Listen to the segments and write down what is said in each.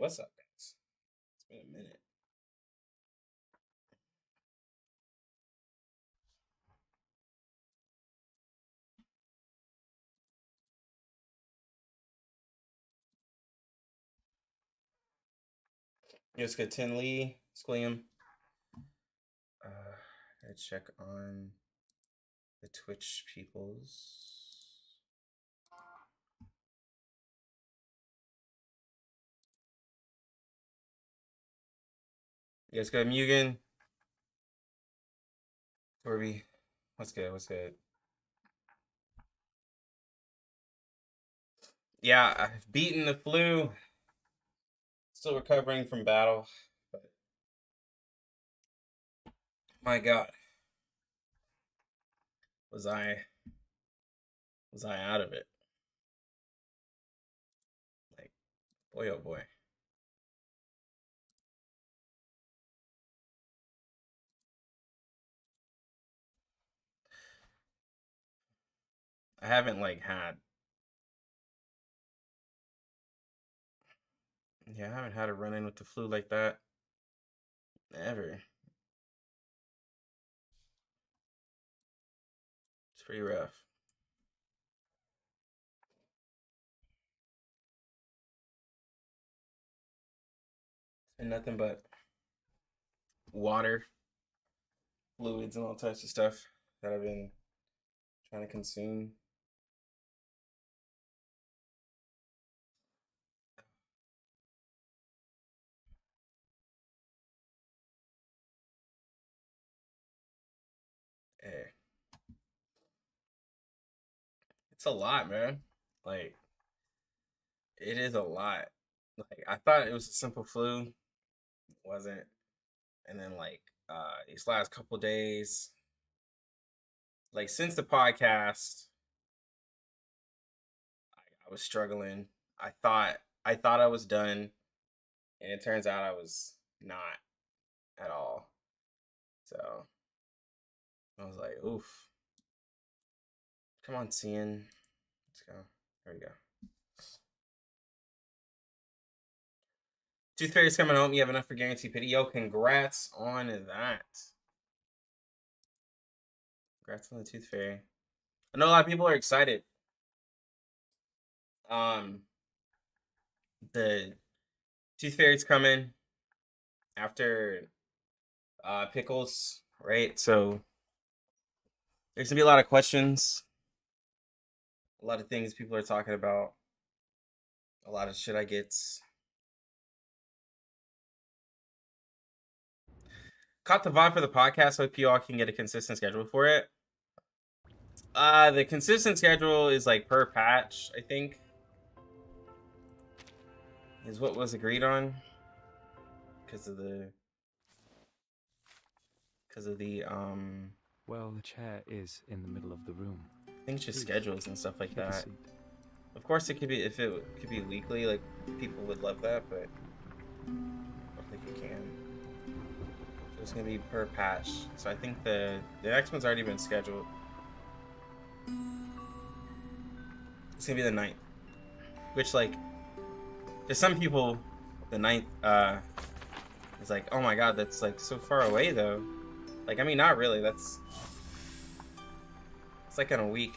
What's up, guys? It's been a minute. Just got Tin Lee, Squilliam. I check on the Twitch peoples. You guys got Mugen. Torby. What's good? What's good? Yeah, I've beaten the flu. Still recovering from battle. But my God. Was I out of it? Like, boy oh boy. I haven't like had I haven't had a run in with the flu like that. Ever. It's pretty rough. It's been nothing but water, fluids, and all types of stuff that I've been trying to consume. Eh, it's a lot, man. Like, it is a lot. Like, I thought it was a simple flu. It wasn't. And then like these last couple days, like since the podcast, I was struggling. I thought I was done, and it turns out I was not at all. So I was like, oof. Come on, Cian. Let's go. There we go. Tooth Fairy's coming home. You have enough for guarantee pity. Yo, congrats on that. Congrats on the Tooth Fairy. I know a lot of people are excited. Um, the Tooth Fairy's coming after Pickles, right? So there's gonna be a lot of questions, a lot of things people are talking about, a lot of shit I gets. Caught the vibe for the podcast. Hope you all can get a consistent schedule for it. The consistent schedule is like per patch, I think, is what was agreed on because of the Well, the chair is in the middle of the room. I think just schedules and stuff like Take a that. seat. Of course, it could be if it could be weekly, like people would love that, but I don't think it can. So it's gonna be per patch. So I think the next one's already been scheduled. It's gonna be the 9th, which like to some people, the 9th is like, oh my god, that's like so far away though. Like I mean, not really. It's like in a week.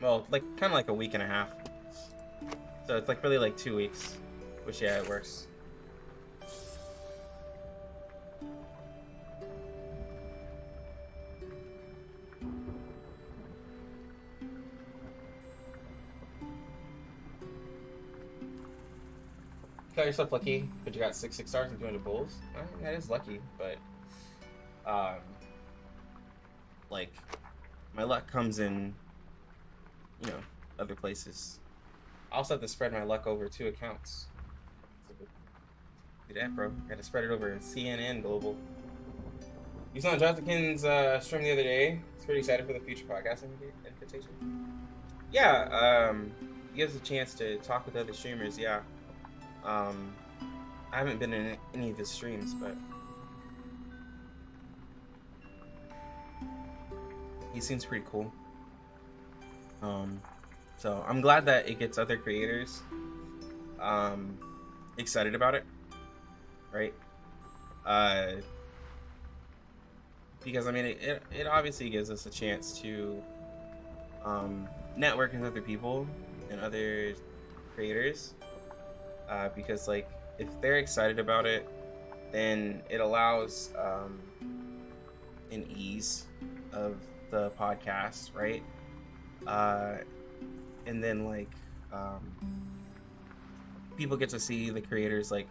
Well, like kind of like a week and a half. So it's like really like 2 weeks, which yeah, it works. Call yourself lucky, but you got 6 stars and 200 bulls. I mean, that is lucky, but like my luck comes in, you know, other places. I also have to spread my luck over 2 accounts. Do that, bro. Got to spread it over CNN Global. You saw Jonathan's stream the other day. He's pretty excited for the future podcast invitation. Yeah, gives a chance to talk with other streamers. Yeah. I haven't been in any of his streams, but he seems pretty cool. So I'm glad that it gets other creators excited about it, right? Because I mean, it obviously gives us a chance to network with other people and other creators. Because like if they're excited about it, then it allows an ease of the podcast, right? And then like people get to see the creators like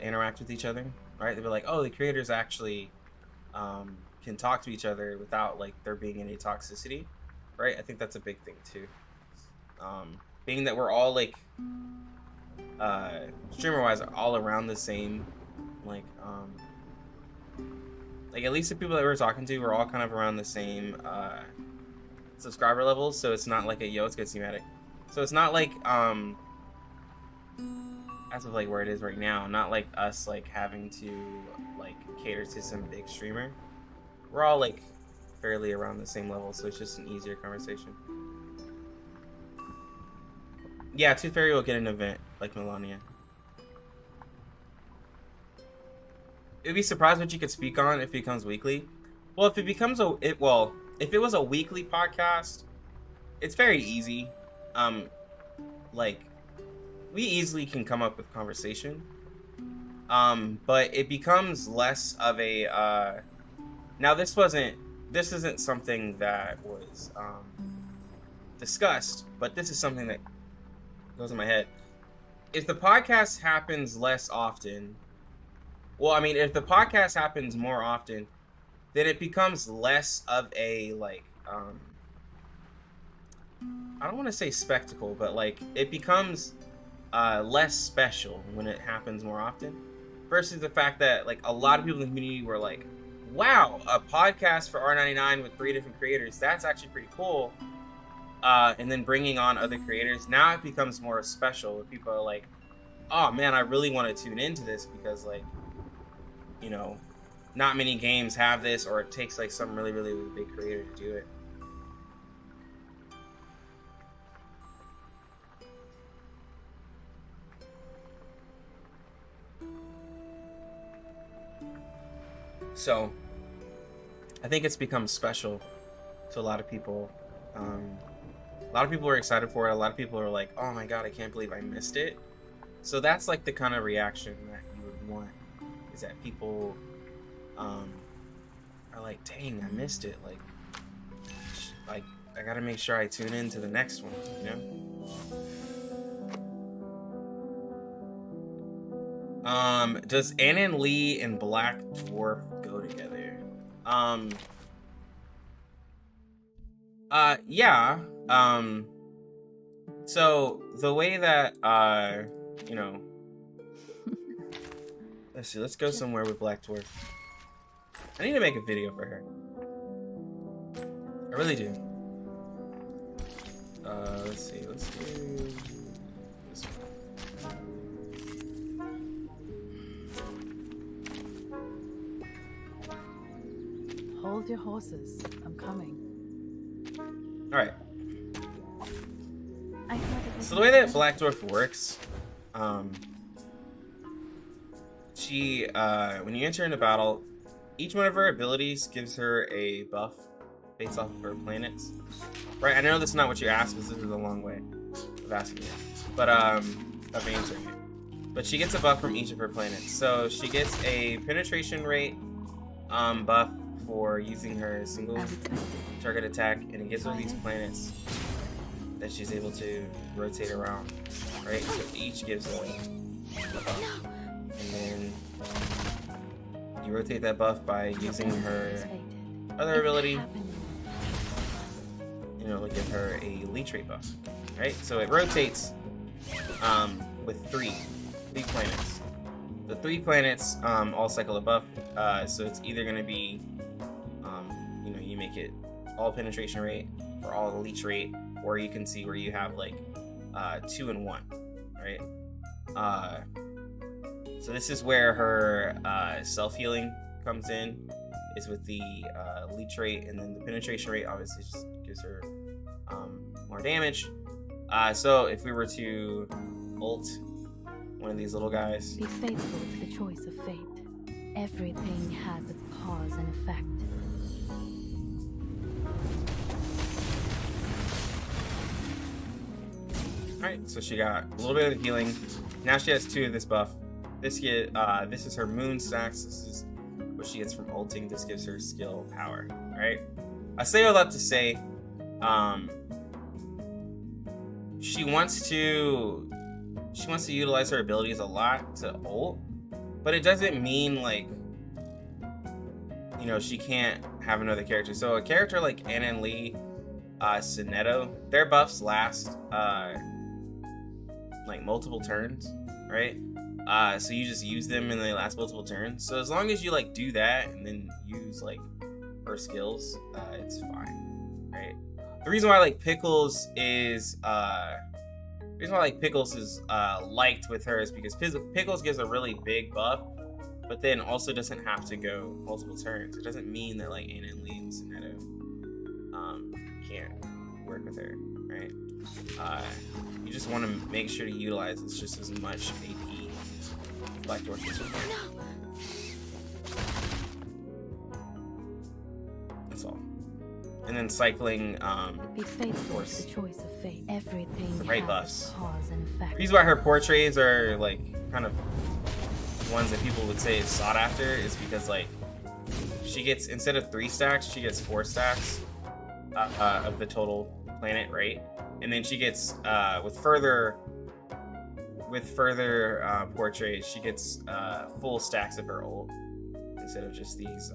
interact with each other, right? They'll be like, oh, the creators actually can talk to each other without like there being any toxicity, right? I think that's a big thing too. Being that we're all like streamer wise all around the same like at least the people that we're talking to, we're all kind of around the same subscriber levels, so it's not like a it's good schematic. So it's not like as of like where it is right now, not like us like having to like cater to some big streamer. We're all like fairly around the same level, so it's just an easier conversation. Yeah, Tooth Fairy will get an event like Melania. It'd be surprised what you could speak on if it becomes weekly. Well, if it becomes if it was a weekly podcast, it's very easy. Like we easily can come up with conversation. But it becomes less of a now this isn't something that was discussed, but this is something that goes in my head. If the podcast happens less often, well, I mean, if the podcast happens more often, then it becomes less of a like I don't want to say spectacle, but like it becomes less special when it happens more often, versus the fact that like a lot of people in the community were like, wow, a podcast for R99 with 3 different creators, that's actually pretty cool. And then bringing on other creators, now it becomes more special where people are like, oh man, I really want to tune into this because like, you know, not many games have this, or it takes like some really, really, really big creator to do it. So I think it's become special to a lot of people. A lot of people are excited for it. A lot of people are like, oh my god, I can't believe I missed it. So that's like the kind of reaction that you would want, is that people are like, dang, I missed it. Like I gotta make sure I tune in to the next one, you know? Does Anon Lee and Black Dwarf go together? Yeah. So the way that you know, let's see, let's go somewhere with Black Dwarf. I need to make a video for her. I really do. Let's see, let's do this one. Hold your horses. I'm coming. Alright. So the way that Black Dwarf works, she, when you enter into battle, each one of her abilities gives her a buff based off of her planets. Right, I know that's not what you asked, but this is a long way of asking it. But, of answering it. But she gets a buff from each of her planets. So she gets a penetration rate buff for using her single target attack, and it gives her these planets that she's able to rotate around, right? So each gives her a buff. And then you rotate that buff by using her other ability. You know, give her a leech rate buff, right? So it rotates with three planets. The 3 planets all cycle a buff, so it's either going to be, you know, you make it all penetration rate or all the leech rate, or you can see where you have like 2 and 1, right? So this is where her self-healing comes in, is with the leech rate, and then the penetration rate obviously just gives her more damage. So if we were to ult one of these little guys, Be faithful to the choice of fate. Everything has its cause and effect. Alright, so she got a little bit of healing. Now she has 2 of this buff. This is her moon stacks. This is what she gets from ulting. This gives her skill power. Alright. I say all that to say, she wants to utilize her abilities a lot to ult, but it doesn't mean like, you know, she can't have another character. So a character like Ann Lee, Sinetto, their buffs last like multiple turns, right? So you just use them and they last multiple turns. So as long as you like do that and then use like her skills, it's fine, right? The reason why like Pickles is liked with her is because Pickles gives a really big buff, but then also doesn't have to go multiple turns. It doesn't mean that like Anna Lee and Sinetto can't work with her, right? You just want to make sure to utilize it's just as much AP Black Dwarf as you can. That's all. And then cycling Be faithful to the choice of fate. Everything right has buffs. its cause and effect. The reason why her portraits are like kind of ones that people would say is sought after is because like she gets, instead of 3 stacks, she gets 4 stacks of the total planet, right? And then she gets with further portraits, she gets full stacks of her ult instead of just these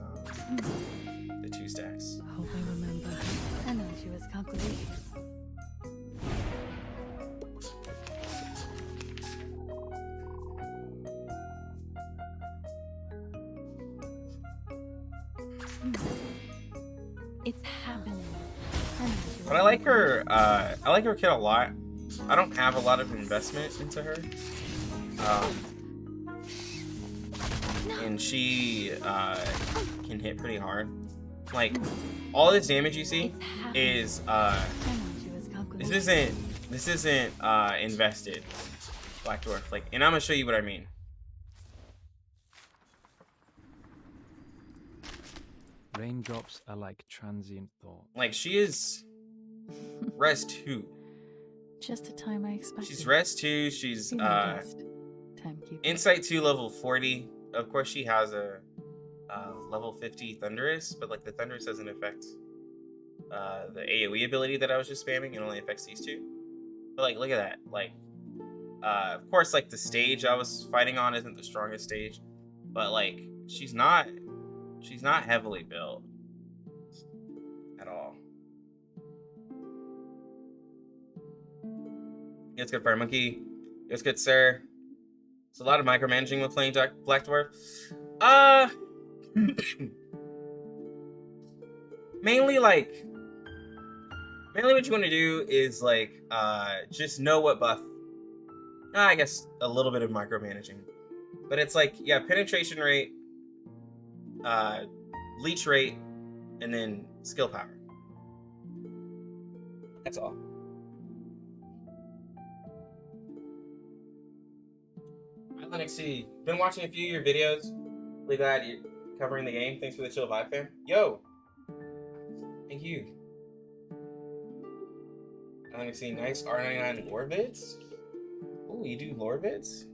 the 2 stacks. I hope I remember. I know she was calculating. It's happening. I know she But I like her kit a lot. I don't have a lot of investment into her. And she can hit pretty hard. Like all this damage you see is this isn't invested Black Dwarf. Like, and I'm gonna show you what I mean. Raindrops are like transient thoughts. Like she is res 2. Just the time I expected. She's res 2, she's Be my guest. Timekeeper. Insight 2 level 40. Of course she has a level 50 Thunderous, but like the Thunderous doesn't affect the AoE ability that I was just spamming. It only affects these 2. But like look at that. Like of course like the stage I was fighting on isn't the strongest stage, but like she's not heavily built at all. It's good, Fire Monkey. It's good, sir. It's a lot of micromanaging with playing Black Dwarf. Mainly what you want to do is like just know what buff. I guess a little bit of micromanaging, but it's like, yeah, penetration rate, leech rate, and then skill power. That's all. NXT, been watching a few of your videos. Really glad you're covering the game. Thanks for the chill vibe, fam. Yo, thank you. NXT, nice R99 lore vids. Oh, you do lore vids?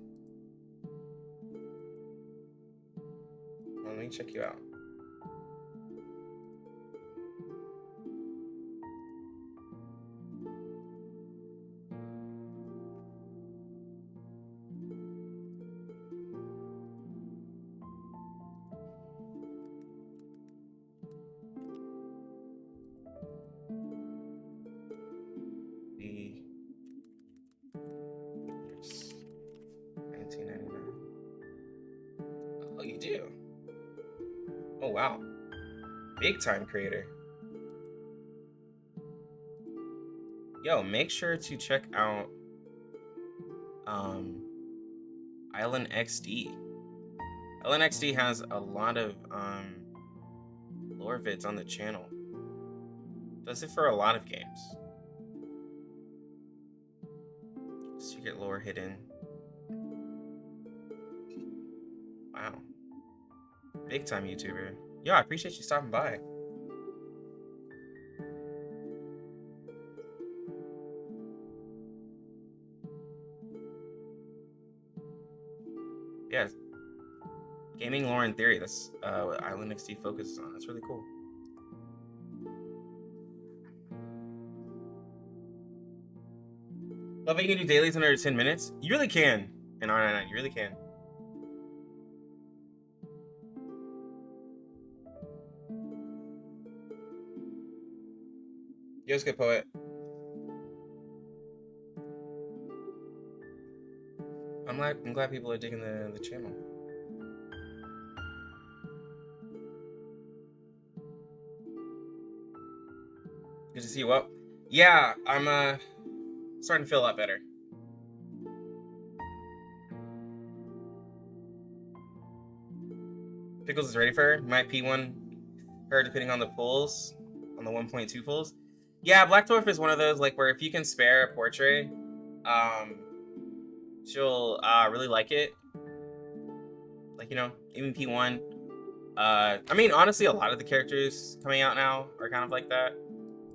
Let me check you out. Oh, you do? Oh, wow. Big time creator. Yo, make sure to check out Island XD. Island XD has a lot of lore vids on the channel. Does it for a lot of games. Secret lore hidden. Wow. Big time YouTuber. Yo, I appreciate you stopping by. Yeah. Gaming lore and theory. That's what Island XD focuses on. That's really cool. Love how you can do dailies in under 10 minutes. You really can. In R99, you really can. Yo's good poet. I'm glad people are digging the channel. Good to see you up. Yeah, I'm starting to feel a lot better. Pickles is ready for her. Might P1 her depending on the pulls, on the 1.2 pulls. Yeah, Black Dwarf is one of those like where if you can spare a portrait, she'll really like it. Like, you know, even P1. I mean, honestly, a lot of the characters coming out now are kind of like that.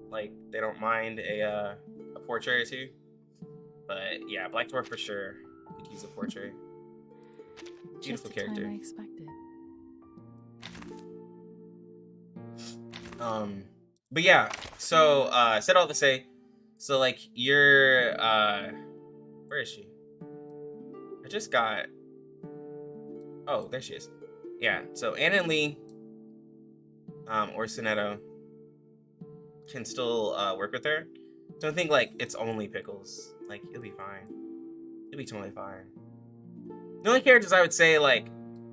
Like, they don't mind a portrait or two. But yeah, Black Dwarf for sure could use a portrait. Beautiful Just the character. time I expected. But yeah, so I said all to say, so like you're where is she? I just got, oh, there she is. Yeah, so Anna and Lee or Sonetto can still work with her. Don't think like it's only Pickles. Like, you'll be fine. You'll be totally fine. The only characters I would say like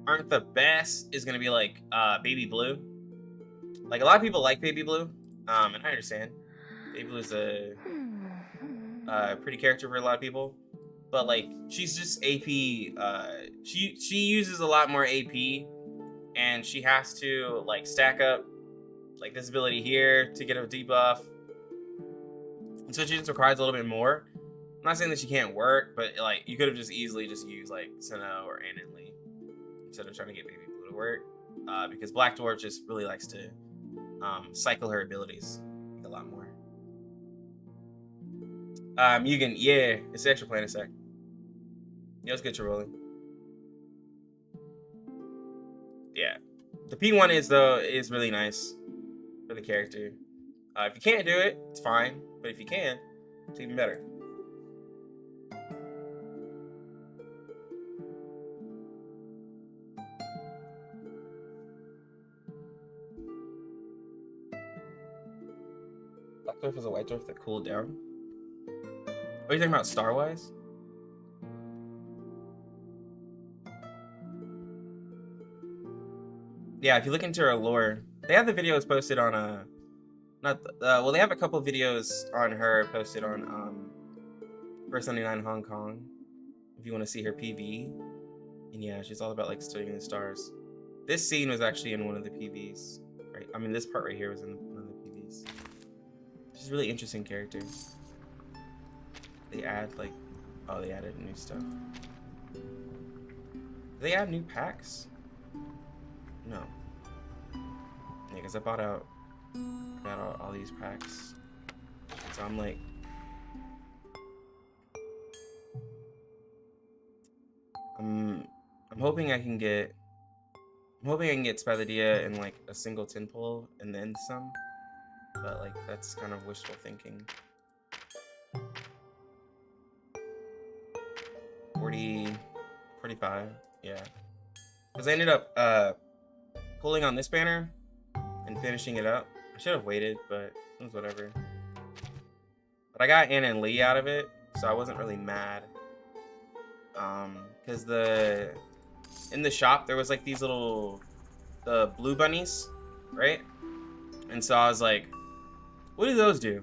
aren't the best is gonna be like Baby Blue. Like, a lot of people like Baby Blue, and I understand. Baby Blue is a pretty character for a lot of people, but like she's just AP. She uses a lot more AP, and she has to like stack up like this ability here to get a debuff, and so she just requires a little bit more. I'm not saying that she can't work, but like you could have just easily just used like Senna or Anna and Lee instead of trying to get Baby Blue to work, because Black Dwarf just really likes to cycle her abilities a lot more. Mugen, yeah, it's extra plan a sec. Yeah, let's get you rolling. Yeah, the P1 is really nice for the character. If you can't do it, it's fine, but if you can, it's even better. Black Dwarf is a white dwarf that cooled down. Are you talking about Star-wise? Yeah, if you look into her lore, they have the videos posted on well, they have a couple videos on her posted on First 99 Hong Kong. If you want to see her PV, and yeah, she's all about like studying the stars. This scene was actually in one of the PVs, right? I mean, this part right here was in one of the PVs. She's a really interesting character. They add like, oh, they added new stuff. Do they add new packs? No. Yeah, because I bought out all these packs. So I'm like, I'm hoping I can get Spadadia in like a single 10 pull and then some. But like that's kind of wishful thinking. 45, yeah. Because I ended up pulling on this banner and finishing it up. I should have waited, but it was whatever. But I got Anna and Lee out of it, so I wasn't really mad. Because in the shop there was like these the blue bunnies, right? And so I was like, what do those do?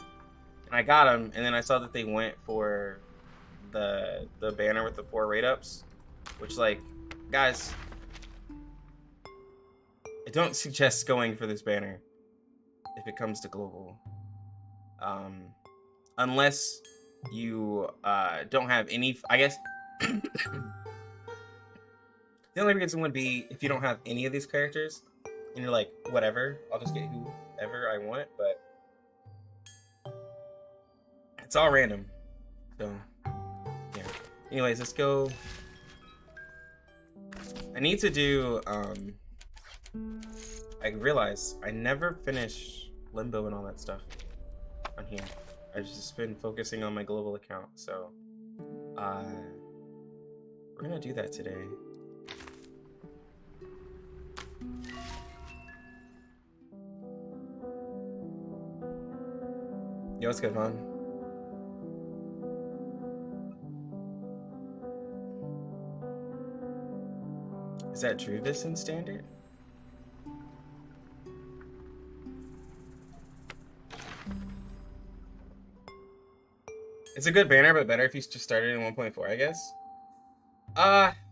And I got them, and then I saw that they went for the banner with the 4 rate ups, which, like, guys, I don't suggest going for this banner if it comes to global, unless you don't have any, I guess the only reason would be if you don't have any of these characters and you're like, whatever, I'll just get whoever I want, but it's all random. So yeah. Anyways, let's go. I need to do I realize I never finish Limbo and all that stuff on here. I've just been focusing on my global account, so we're gonna do that today. Yo, what's good, man? Is that Druvis in standard? It's a good banner, but better if you just started in 1.4, I guess.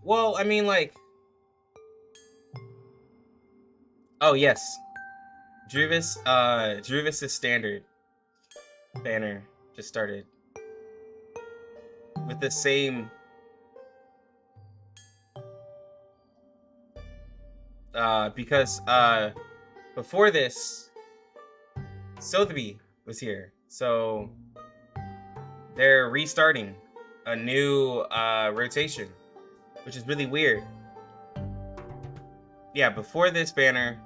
Well, I mean, like... Oh, yes. Druvis is standard banner just started. With the same... because, before this, Sotheby was here, so... They're restarting a new rotation, which is really weird. Yeah, before this banner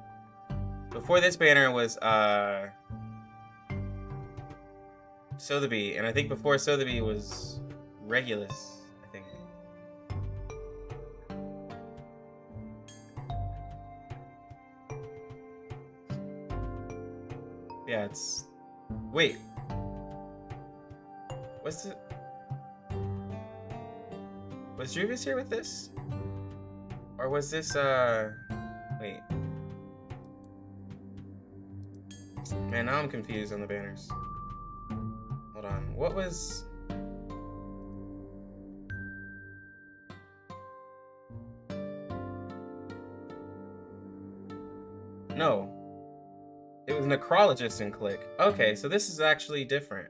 was Sotheby, and I think before Sotheby was Regulus, I think. Yeah, it's... Wait. What's it? Was Druvis here with this? Or was this, wait. Man, now I'm confused on the banners. Hold on. What was... No. It was Necrologist and Click. Okay, so this is actually different.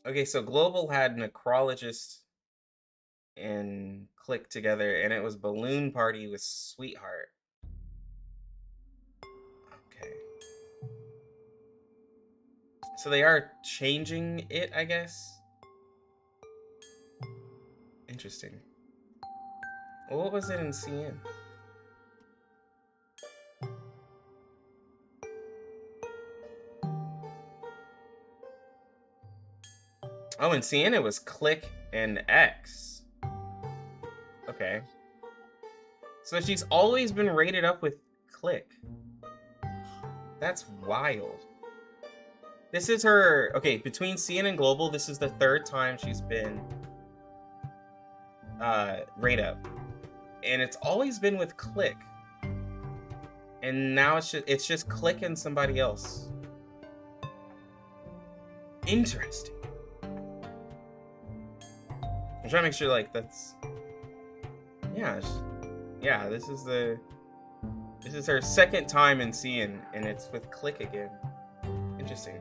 Okay, so Global had Necrologist and Click together, and it was Balloon Party with Sweetheart. Okay. So they are changing it, I guess? Interesting. Well, what was it in CN? Oh, in CN it was Click and X. Okay. So she's always been rated up with Click. That's wild. This is her... Okay, between CN and Global, this is the third time she's been rate up. And it's always been with Click. And now it's just Click and somebody else. Interesting. I'm trying to make sure, like, that's... Yeah, yeah, this is her second time in CN, and it's with Click again. Interesting.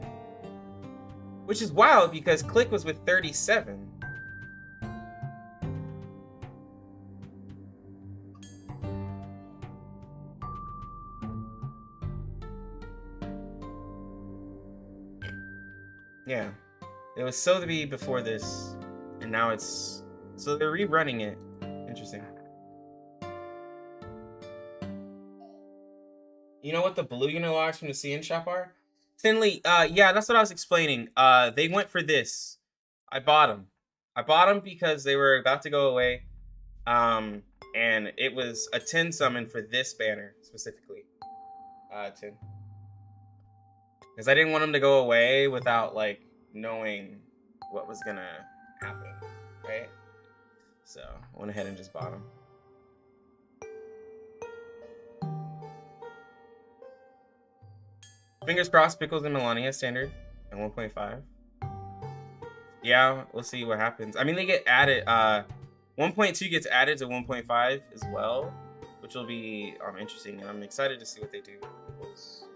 Which is wild, because Click was with 37. Yeah. It was Sotheby before this, and now it's... So they're rerunning it. Interesting. You know what the blue unilogs from the CN shop are? Finley, yeah, that's what I was explaining. They went for this. I bought them. I bought them because they were about to go away. And it was a 10 summon for this banner, specifically. 10. Because I didn't want them to go away without, like, knowing what was gonna happen, right? So, I went ahead and just bought them. Fingers crossed, Pickles and Melania standard at 1.5. Yeah, we'll see what happens. I mean, they get added. 1.2 gets added to 1.5 as well, which will be interesting, and I'm excited to see what they do with Pickles.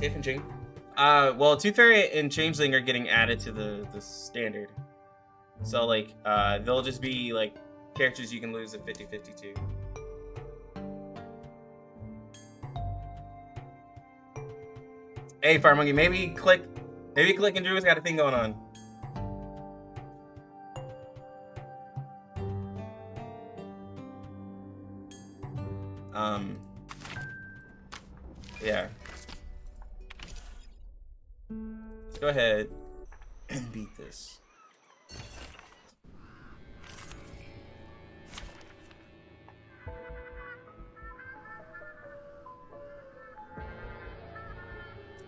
Safe and Change. Well, Tooth Fairy and Changeling are getting added to the standard. So like, they'll just be like characters you can lose at 50-50 too. Hey, Fire Monkey, maybe click and Drew's got a thing going on. Yeah. Let's go ahead and beat this.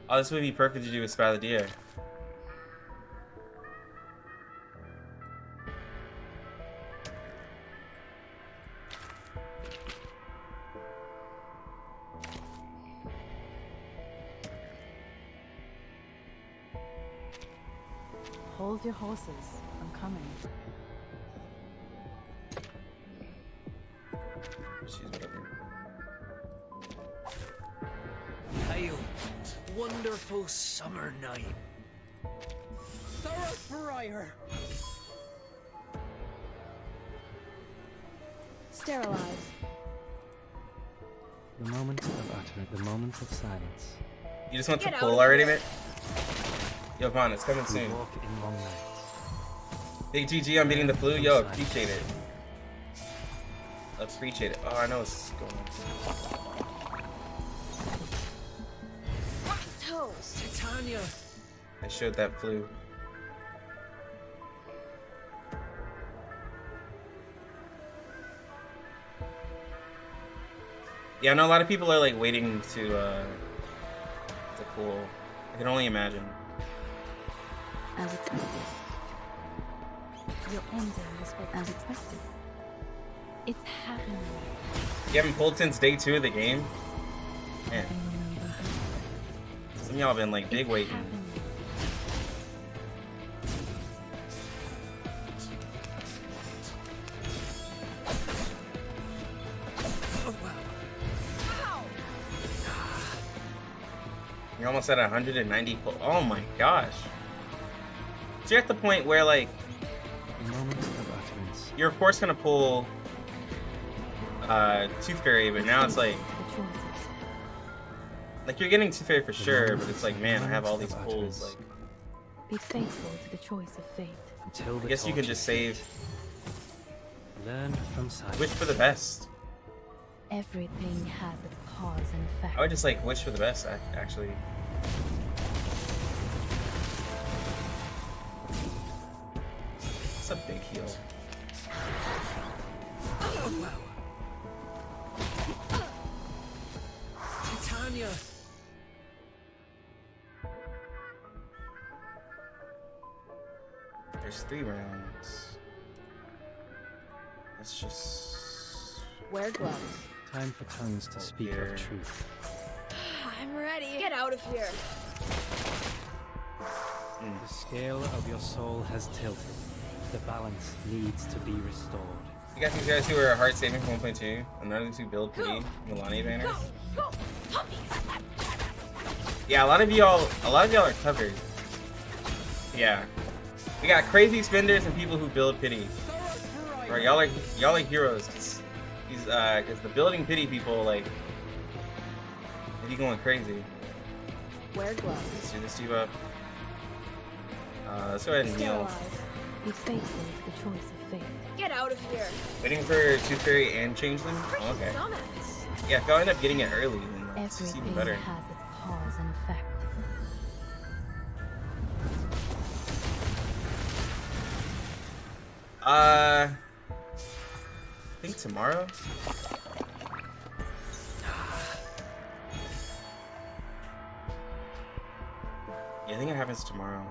Oh, this would be perfect to do with Spaladia. Hold your horses. I'm coming. She's whatever. Hail, wonderful summer night. Thoroughfire. Sterilize. The moment of utterance, the moment of silence. You just want to pull already, man? Yo, Vaughn, it's coming We soon. walk in long nights. Big GG on beating the flu. Yo, appreciate it. Appreciate it. Oh, I know what's going on. Toast, Titania. I showed that flu. Yeah, I know a lot of people are like waiting to cool. I can only imagine. As expected. Your ending is as expected. It's happening. You haven't pulled since day 2 of the game? Man, Remember. some of y'all been like big It's waiting. happening. Oh, wow. You're almost at 190 pull. Oh my gosh. So you're at the point where like The moment of utterance. you're of course gonna pull Tooth Fairy, but now it's like The choices. you're getting Tooth Fairy for sure, but it's like, man, I have all these pulls. Like, Be faithful to the choice of fate. Until the I guess you can torch just is save. learn from silence. Wish for the best. Everything has its cause and effect. I would just like wish for the best, actually. It's a big heal. Oh, wow. Titania. There's 3 rounds. Let's just. Wear gloves. Time for tongues to speak here. of truth. I'm ready. Get out of here. The scale of your soul has tilted. The balance needs to be restored. You got these guys who are hard saving from 1.2, and none of these who build pretty Milani banners. Go, puppies. Yeah, a lot of y'all are covered. Yeah. We got crazy spenders and people who build pity. Right, y'all are heroes. Cause the building pity people like they be going crazy. Wear gloves. Let's do this debuff. Let's go ahead and heal. Sterilize. Be faithful to the choice of fate. Get out of here. Waiting for Tooth Fairy and Changeling. Oh, okay. Dumbass. Yeah, if y'all end up getting it early, then it's just even Everything better. has its cause and effect. I think tomorrow. Yeah, I think it happens tomorrow.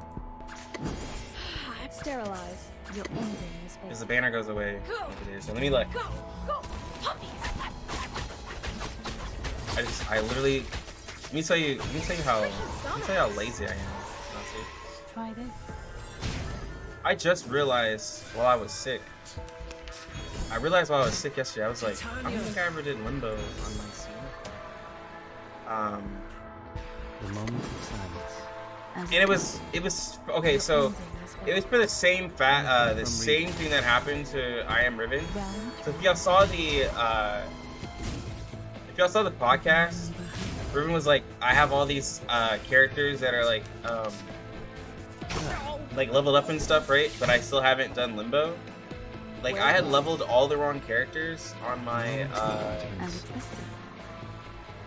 Sterilize. Your ending is Because over. the banner goes away over there. So let me look. Go, puppies. I literally let me tell you how lazy I am. Honestly. Try this. I just realized while I was sick. I realized while I was sick yesterday, I was like, I don't think I ever did limbo on my scene. The moment of silence. And it was okay. So it was for the same the same thing that happened to I Am Riven. So if y'all saw the podcast, Riven was like, I have all these characters that are like leveled up and stuff, right? But I still haven't done Limbo. Like I had leveled all the wrong characters on my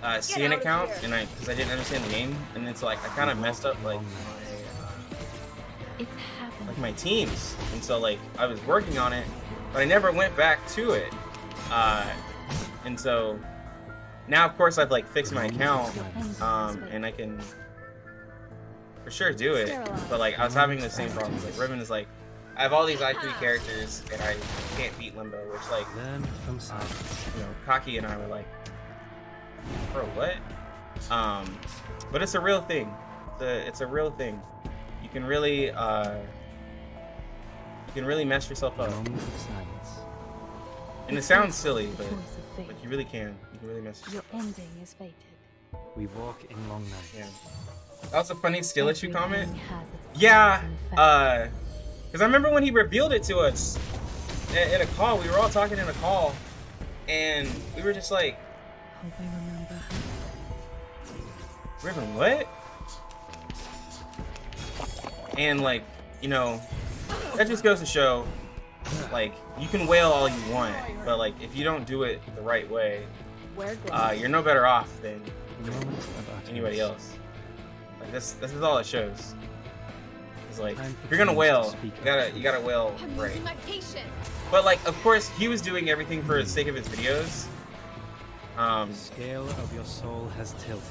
CN account, and because I didn't understand the game, and then so like I kind of messed up like my teams, and so like I was working on it, but I never went back to it, and so now of course I've like fixed my account, and I can for sure do it, but like I was having the same problem. Like Riven is like, I have all these I3 characters and I can't beat Limbo, which like Kaki and I were like, bro, what? But it's a real thing. It's a real thing. You can really mess yourself up. And it sounds silly, but you really can. You can really mess yourself up. Your ending is fated. We walk in long nights. Yeah. That was a funny skill issue comment. Yeah. Because I remember when he revealed it to us in a call. We were all talking in a call, and we were just like, Hope I remember her. Riven, what? And like, you know, that just goes to show, like, you can wail all you want, but like, if you don't do it the right way, you're no better off than anybody else. Like this is all it shows. It's like, if you're gonna wail, you gotta wail right. But like, of course, he was doing everything for the sake of his videos. The scale of your soul has tilted.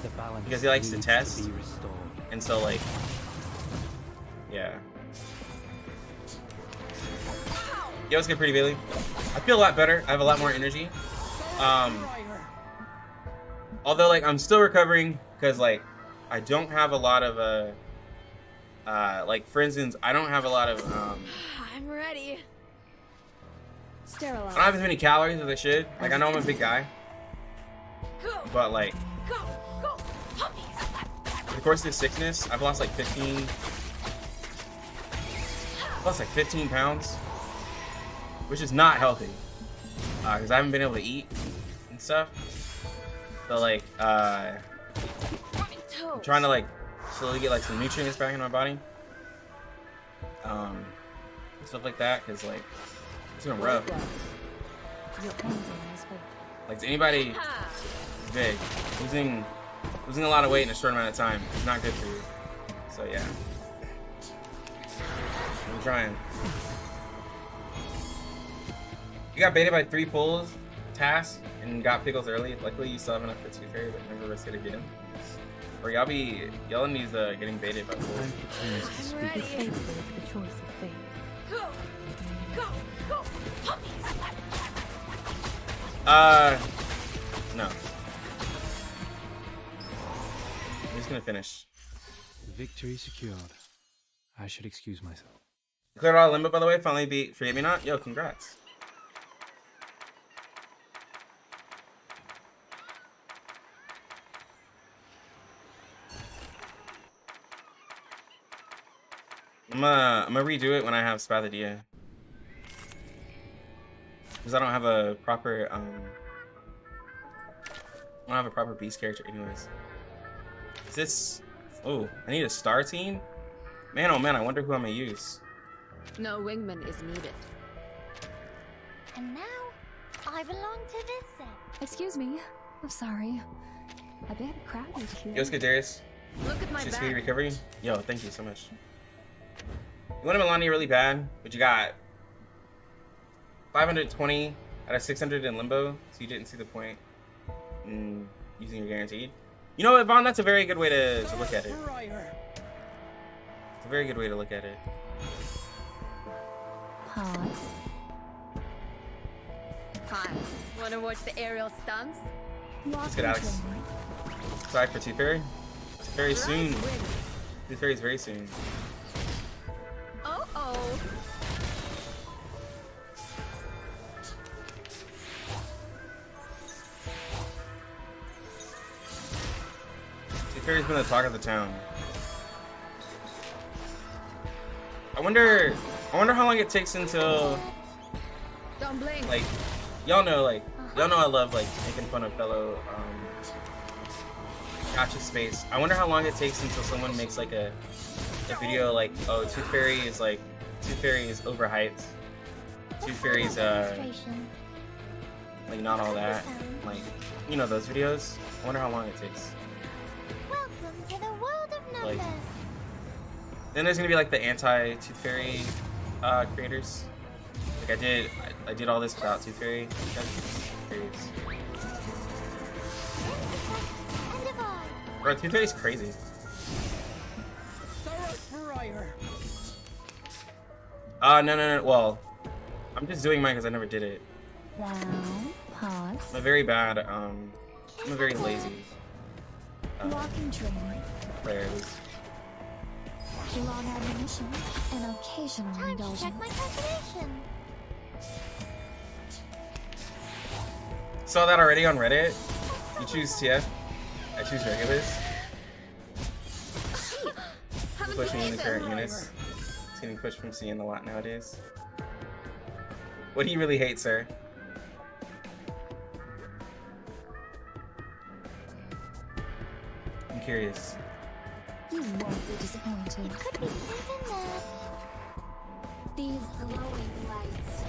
The balance because he likes to needs test, be restored. And so like, yeah. Yo, what's good, Pretty Bailey? I feel a lot better. I have a lot more energy. Although like I'm still recovering because like I don't have a lot of like for instance, I don't have a lot of I'm ready. Sterilize. I don't have as many calories as I should. Like I know I'm a big guy, but like Go, puppies. of course this sickness, I've lost like 15 pounds, which is not healthy because I haven't been able to eat and stuff. So like I'm trying to like slowly get like some nutrients back in my body, stuff like that, because like it's been rough. Like to anybody big, losing a lot of weight in a short amount of time is not good for you. So yeah, I'm trying. You got baited by 3 pulls tasks and got pickles early. Luckily you still have enough for 2 fairy, but never risk it again. Or y'all in these getting baited by pulls. I'm ready. The choice of fate. Go, puppies. No. I'm just gonna finish. Victory secured. I should excuse myself. Cleared all Limbo, by the way. Finally beat Forget Me Not. Yo, congrats. I'm gonna redo it when I have Spathadia. Because I don't have a proper beast character anyways. Is this, oh, I need a star team? Man, oh man, I wonder who I'm gonna use. No wingman is needed. And now, I belong to this set. Excuse me. I'm sorry. A bit crowded here. Yo, what's good, Darius? Look at my She's back. speedy recovery. Yo, thank you so much. You wanted Melania really bad, but you got 520 out of 600 in Limbo, so you didn't see the point in using your guaranteed. You know what, Vaughn? That's a very good way to look at it. It's a very good way to look at it. Pause. Hi. Wanna watch the aerial stunts? Let's get Alex. Sorry for Tooth Fairy. Very soon. Tooth Fairy is very soon. Oh. Tooth Tooth Fairy's been the talk of the town. I wonder how long it takes until, Don't blink. like, y'all know I love like making fun of fellow gotcha space. I wonder how long it takes until someone makes like a video like, oh, Tooth Fairy is overhyped. Tooth Fairy's Demonstration. like not all that. Like, you know those videos? I wonder how long it takes. Welcome to the world of numbers. Like, then there's gonna be like the anti-Tooth Fairy creators. Like I did all this without Tooth Fairy. And divide. Bro, Tooth Fairy's crazy. No. Well, I'm just doing mine because I never did it. Down, pause. I'm a very bad, I'm a very lazy Walking train. player. Long admonition and occasional indulgence. Time to check my calculation. Saw that already on Reddit. You choose TF. I choose regulars. Haven't Pushing you in the made current them? units. It's getting pushed from CN a lot nowadays. What do you really hate, sir? I'm curious. You won't be disappointed. It could be even that. These glowing lights.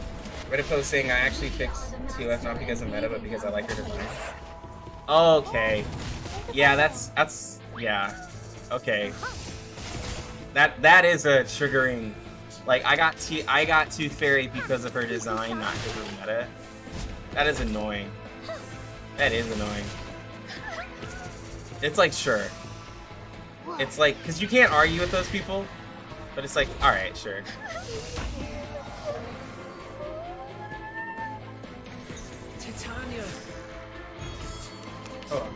Reddit post saying I actually fixed TOF not because of meta, but because I like her design. Okay. Yeah, that's yeah. Okay. That is a triggering. Like I got Tooth Fairy because of her design, not because of meta. That is annoying. That is annoying. It's like sure. It's like, cause you can't argue with those people, but it's like, all right, sure. Titania. Hold on.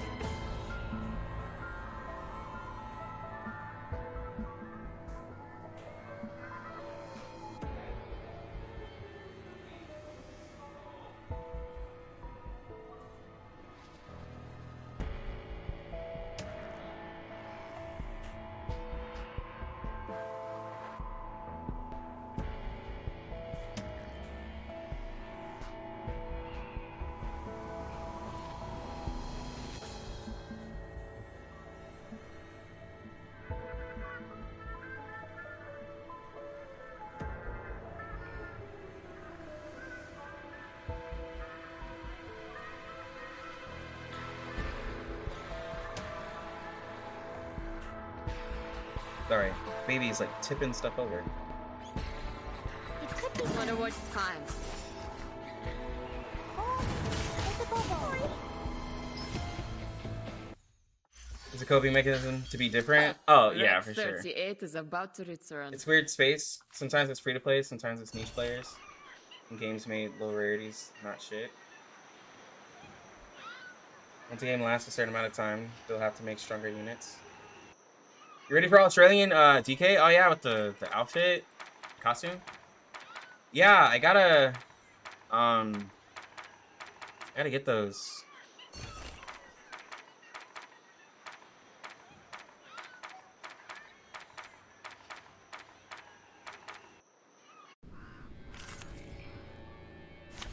Sorry, baby's like tipping stuff over. It could be Wonder what time. visible void. Is the coping mechanism to be different? Oh yeah, Red for sure. 38 is about to return. It's weird space. Sometimes it's free to play, sometimes it's niche players. And games made low rarities, not shit. Once a game lasts a certain amount of time, they'll have to make stronger units. You ready for Australian DK? Oh yeah, with the outfit, costume. Yeah, I gotta get those.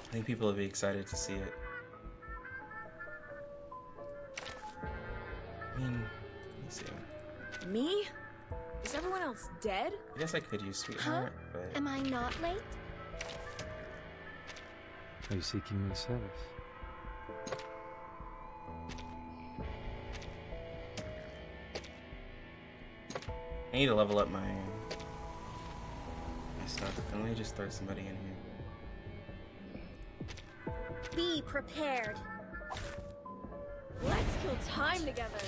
I think people will be excited to see it. I mean, let me see. Me? Is everyone else dead? I guess I could use Sweetheart, but Am I not late? Are you seeking my service? I need to level up my stuff. And let me just throw somebody in here. Be prepared. Let's kill time together.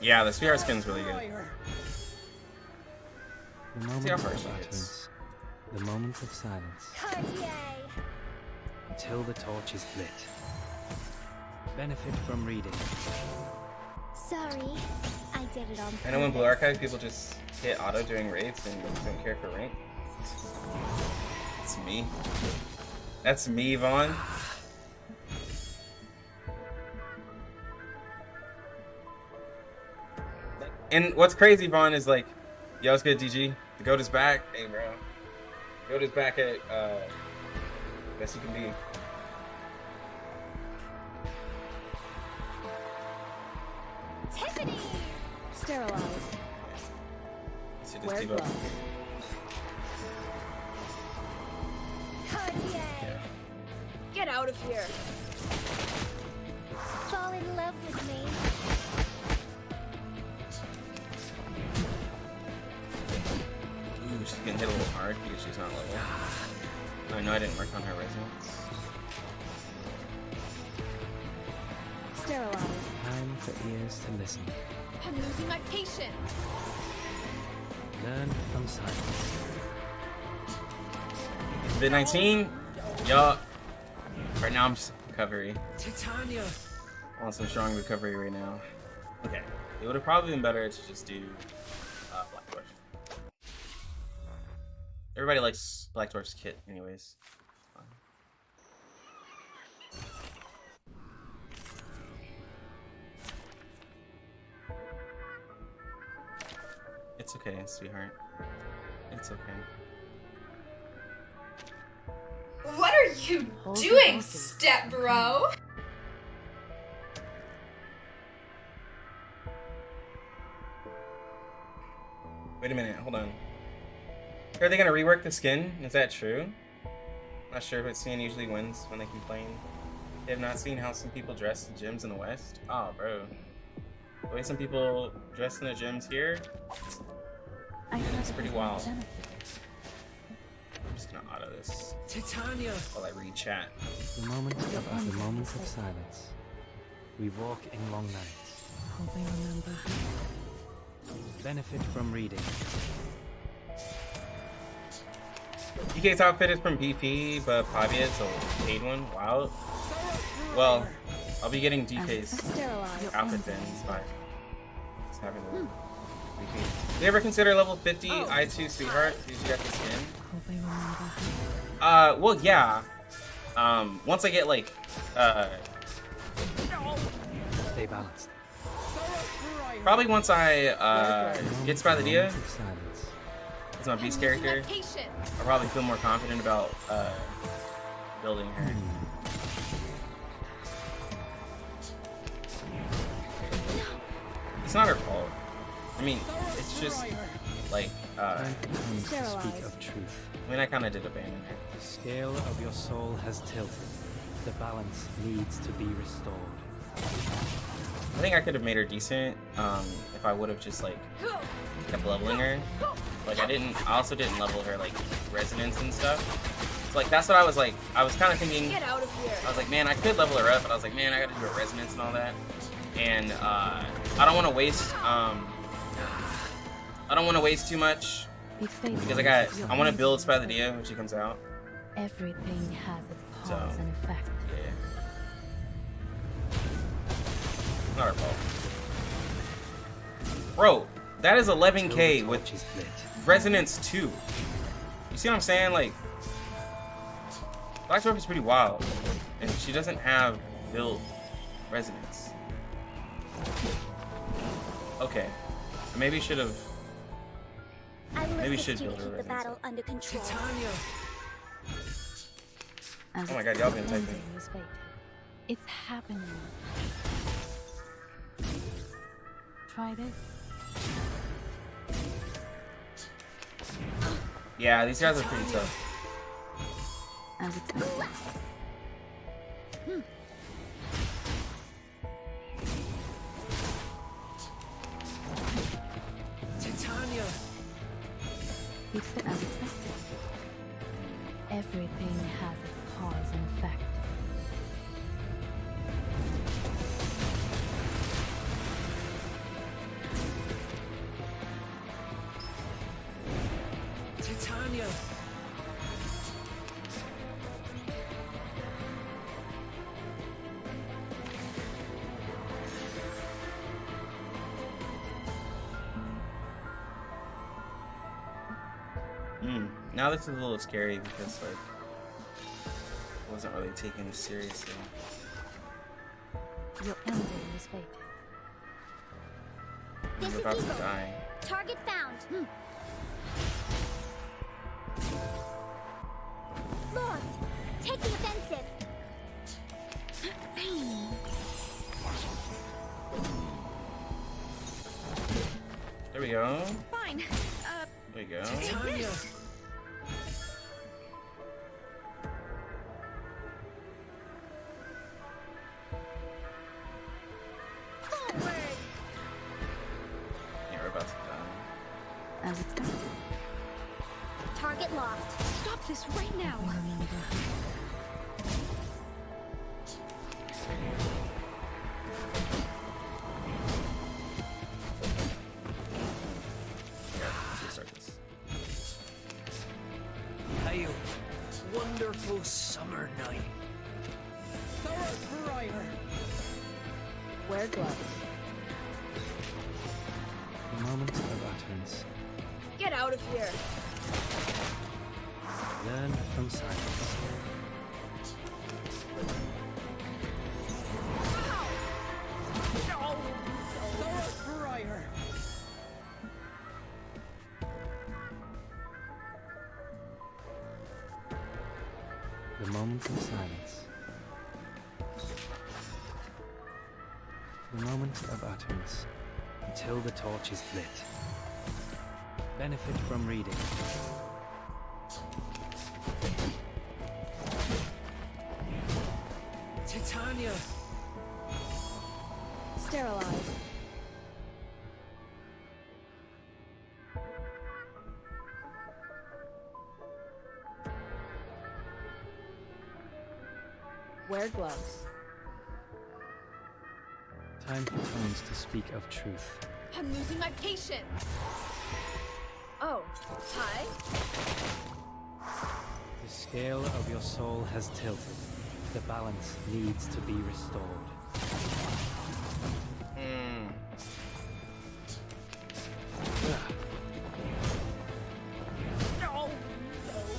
Yeah, the Sweetheart skin's really good. The how moment far of she gets. utterance. The moment of silence. Cartier. Until the torch is lit. Benefit from reading. Sorry, I did it on purpose. I know in Blue Archive people just hit auto during raids and don't care for rank. It's me. That's me, Vaughn. And what's crazy, Vaughn, is like, yo, it's good, DG. The goat is back. Hey, bro. Goat is back at best you can be. Tiffany! Sterilized. Let's do this Wear debuff. gloves. Cartier! Get out of here. Fall in love with me. Ooh, she's getting hit a little hard because she's not level. I know I didn't work on her resonance. Sterilized. Time for ears to listen. I'm losing my patience. Learn from silence. Bit 19. Yo. Right now I'm just recovery. Titania. I want some strong recovery right now. Okay. It would have probably been better to just do Black Dwarf. Everybody likes Black Dwarf's kit anyways. It's okay, sweetheart. It's okay. What are you Hold your doing, horses. step bro? Wait a minute, hold on. Are they gonna rework the skin? Is that true? Not sure, but CN usually wins when they complain. They have not seen how some people dress in gyms in the West? Oh, bro. The way some people dress in the gyms here, It's pretty wild. I'm just gonna auto this Titania. while I read chat. The moment of silence. We walk in long nights. Hope I remember. Benefit from reading. DK's outfit is from BP, but Pavia's a paid one. Wow. Well, I'll be getting DK's Sterilized. outfit then by just having a BP. Do you ever consider level 50 I2 Sweetheart? Because you got the skin? Hope I remember. Well, yeah. Once I get like, Stay balanced. probably once I get Spathadia Moment of silence. as my I'm beast losing my character, patience. I'll probably feel more confident about building her. It's not her fault. I mean, it's just like, Time for tongues to speak Sterilized. of truth. I mean, I kind of did abandon her. The scale of your soul has tilted. The balance needs to be restored. I think I could have made her decent if I would have just like kept leveling her. Like I also didn't level her like resonance and stuff. So like that's what I was like. I was kind of thinking. Get out of here. I was like, man, I could level her up, but I was like, man, I got to do a resonance and all that. And I don't want to waste. I don't want to waste too much It's fate. because I want to build Spathadia when she comes out. Everything has its So, cause and effect. Yeah. Not our fault. Bro, that is 11k with Torch is lit. Resonance 2. You see what I'm saying? Like, Black Dwarf is pretty wild. And she doesn't have build resonance. Okay. Maybe should have. I will Maybe assist should you build to her keep the resonance. battle under control. Titania. And Oh my it's God, y'all been ending typing. is fate. It's happening. Try this. Yeah, these guys are pretty tough. And it's ending. Titania. It's as expected. Everything has its cause and effect. Titania. Now this is a little scary because like I wasn't really taking this seriously. Your ending is fate. This We're is about to Eagle. die. Target found. Lost. Take the offensive. There we go. Fine. There we go. Titania. Forward. Yeah, we're about to die. As it's done. Target locked. Stop this right now. Yeah, let's restart this. Hail, wonderful summer night. Thoroughbriar. Wear gloves. The moment of utterance. Get out of here. Learn from silence. Thoroughbriar. The moment of silence. The moment of utterance. Until the torch is lit. Benefit from reading. Titania. Sterilize. Wear gloves. Time for tongues to speak of truth. I'm losing my patience. Oh, hi. The scale of your soul has tilted. The balance needs to be restored.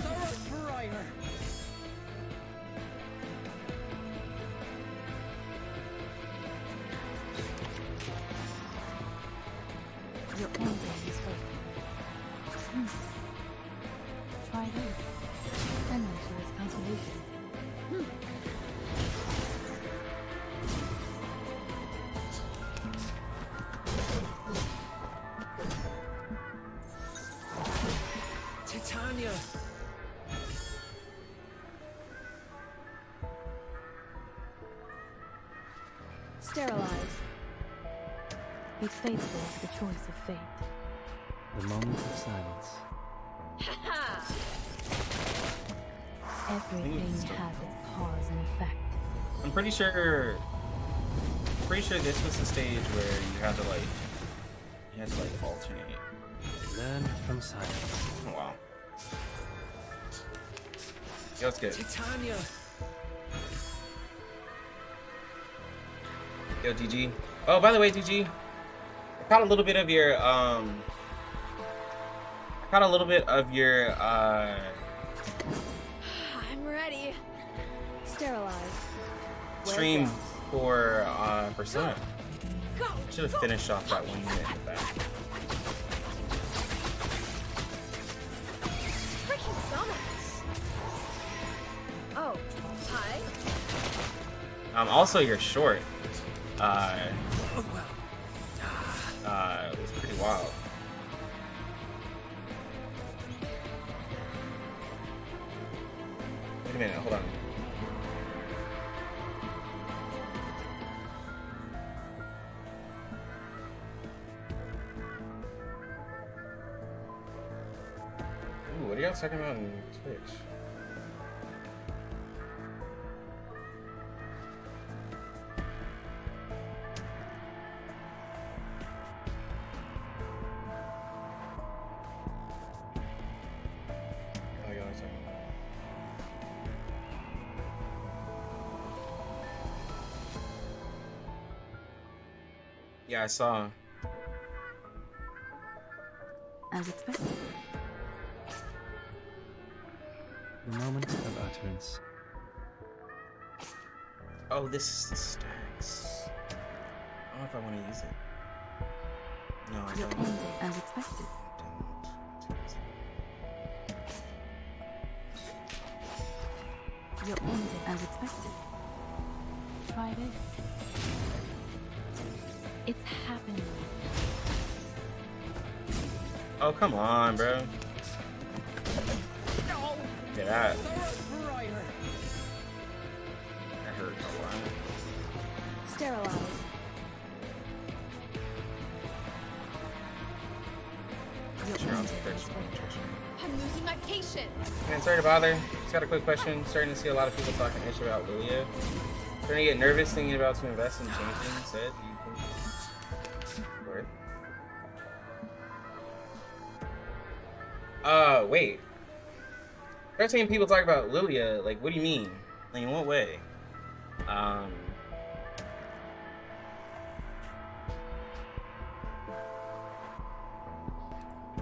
Thoroughbriar. Your own brain is open. Try this. Energy is consolation. Titania. Sterilize. Be faithful to the choice of fate. The moment of silence. Ha! Everything has its cause and effect. I'm pretty sure this was the stage where you had to alternate. Learn from silence. Oh wow. Yeah, that's good. Titania. Yo, DG. Oh, by the way, DG, I caught a little bit of your I'm ready. Sterilize. Wear stream gloves. for Persona. Go. Should have finished off that 1 minute with that. Freaking dumbass. Oh, hi. Also, you're short. Oh well. It was pretty wild. Wait a minute, hold on. Ooh, what are y'all talking about on Twitch? Oh, y'all are talking about- Yeah, I saw. As expected. The moment of utterance. Oh, this is the stacks. I don't know if I want to use it. No, I Your don't. ending as expected. Your ending as expected. Try this. It's happening. Oh, come on, bro. Get out. That hurt a lot. Sterilize. Your Sure, I'll ending take that as shit. expected. I'm losing my patience. Man, sorry to bother. Just got a quick question. Starting to see a lot of people talking ish about Lilia. Starting to get nervous thinking about to invest in changing. Said, do you think worth? Wait. I've seen people talk about Lilia. Like, what do you mean? Like, in what way?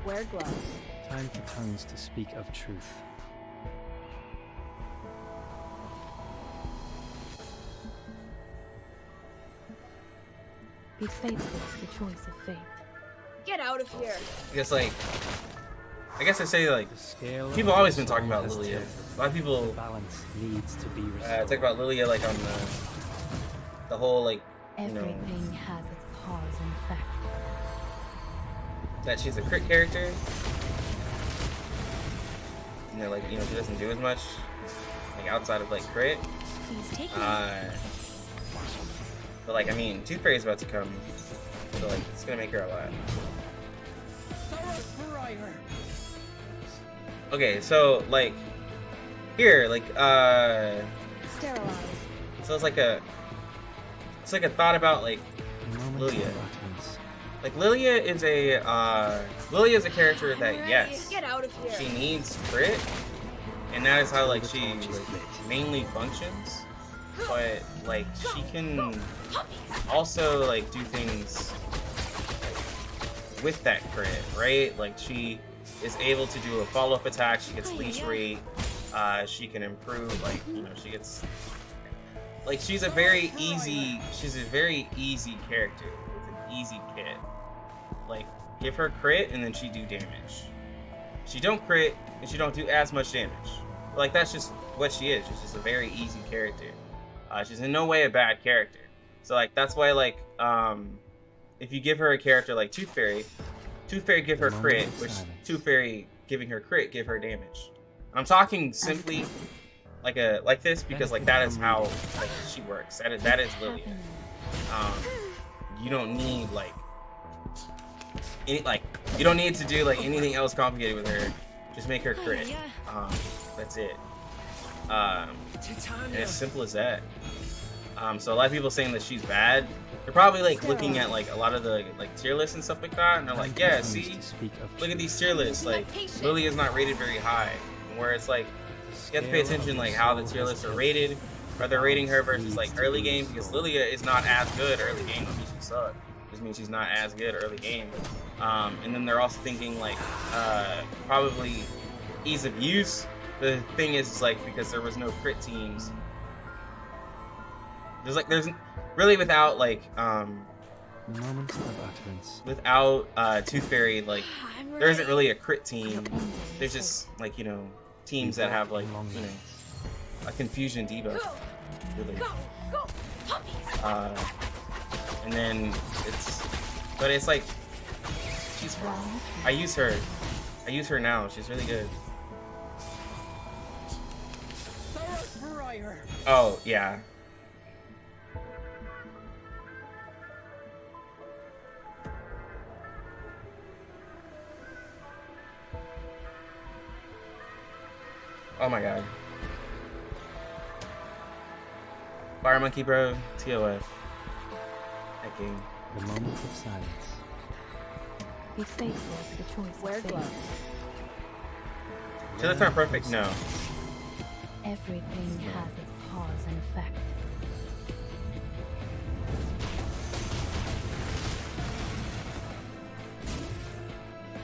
Wear gloves. Time for tongues to speak of truth. Be faithful to the choice of fate. Get out of here. I guess, like, I guess I say, like, The scale people of always the been talking soul about has Lilia. tilted. A lot of people The balance needs to be restored. talk about Lilia, like, on the whole, like, you know, Everything has its cause and effect. that she's a crit character. You know, like, you know, she doesn't do as much, like, outside of, like, crit. Please take me. But, like, I mean, Tooth Fairy's about to come, so, like, it's gonna make her a lot. Okay, so, like, here, like, Sterilize. so it's like a thought about, like, The moment Lilia. of utterance. Like, Lilia is a character I'm that, ready. yes, Get out of here. she needs crit, and that is how, like, The she torch is lit. mainly functions, but, like, she can also, like, do things with that crit, right? Like, she is able to do a follow-up attack, she gets leash rate, she can improve, like, you know, she gets, like, she's a very easy character with an easy kit. Like, give her crit and then she do damage. She don't crit and she don't do as much damage. Like, that's just what she is. She's just a very easy character. She's in no way a bad character. So, like, that's why, like, if you give her a character like Tooth Fairy give her crit, which Tooth Fairy giving her crit give her damage. I'm talking simply like this because, like, that is how, like, she works. That is Lilia. You don't need, like, you don't need to do, like, anything else complicated with her. Just make her crit. That's it. And it's simple as that. So a lot of people saying that she's bad, they're probably, like, looking at, like, a lot of the, like, tier lists and stuff like that, and they're like, yeah, see, look at these tier lists. Like, Lily is not rated very high. Where it's like, you have to pay attention, like, how the tier lists are rated. Are they rating her versus, like, early game? Because Lilia is not as good early game. Don't mean she sucks. Just means she's not as good early game. And then they're also thinking, like, probably ease of use. The thing is, like, because there was no crit teams. There's really without, like, Moments of utterance. without Tooth Fairy, like, I'm there isn't ready. really a crit team. There's just, like, you know, teams that have, like, you know, a confusion debuff. Really. Go, go, puppies. And then but it's like, she's fine. I use her now. She's really good. Oh, yeah. Oh my god. Fire Monkey Bro, TOF. That game. The moment of silence. Be faithful to the choice Wear of fate. gloves. Should that sound perfect? No. Everything has its cause and effect.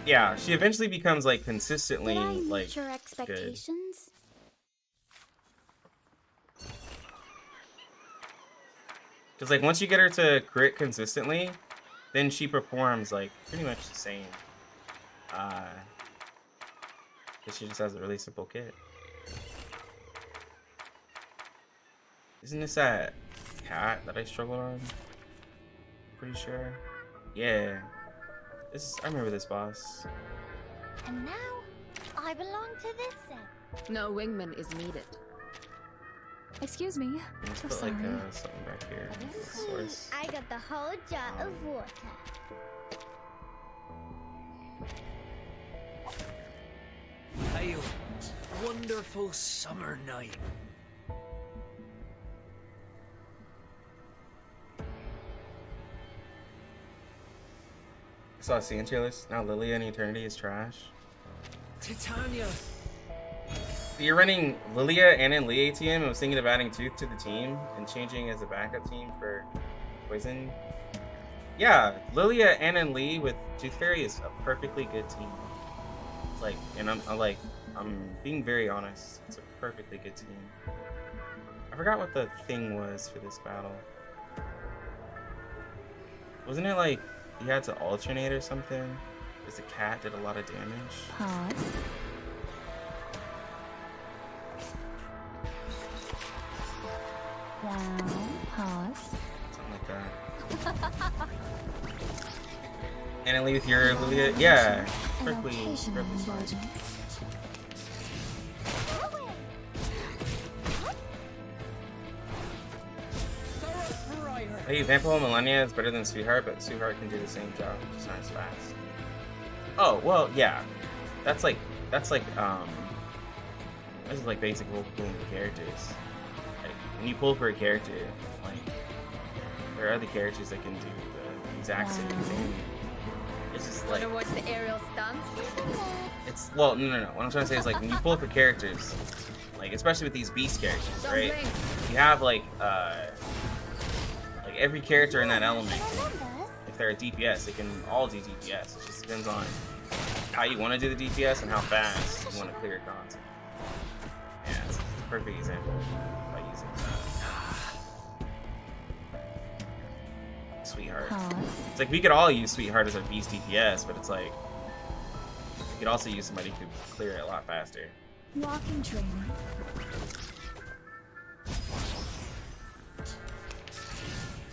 Yeah, she eventually becomes, like, consistently, Did I meet like, your expectations? because, like, once you get her to crit consistently, then she performs like pretty much the same. But she just has a really simple kit. Isn't this that cat that I struggled on? Pretty sure. Yeah. I remember this boss. And now, I belong to this set. No wingman is needed. Excuse me. Let's So put like sorry. something back here. Source. I got the whole jar of water. A wonderful summer night. I saw a scene trailers. Now Lilia in Eternity is trash. Titania! You're running Lilia and in Lee ATM and was thinking of adding Tooth to the team and changing as a backup team for Poison. Yeah, Lilia and in Lee with Tooth Fairy is a perfectly good team. It's like, and I'm being very honest. It's a perfectly good team. I forgot what the thing was for this battle. Wasn't it like you had to alternate or something? Because the cat did a lot of damage. Pause. Down. Pause. Something like that. And then with your Lilia, yeah, perfectly fine. Hey, Vampire Millennia is better than Sweetheart, but Sweetheart can do the same job, just not as fast. Oh, well, yeah. That's like, this is like basic role pulling for characters. Like, when you pull for a character, like, there are other characters that can do the exact same thing. It's just like, Wanna watch the aerial stunts? it's, well, no. What I'm trying to say is, like, when you pull for characters, like, especially with these beast characters, right? You have, like every character in that element, if they're a DPS, they can all do DPS. It just depends on how you want to do the DPS and how fast you want to clear your content. Yeah, it's a perfect example by using Sweetheart. It's like we could all use Sweetheart as our beast DPS, but it's like you could also use somebody who could clear it a lot faster. Walking training.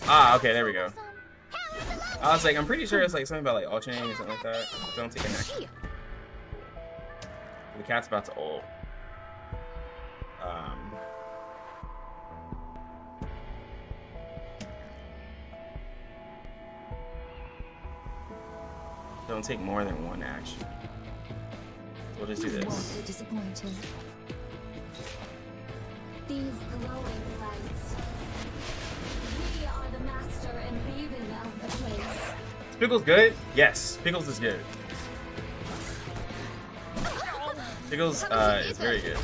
Ah, okay, there we go. I was like, I'm pretty sure it's like something about like alternating or something like that. Don't take an action. The cat's about to ult. Don't take more than one action. We'll just do this. Disappointed. These glowing lights. We are the master and weaving of the place. Is Pickles good? Yes, Pickles is good. Pickles is very good.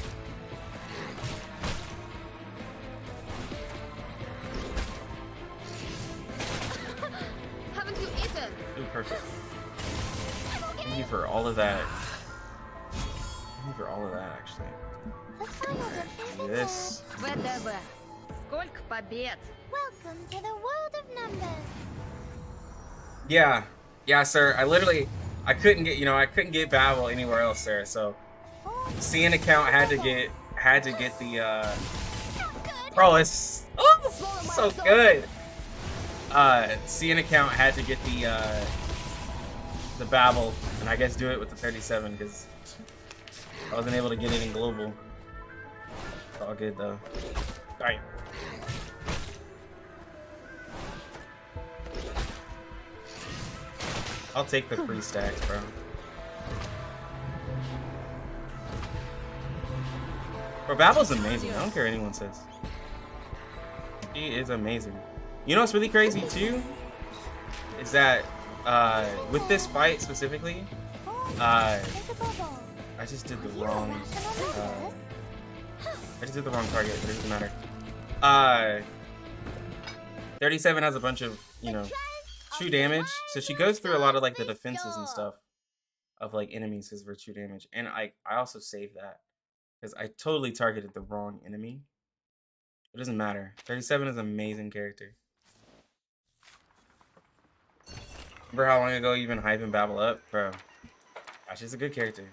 Haven't you eaten? Ooh, perfect. Thank you for all of that. Thank you for all of that, actually. Do this. ВДВ. Сколько побед? Welcome to the world of numbers. Yeah, sir. I couldn't get Babel anywhere else, sir. So, CN account had to get the. Bro, it's so good. CN account had to get the Babel, and I guess do it with the 37 because I wasn't able to get it in global. It's all good though. Alright. I'll take the free stacks, bro. Bro, Babel's amazing. I don't care what anyone says. She is amazing. You know what's really crazy too? Is that with this fight specifically, I just did the wrong target, but it doesn't matter. 37 has a bunch of, true damage, so she goes through a lot of like the defenses and stuff of like enemies because of her true damage. And I also saved that because I totally targeted the wrong enemy. It doesn't matter. 37 is an amazing character. Remember how long ago you've been hyping Babel up, bro? Gosh, she's a good character.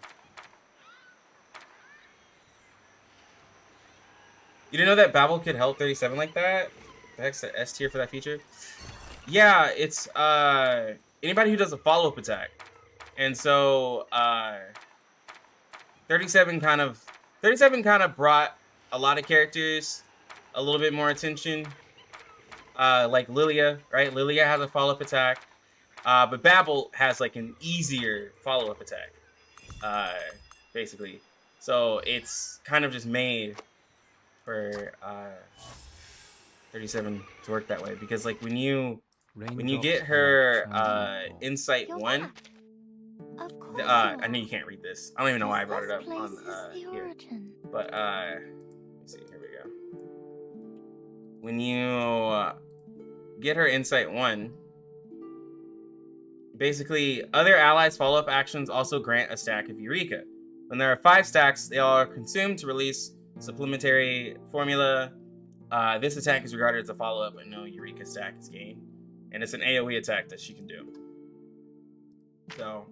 You didn't know that Babel could help 37 like that? The heck's the S tier for that feature? Yeah, it's anybody who does a follow-up attack. And so 37 kind of brought a lot of characters a little bit more attention. Like Lilia, right? Lilia has a follow-up attack. But Babel has like an easier follow-up attack. Basically. So it's kind of just made for 37 to work that way, because like when you get her insight 1, I know you can't read this. I don't even know why I brought it up on here. But let's see, here we go. When you get her insight 1, basically other allies' follow-up actions also grant a stack of Eureka. When there are 5 stacks, they are consumed to release supplementary formula. This attack is regarded as a follow-up, but no Eureka stack is gained. And it's an AoE attack that she can do. So,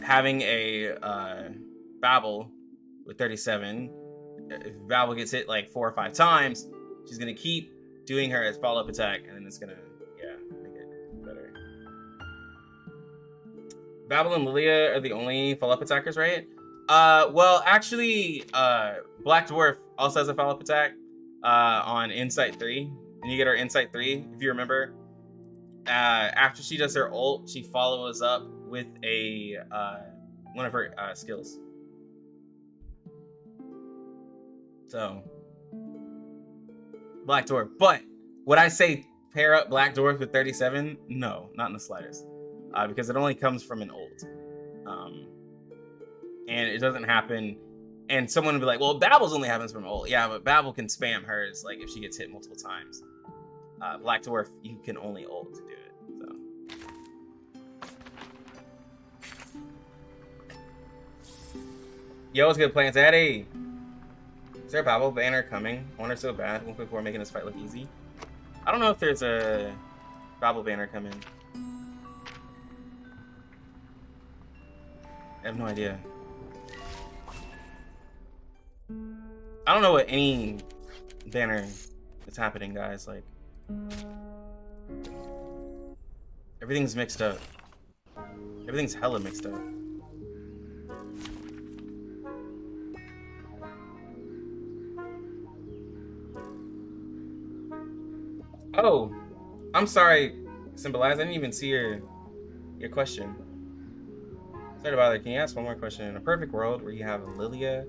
having a Babel with 37, if Babel gets hit like 4 or 5 times, she's going to keep doing her as follow-up attack, and then it's going to, yeah, make it better. Babel and Lilia are the only follow-up attackers, right? Well, actually, Black Dwarf also has a follow-up attack on Insight 3. And you get her Insight 3, if you remember. After she does her ult, she follows up with a one of her skills. So, Black Dwarf. But would I say pair up Black Dwarf with 37? No, not in the slightest. Because it only comes from an ult. And it doesn't happen. And someone would be like, well, Babel's only happens from ult. Yeah, but Babel can spam hers, like if she gets hit multiple times. Black Dwarf, you can only ult to do it. So. Yo, what's good, Plants Eddie? Is there a Babel banner coming? I wonder so bad. 1.4 making this fight look easy. I don't know if there's a Babel banner coming. I have no idea. I don't know what any banner is happening, guys. Like, everything's mixed up. Everything's hella mixed up. Oh, I'm sorry, Symbolize. I didn't even see your question. Sorry about that. Can you ask one more question? In a perfect world where you have Lilia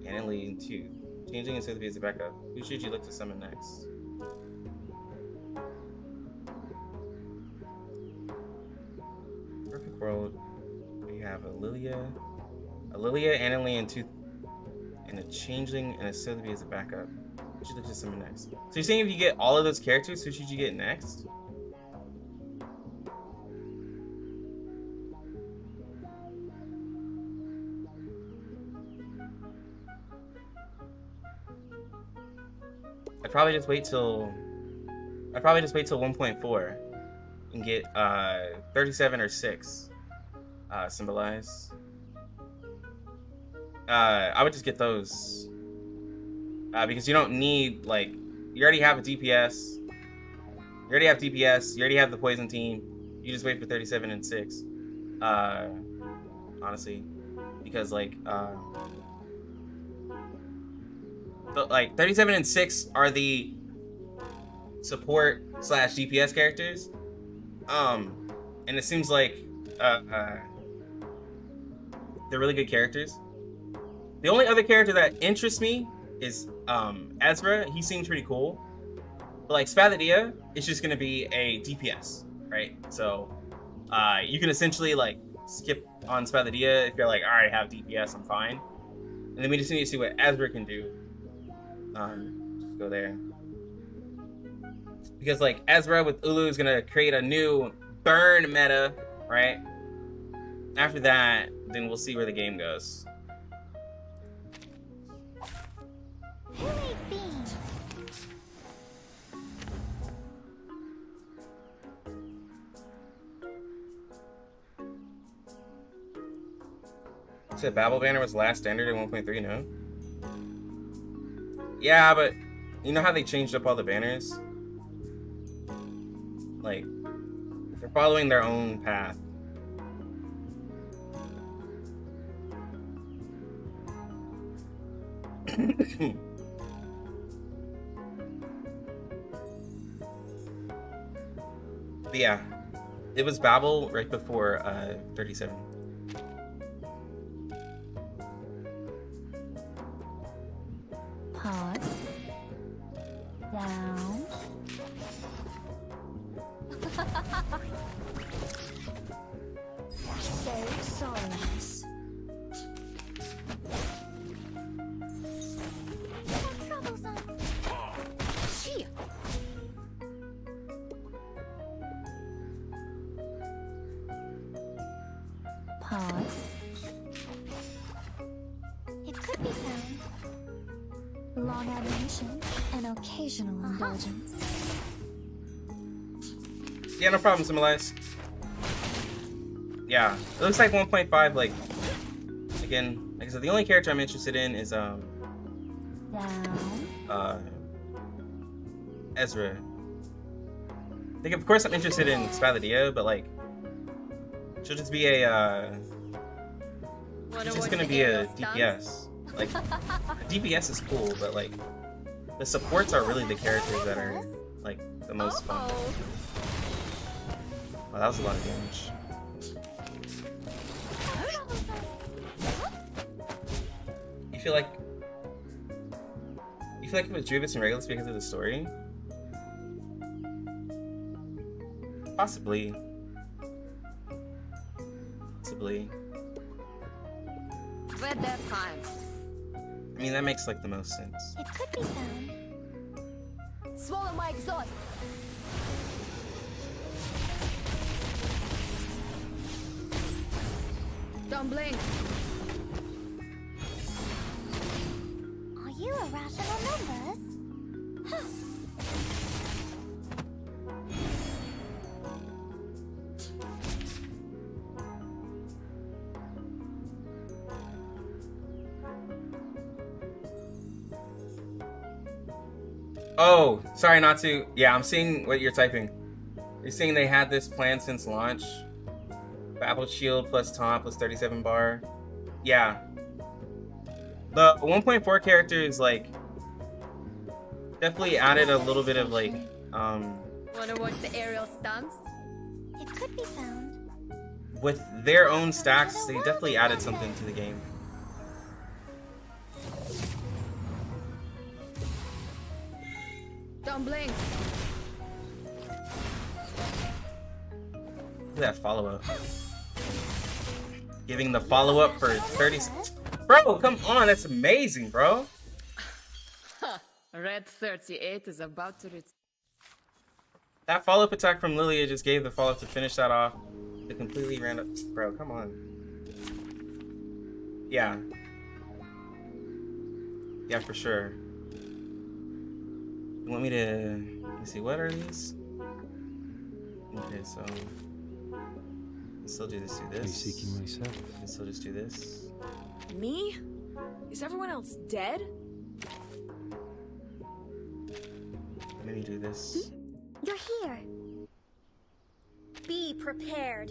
and Ellie in 2, changing into the as a backup, who should you look to summon next? Perfect world where you have a Lilia and Ellie in 2, and a changeling and a Sotheby as a backup. Who should you look to summon next? So you're saying if you get all of those characters, who should you get next? I'd probably just wait till 1.4 and get 37 or 6 Symbolize. I would just get those because you don't need, like, you already have a DPS. You already have DPS. You already have the poison team. You just wait for 37 and 6. Honestly, because like 37 and 6 are the support / DPS characters. And it seems like they're really good characters. The only other character that interests me is Ezra. He seems pretty cool. But like Spadadia, it's just gonna be a DPS, right? So you can essentially like skip on Spadadia if you're like, all right, I have DPS, I'm fine. And then we just need to see what Ezra can do. Just go there. Because like Ezra with Ulu is gonna create a new burn meta, right? After that, then we'll see where the game goes. Who may be? So the Babel banner was last standard in 1.3, no? Yeah, but you know how they changed up all the banners? Like, they're following their own path. But yeah, it was Babel right before 37. Pause. Down. So sorrowless. So troublesome. She. Pause. It could be found. Long admonition and occasional indulgence. Yeah, no problem, Symbolize. Yeah, it looks like 1.5, like, again, like I said, the only character I'm interested in is, Down. Ezra. Like, of course I'm interested in Spaladio, but, like, she'll just be a, she's just gonna be a DPS. Like, DPS is cool, but, like, the supports are really the characters that are, like, the most fun. Wow, that was a lot of damage. You feel like it was Druvis and Regulus because of the story? Possibly. Possibly. Better times. I mean, that makes like the most sense. It could be found. Swallow my exhaust. Don't blink. Are you irrational numbers? Huh. Oh, sorry not to. Yeah, I'm seeing what you're typing. You're saying they had this plan since launch. Babel Shield plus taunt plus 37 bar. Yeah. The 1.4 characters, like, definitely added a little bit of, like, Wanna watch the aerial stunts? It could be found. with their own stacks, they definitely added something to the game. Don't blink. Look at that follow-up. Giving the follow-up for 30 seconds. Bro, come on, that's amazing, bro. Red 38 is about to reach. That follow-up attack from Lilia just gave the follow-up to finish that off. The completely random. Bro, come on. Yeah. Yeah, for sure. You want me to... Let me see, what are these? Okay, so... Let's still do this, do Are you this. seeking myself? Let's still just do this. Me? Is everyone else dead? Maybe do this. You're here. Be prepared.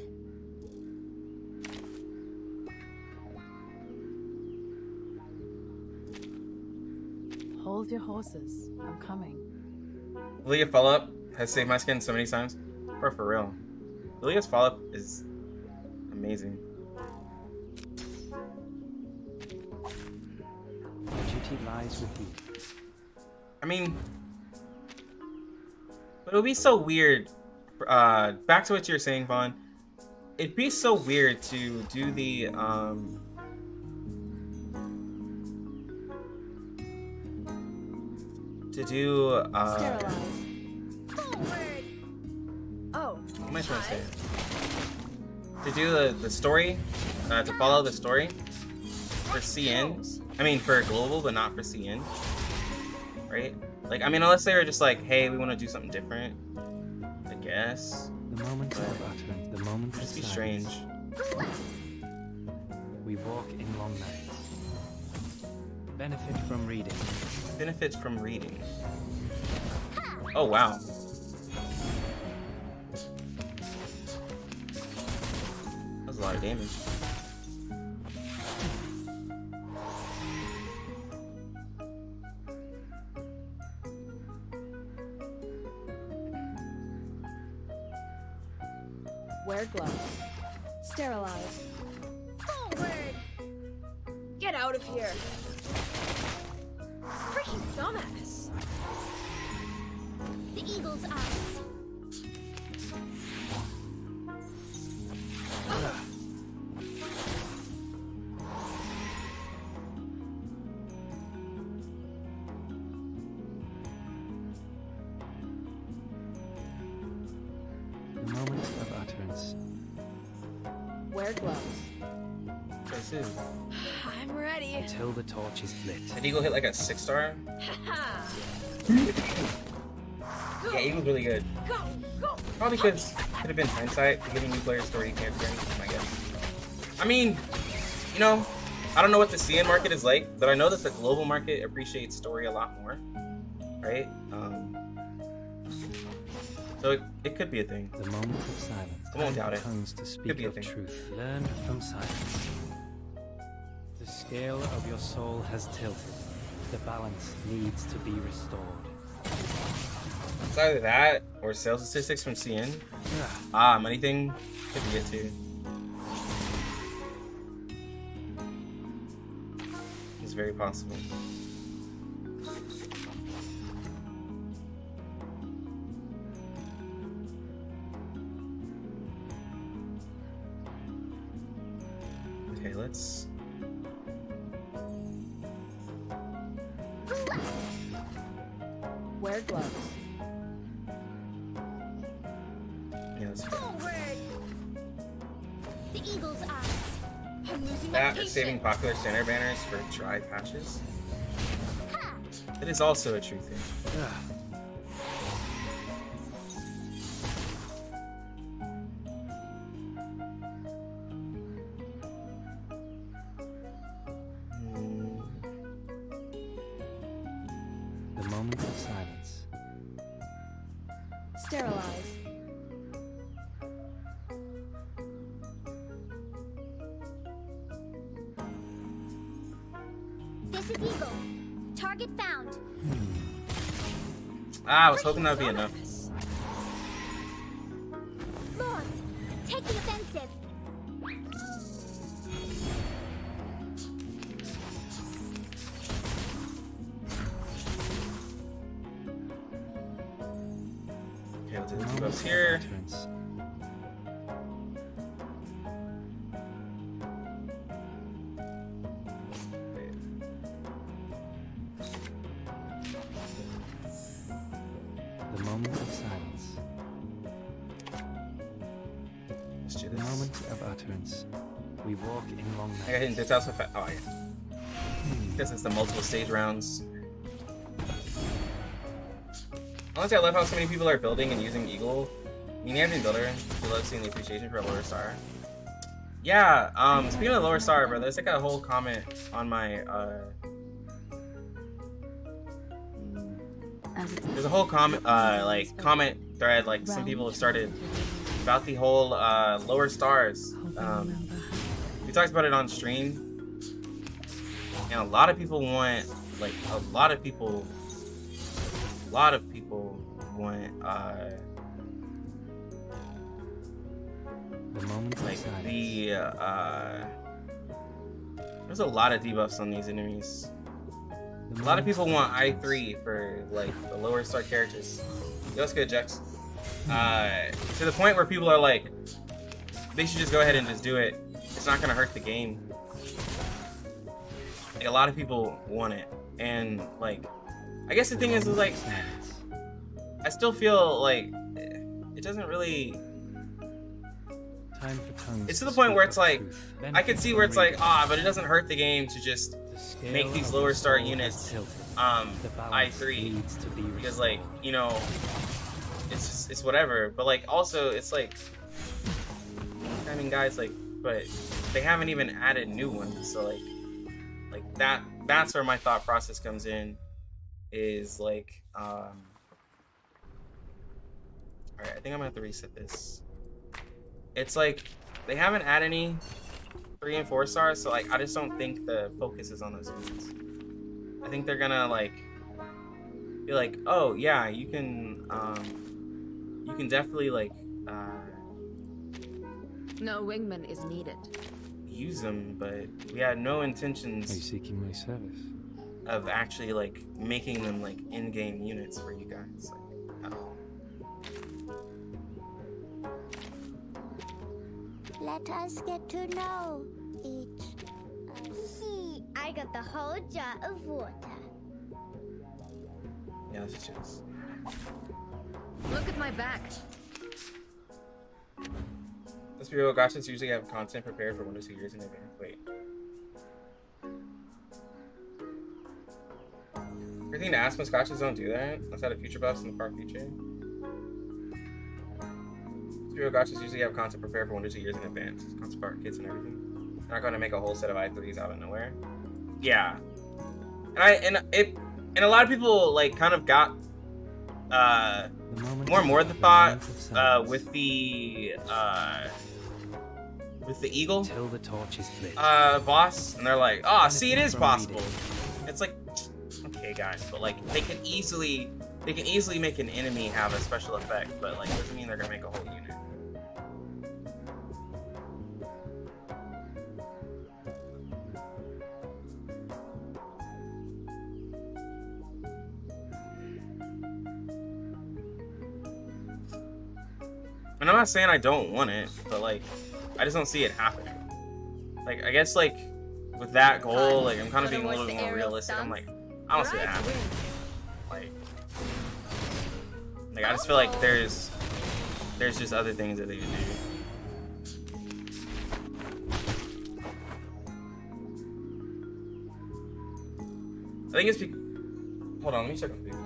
Hold your horses. I'm coming. Lilia follow-up has saved my skin so many times. Bro, for real. Lilia's follow-up is amazing. Duty lies with you. I mean, but it would be so weird. Back to what you were saying, Vaughn. It'd be so weird to do the Sterilize. Forward. Oh, what am I trying to say? To do the story, to follow the story for CN. I mean, for global, but not for CN. Right? Like, I mean, unless they were just like, hey, we want to do something different. I guess. The moment of utterance, the moment It'd of just be silence. strange. We We walk in long nights. Benefit from reading. Benefits from reading. Oh wow. That's a lot of damage. Wear gloves. Sterilize. Forward! Get out of here! Freaking dumbass! The eagle's eyes. The moment of utterance. Wear gloves. That's it. I'm ready. Until the torch is lit. Did Eagle hit like a 6-star? Ha! Yeah, Eagle's really good. Go! Go! Probably because could have been hindsight for giving new players story you can't experience, I guess. I mean, you know, I don't know what the CN market is like, but I know that the global market appreciates story a lot more, right? So it could be a thing. The moment of silence. I won't Time doubt for it. tongues to Could speak be a of thing. truth. Learn from silence. The scale of your soul has tilted. The balance needs to be restored. It's either that or sales statistics from CN. Money thing could be it too. It's very possible. Okay, let's. Wear gloves. Yeah, let's Forward. The eagle's eyes. I'm losing my that or patience. saving popular center banners for dry patches. Ha! It is also a true thing. The moment of silence. Sterilize. This is eagle. Target found. I was hoping that would be enough. Lord, take the offensive. Okay, we'll do The the moment debuffs of here. utterance. The moment of silence. Let's do The this. moment of utterance. We walk in long I got nights. hit in this also fast. Oh yeah. Because it's the multiple stage rounds. Honestly, I love how so many people are building and using Eagle. I mean, Anthony Builder, we love seeing the appreciation for a lower star. Yeah, speaking of lower star, bro, there's like a whole comment on my there's a whole comment comment thread, like some people have started about the whole lower stars. We talked about it on stream, and a lot of people want, like, a lot of people want The moment of like silence. there's a lot of debuffs on these enemies. The A lot of moment people want utterance. I3 for like the lower star characters. That's good, Jex. To the point where people are like, they should just go ahead and just do it. It's not gonna hurt the game. Like, a lot of people want it, and like, I guess the thing is like, Silence. I still feel like it doesn't really. Time for tongues It's to to the point speak where of it's like, truth. I can see where it's like, Benefit but it doesn't hurt the game to just from reading. make The these scale lower of star your soul units, has tilted. The balance I3, needs to be because restored. like, you know, it's whatever. But like, also it's like, I mean, guys, like, but they haven't even added new ones. So like that's where my thought process comes in, is like all right, I think I'm gonna have to reset this. It's like they haven't added any 3 and 4 stars, so like I just don't think the focus is on those units. I think they're gonna like be like, oh yeah, you can definitely like No wingman is needed. use them, but we had no Are you intentions seeking my service? of actually like making them like in-game units for you guys, like at all. Let us get to know each other. See, I got the whole jar of water. Yeah, let's just do this. Look at my back. Let's be real, gotchas usually have content prepared for 1 to 2 years in advance. Wait. Everything to ask when gotchas don't do that? Outside of future buffs in the far future? Let's be real, gotchas usually have content prepared for 1 to 2 years in advance. Concept art kits and everything. They're not going to make a whole set of I3s out of nowhere. Yeah. And a lot of people like kind of got more the thought with the eagle Till the torch is lit. boss, and they're like, oh, see, it is possible. It's like, okay guys, but like they can easily make an enemy have a special effect, but like doesn't mean they're gonna make a whole unit. And I'm not saying I don't want it, but like, I just don't see it happening. Like, I guess like, with that goal, like, I'm kind of being a little bit more realistic. I'm like, I don't see that happening. Like I just feel like there's just other things that they can do. I think it's because, hold on, let me check on the video.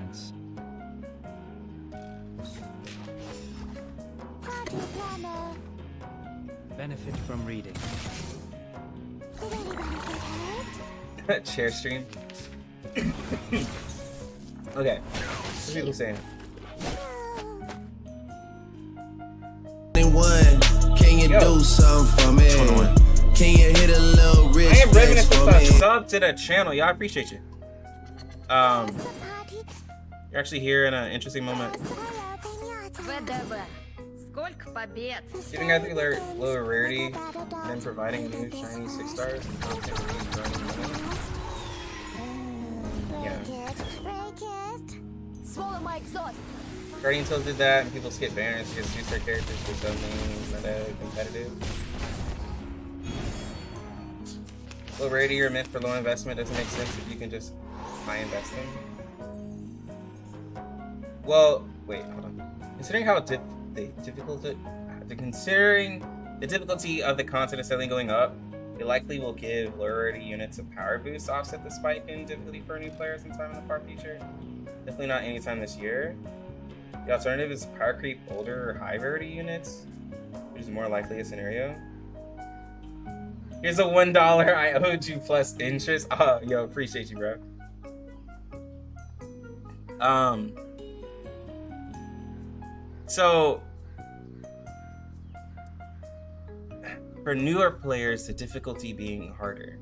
silence. Party planner. Benefit from reading. Did anybody get hurt? Chair stream. Okay. What are people saying? Can you do something for me? Can you hit a little wrist I am Revenant for with a me? sub to the channel. Y'all, I appreciate you. The party You're actually here in an interesting moment. ВДВ. Сколько побед? Giving guys lower rarity, and then providing new shiny 6 stars. And content release running. Yeah. break it. Swallow my exhaust. Guardian Tales did that, and people skip banners because 2-star characters were so meta competitive. Low rarity or meant for low investment doesn't make sense if you can just high invest them. Well, wait, hold on. Considering how considering the difficulty of the content is steadily going up, it likely will give low rarity units a power boost to offset the spike in difficulty for new players sometime in the far future. Definitely not anytime this year. The alternative is power creep older or high rarity units, which is more likely a scenario. Here's a $1 I owed you plus interest. Oh, yo, appreciate you, bro. So for newer players, the difficulty being harder,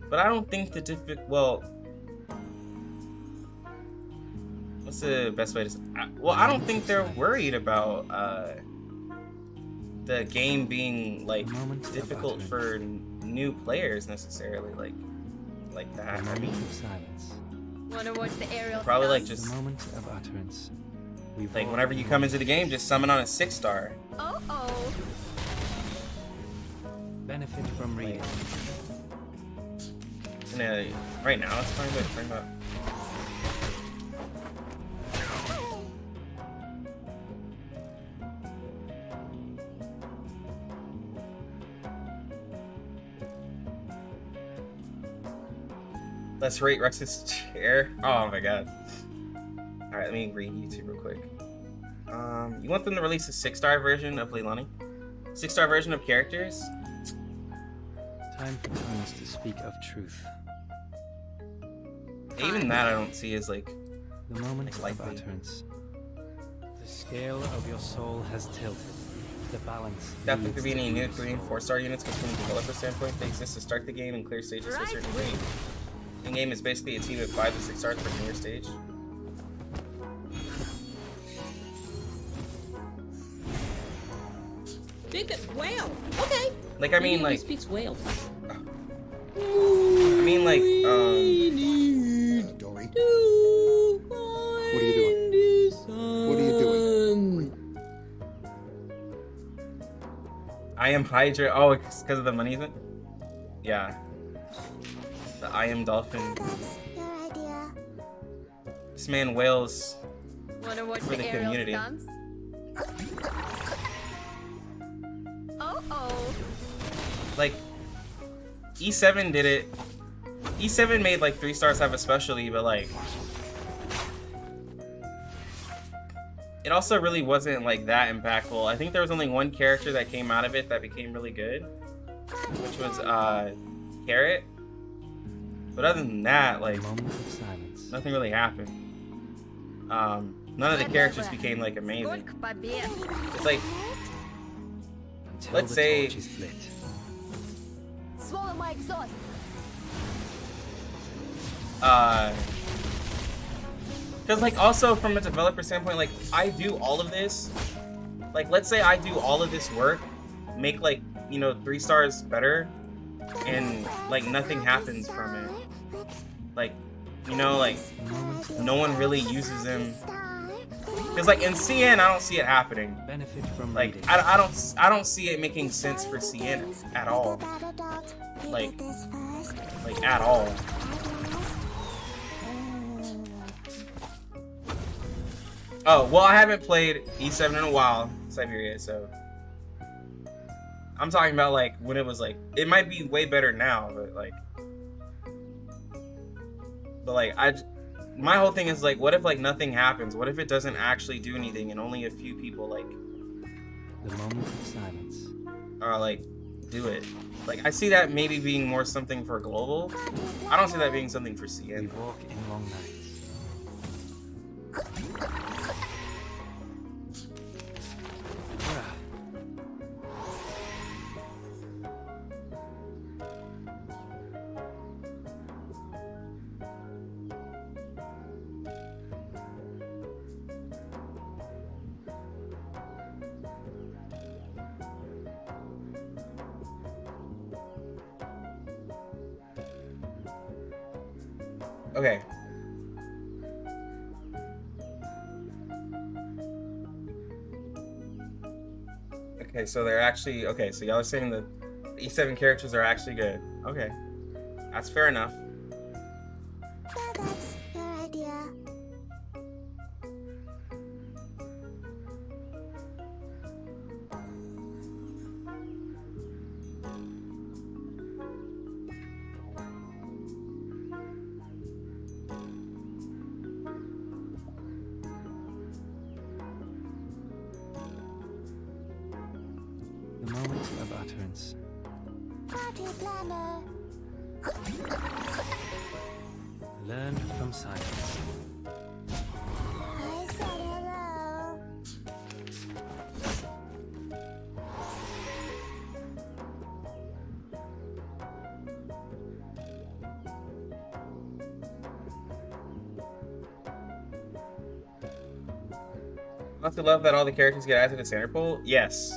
but I don't think the what's the best way to say? Well, I don't think they're worried about the game being like difficult for new players necessarily, like that. I mean, Silence. Wanna watch the aerial probably like stunts? just The moment of utterance. We've like all whenever you come into the game, just summon on a 6-star. Oh. benefit from reading. Right now it's fine, but bring up. Let's rate Rex's chair. Oh my god. Alright, let me read YouTube real quick. You want them to release a 6-star version of Leilani? 6-star version of characters? Time for tongues to speak of truth. Even that I don't see as like The moment of likely. utterance. The scale of your soul has tilted. The balance. Definitely needs could be to any be new restored. 3 and 4-star units, because from a developer standpoint, they exist to start the game and clear stages to a certain rate. In-game is basically a team of 5 to 6 stars per clear stage. Big whale. Okay. Like I mean He like speaks whale. Dory. What are you doing? What are you doing? I am Hydra. Oh, it's because of the money event? Yeah. The I am Dolphin. That's your idea. This man wails. Wanna watch For the the aerial community. stunts? Like, E7 did it. E7 made like 3 stars have a specialty, but like it also really wasn't like that impactful. I think there was only one character that came out of it that became really good, which was Carrot. But other than that, like Moment of silence. nothing really happened. None of the characters became like amazing. Сколько побед? It's like Until let's the say- torch is lit. Swallow my exhaust. because like also from a developer standpoint, like I do all of this, like let's say I do all of this work, make like 3 stars better, and like nothing happens from it, like like no one really uses them, because like in CN I don't see it happening. Benefit from Like reading. I don't see it making sense for CN at all, like at all. Oh, well, I haven't played E7 in a while, Siberia, so I'm talking about like when it was like, it might be way better now, but like my whole thing is like, what if like nothing happens? What if it doesn't actually do anything and only a few people like The moment of silence. like do it? Like I see that maybe being more something for global. I don't see that being something for We CN. walk in long nights. Ah, Okay. Okay, so they're actually okay. So y'all are saying the E7 characters are actually good. Okay, that's fair enough. Yeah, that's your idea. the moment of utterance. Party planner. Learn from silence. I said hello. Don't you love that all the characters get added to the standard pool? Yes,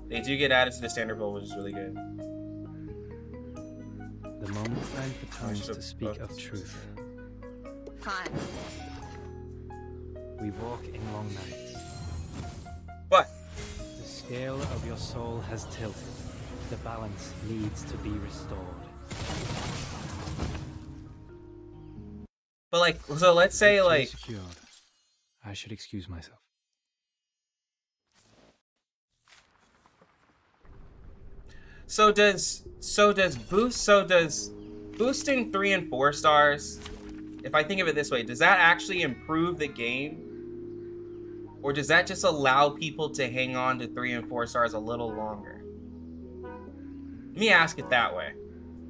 they do get added to the standard pool, which is really good. The moment time for tongues should've to speak of booked. truth. Fine. We walk in long nights. But The scale of your soul has tilted. The balance needs to be restored. like, so let's say Victory like secured. I should excuse myself. so does boosting 3 and 4 stars, if I think of it this way, does that actually improve the game? Or does that just allow people to hang on to 3 and 4 stars a little longer? Let me ask it that way.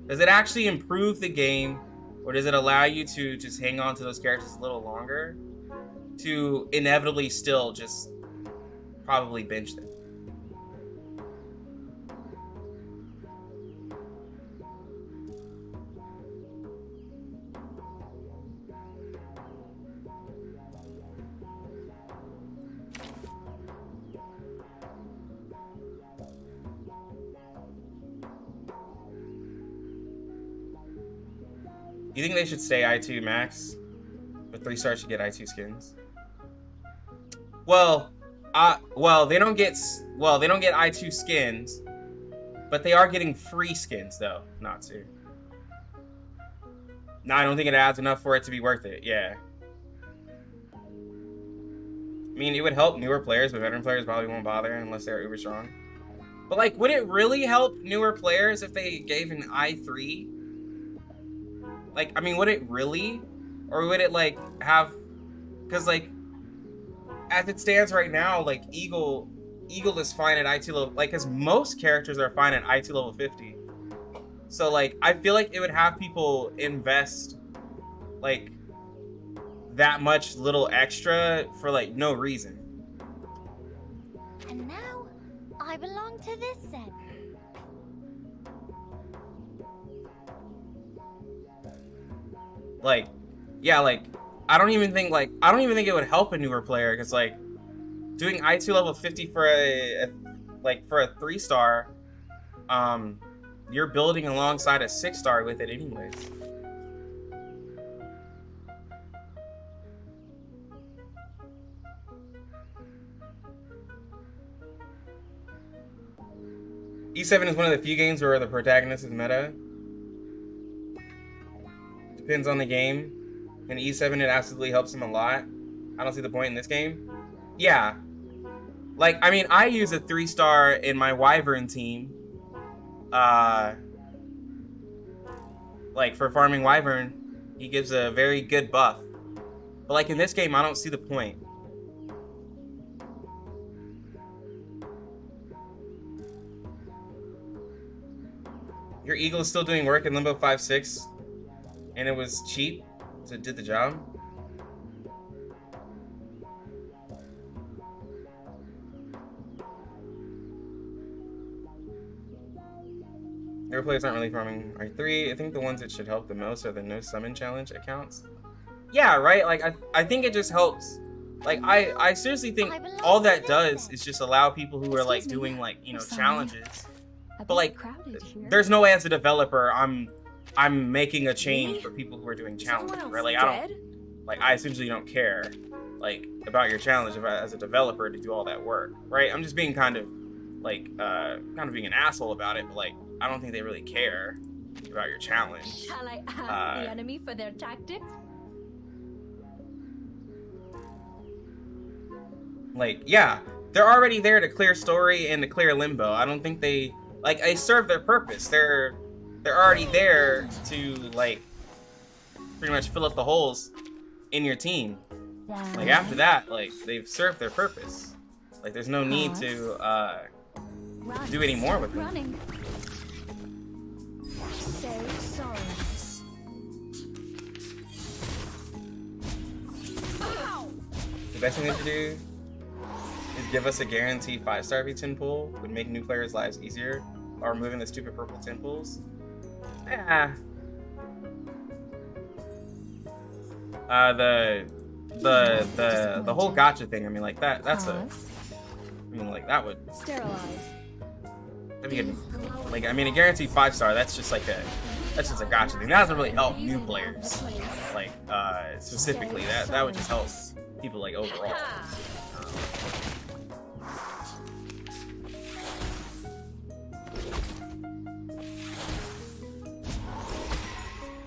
Does it actually improve the game, or does it allow you to just hang on to those characters a little longer to inevitably still just probably bench them? You think they should stay I2 max? But 3 stars should get I2 skins? Well, they don't get I2 skins, but they are getting free skins though, not to. No, I don't think it adds enough for it to be worth it. Yeah. I mean, it would help newer players, but veteran players probably won't bother unless they're uber strong. But like, would it really help newer players if they gave an I3? Like, I mean, would it really? Or would it, like, have... Because, like, as it stands right now, like, Eagle is fine at I2 level... Like, because most characters are fine at I2 level 50. So, like, I feel like it would have people invest, like, that much little extra for, like, no reason. And now, I belong to this set. Like, yeah, like, I don't even think it would help a newer player, because, like, doing I2 level 50 for a 3-star, you're building alongside a 6-star with it anyways. E7 is one of the few games where the protagonist is meta. Depends on the game. In E7, it absolutely helps him a lot. I don't see the point in this game. Yeah. Like, I mean, I use a 3-star in my Wyvern team. Like, for farming Wyvern, he gives a very good buff. But like in this game, I don't see the point. Your eagle is still doing work in Limbo 5-6, and it was cheap, so it did the job. Their players aren't really farming R3. I think the ones that should help the most are the no summon challenge accounts. Yeah, right? Like, I think it just helps. Like, I seriously think all that does is just allow people who are, like, doing, like, you know, challenges. But, like, there's no way as a developer I'm making a change for people who are doing challenges, right? Like, I essentially don't care, like, about your challenge as a developer to do all that work, right? I'm just being kind of, like, kind of being an asshole about it, but, like, I don't think they really care about your challenge. Shall I ask the enemy for their tactics? Like, yeah, they're already there to clear story and to clear Limbo. I don't think they, like, they serve their purpose. They're already there to, like, pretty much fill up the holes in your team. Like, after that, like, they've served their purpose. Like, there's no need to do any more with them. So sorry. The best thing they should do is give us a guaranteed 5-star V10 pool, would make new players' lives easier, or removing the stupid purple 10 pools. Yeah. The whole gotcha thing, I mean, like, that's a, I mean, like, that would, that'd be good. Like, I mean, a guaranteed 5-star, that's just like that's just a gotcha thing. That doesn't really help new players, like, specifically. That would just help people, like, overall.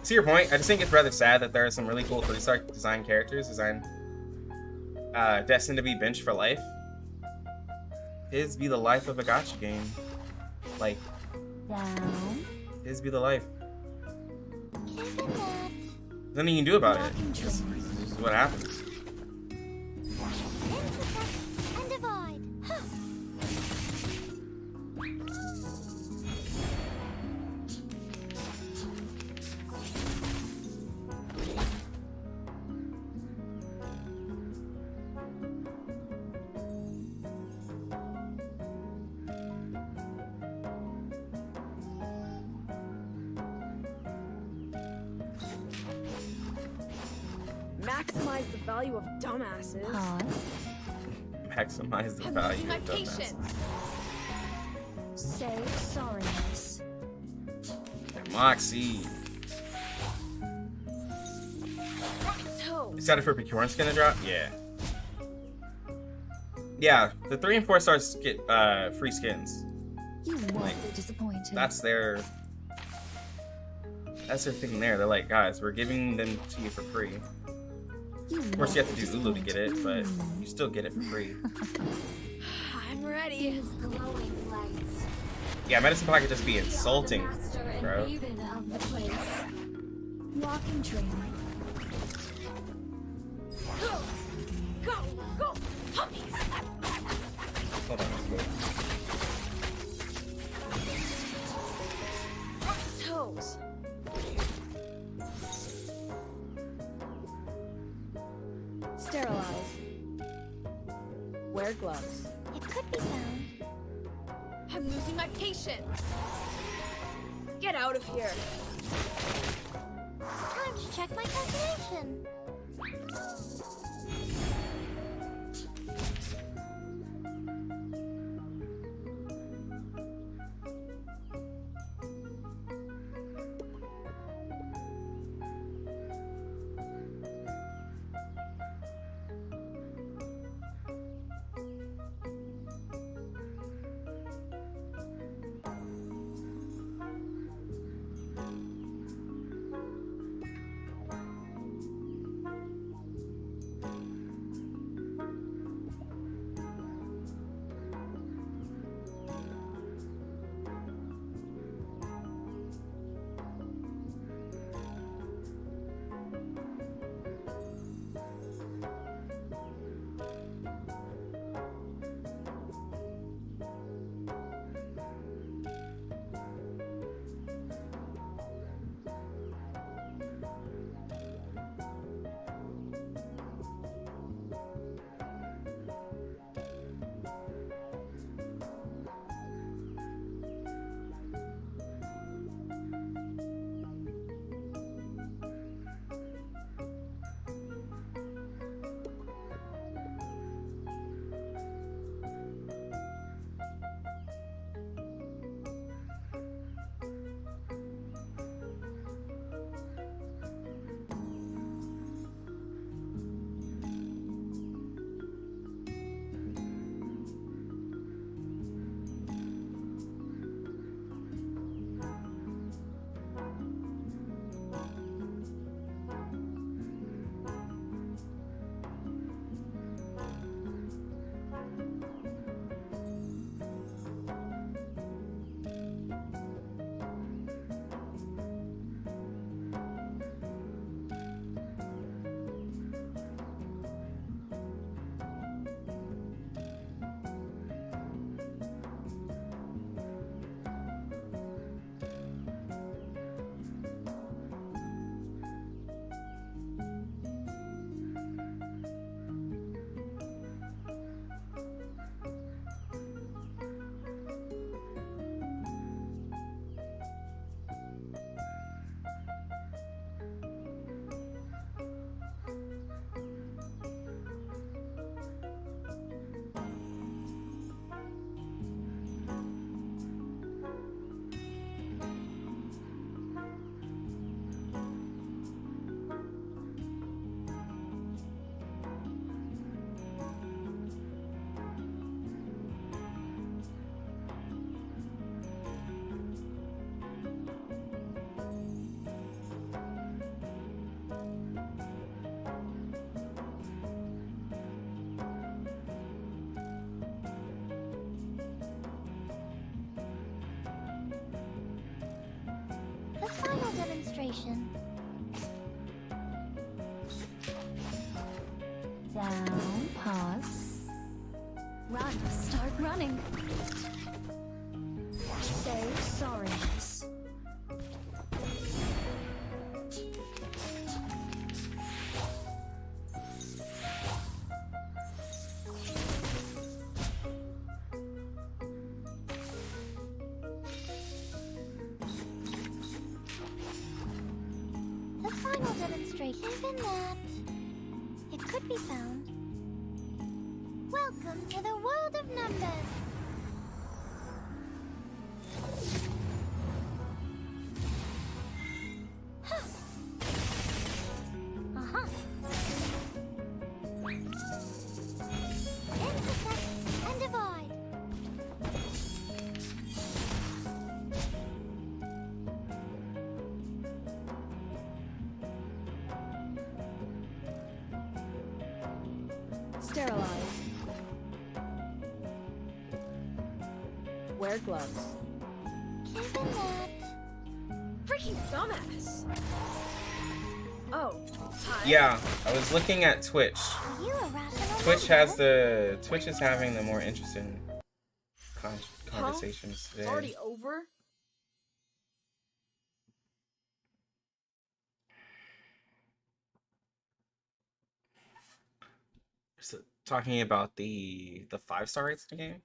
See your point. I just think it's rather sad that there are some really cool 3-star design characters destined to be benched for life. His be the life of a gacha game. Like, his be the life. There's nothing you can do about it. This is what happens. Maximize the value of dumbasses. Maximize the value My of dumbasses. patience. Say sorry. Moxie. Excited for Picure skin to drop? Yeah. Yeah, the 3 and 4 stars get free skins. You won't Like, be disappointed. that's their thing there. They're like, guys, we're giving them to you for free. Of course, you have to do Ulu to get it, but you still get it for free. I'm ready. These glowing lights. Yeah, Medicine Pot could just be insulting, bro. Of the place. Walking train. Go, go, puppies. Hold on. Toes. Sterilize. Wear gloves. It could be found. I'm losing my patience. Get out of here. Time to check my calculation. demonstration. Down, pause. Run, start running. Say sorry. The final demonstration. Even that, it could be found. Welcome to the world of numbers. Uh-huh. Intersect and divide. Sterilize. Wear gloves. Given that. Freaking dumbass. Oh, hi. Yeah, I was looking at Twitch. Are you a rational Twitch is having the more interesting conversations It's today. already over? So, talking about the 5-star rates in the game.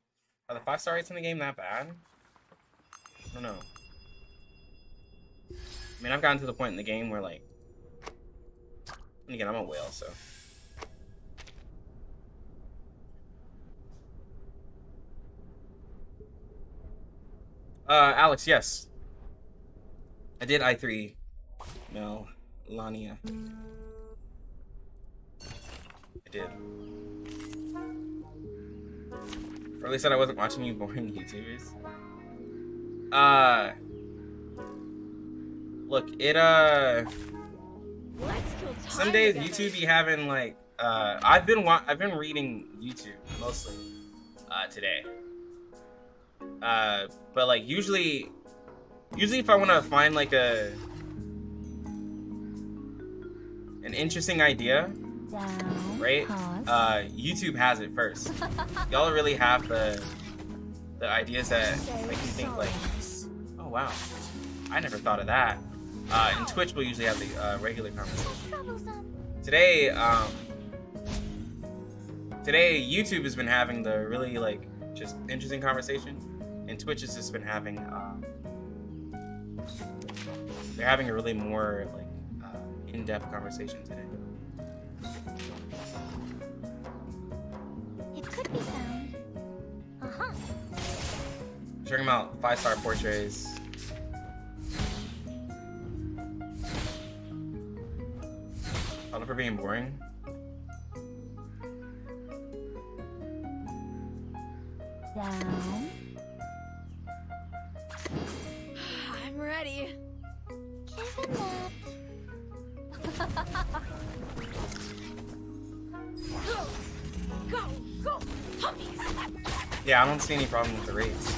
Are the 5-star rates in the game that bad? I don't know. I mean, I've gotten to the point in the game where, like, and again, I'm a whale, so. Alex, yes. I did I3 Melania. I did. Or at least said I wasn't watching you boring YouTubers. Look, it Let's kill time some days together. YouTube be having like I've been reading YouTube mostly today. But like usually if I want to find like an interesting idea, Down, right? pause. YouTube has it first. Y'all really have the ideas that make you think like, oh wow, I never thought of that. And Twitch will usually have the regular conversation. Troublesome. Today YouTube has been having the really like just interesting conversation, and Twitch has just been having they're having a really more like in-depth conversation today. It could be found. Uh-huh. Talking about 5-star portraits. All for being boring. Down. I'm ready. Given that. Go, puppies. Yeah, I don't see any problem with the rates.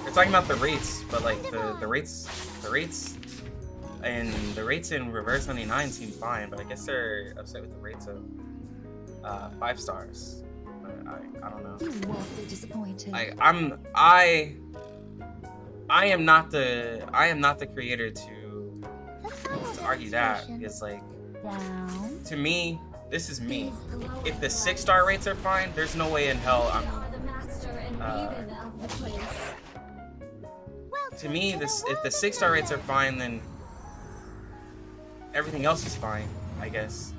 They're talking about the rates, but like the rates in Reverse 99 seem fine, but I guess they're upset with the rates of 5 stars. I don't know. You won't be disappointed. I am not the creator to The final argue that, demonstration. because like Down. to me, this is me. If the 6-star rates are fine, there's no way in hell I'm The master and maven of the place. to me, this if the 6-star rates are fine, then everything else is fine, I guess.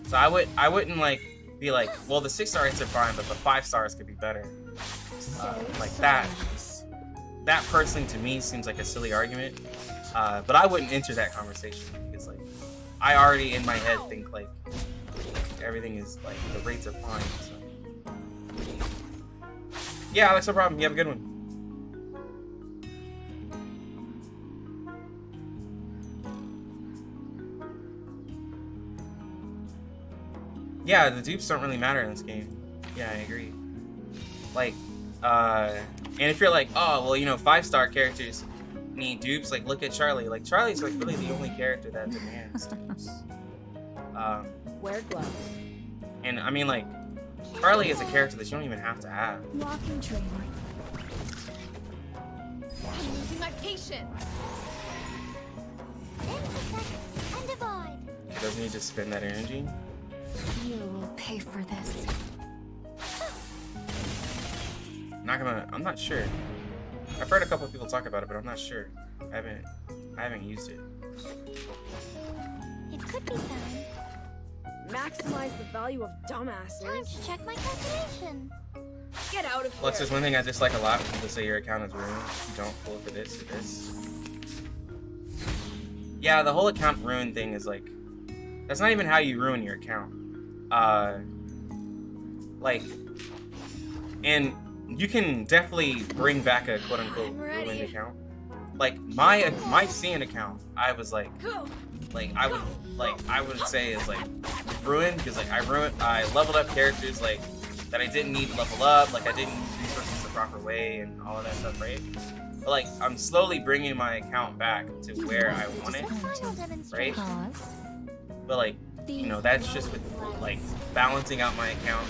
So I wouldn't like be like, well, the 6-star rates are fine, but the 5 stars could be better. Like that personally to me seems like a silly argument. But I wouldn't enter that conversation because like I already in my head think like everything is like the rates are fine. So. Yeah, Alex, no problem. You have a good one. Yeah, the dupes don't really matter in this game. Yeah, I agree. Like, and if you're like, oh, well, you know, 5-star characters, need dupes, like look at Charlie. Like Charlie's like really the only character that demands dupes. Wear gloves. And I mean like Charlie is a character that you don't even have to have. Walking trainer. I'm losing my patience. Intersect and divide. He doesn't need to spend that energy. You will pay for this. I'm not sure. I've heard a couple of people talk about it, but I'm not sure. I haven't used it. It could be done. Maximize the value of Time dumbasses. to check my calculation. Get out of here. Plus, there's one thing I dislike a lot when people say your account is ruined. If you don't pull for this or this. Yeah, the whole account ruin thing is like, that's not even how you ruin your account. Like, and you can definitely bring back a quote unquote ruined account. Like my CN account, I was like I would say is like ruined because like I leveled up characters like that I didn't need to level up, like I didn't use resources the proper way and all of that stuff, right? But like I'm slowly bringing my account back to where I want it, right? But like, you know, that's just with like balancing out my account,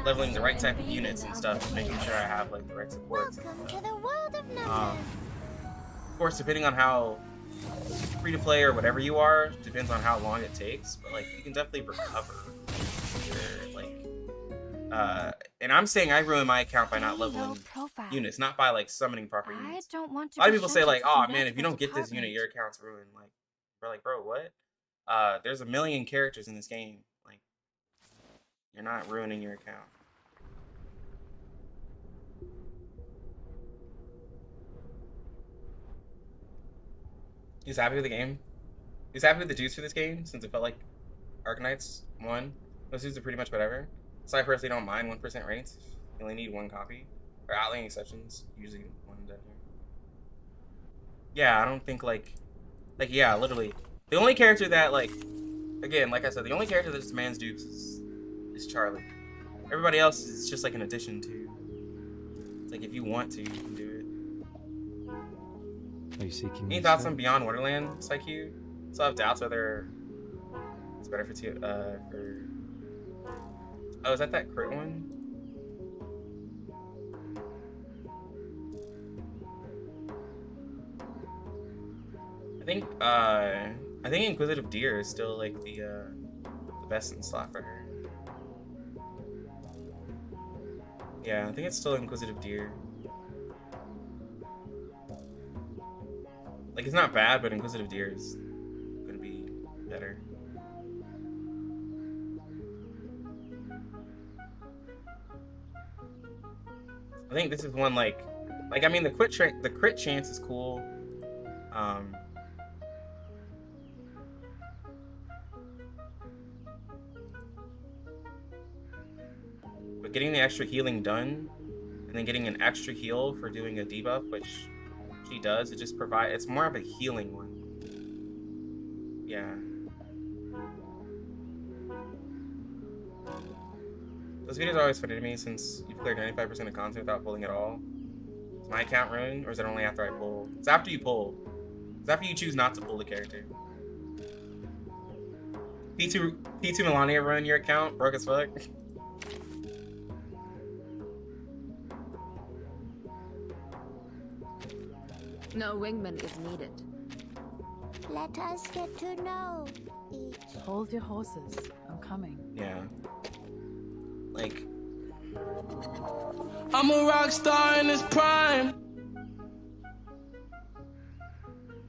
leveling the right type of units and stuff, making sure I have like the right supports. Welcome to the world of numbers. Of course, depending on how free to play or whatever you are, depends on how long it takes. But like, you can definitely recover. And I'm saying I ruined my account by not leveling units, not by like summoning proper units. Don't want to A lot of people say like, "Oh man, if you don't get this unit, your account's ruined." Like, we're like, bro, what? There's a million characters in this game. Like, you're not ruining your account. He's happy with the game. He's happy with the dudes for this game since it felt like Arknights won. Those dudes are pretty much whatever. So I personally don't mind 1% rates. You only need one copy. Or outlaying exceptions, usually one down here. Yeah, I don't think like yeah, literally. The only character that like, again, like I said, the only character that demands dupes is Charlie. Everybody else is just like an addition to. It's like if you want to, you can do it. Are you seeking Any thoughts on Beyond Wonderland, Psyche? Still have doubts whether it's better for oh, is that crit one? I think Inquisitive Deer is still like the best in slot for her. Yeah, I think it's still Inquisitive Deer. Like, it's not bad, but Inquisitive Deer is gonna be better. I think this is one like I mean the crit chance is cool. But getting the extra healing done, and then getting an extra heal for doing a debuff, which she does, it's more of a healing one. Yeah. Those videos are always funny to me since you've cleared 95% of content without pulling at all. Is my account ruined, or is it only after I pull? It's after you pull. It's after you choose not to pull the character. P2 Melania ruined your account? Broke as fuck? No wingman is needed. Let us get to know each. Hold your horses. I'm coming. Yeah. Like, I'm a rock star in this prime.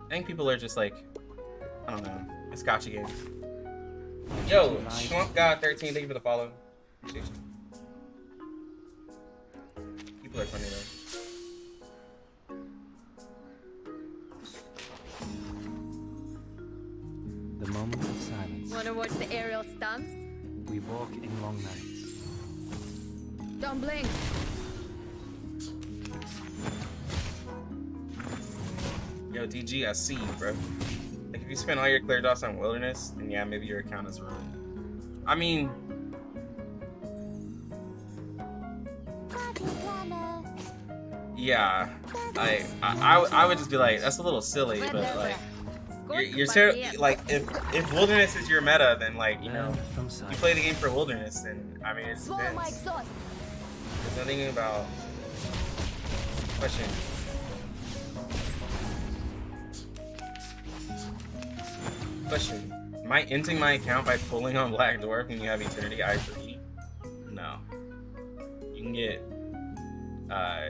I think people are just like, I don't know. It's gotcha game. Yo, Swamp God 13, thank you for the follow. Appreciate you. People are funny though. The moment of silence. Wanna watch the aerial stunts? We walk in long nights. Don't blink. Yo, DG, I see you, bro. Like, if you spend all your clear dots on Wilderness, then yeah, maybe your account is ruined. I mean, Party planner. yeah. I would just be like, that's a little silly, but like, like if wilderness is your meta, then like, you know, you play the game for wilderness, then I mean, it depends. There's nothing about question. Question. Am I inting my account by pulling on Black Dwarf when you have Eternity Eye 3? No. You can get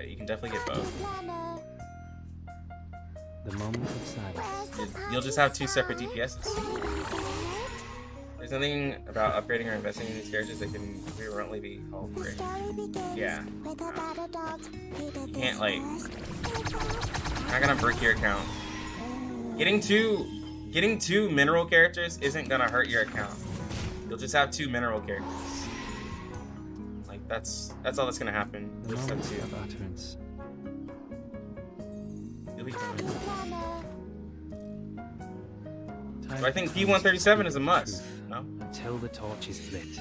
you can definitely get both. The moment of silence. You'll just have two separate DPSs. There's nothing about upgrading or investing in these characters that can recurrently be called great. Yeah. You can't like. You're not gonna brick your account. Getting two mineral characters isn't gonna hurt your account. You'll just have two mineral characters. Like that's all that's gonna happen. You'll just have two. Of utterance. You'll be fine. So I think P137 is a must. No? Until the torch is lit.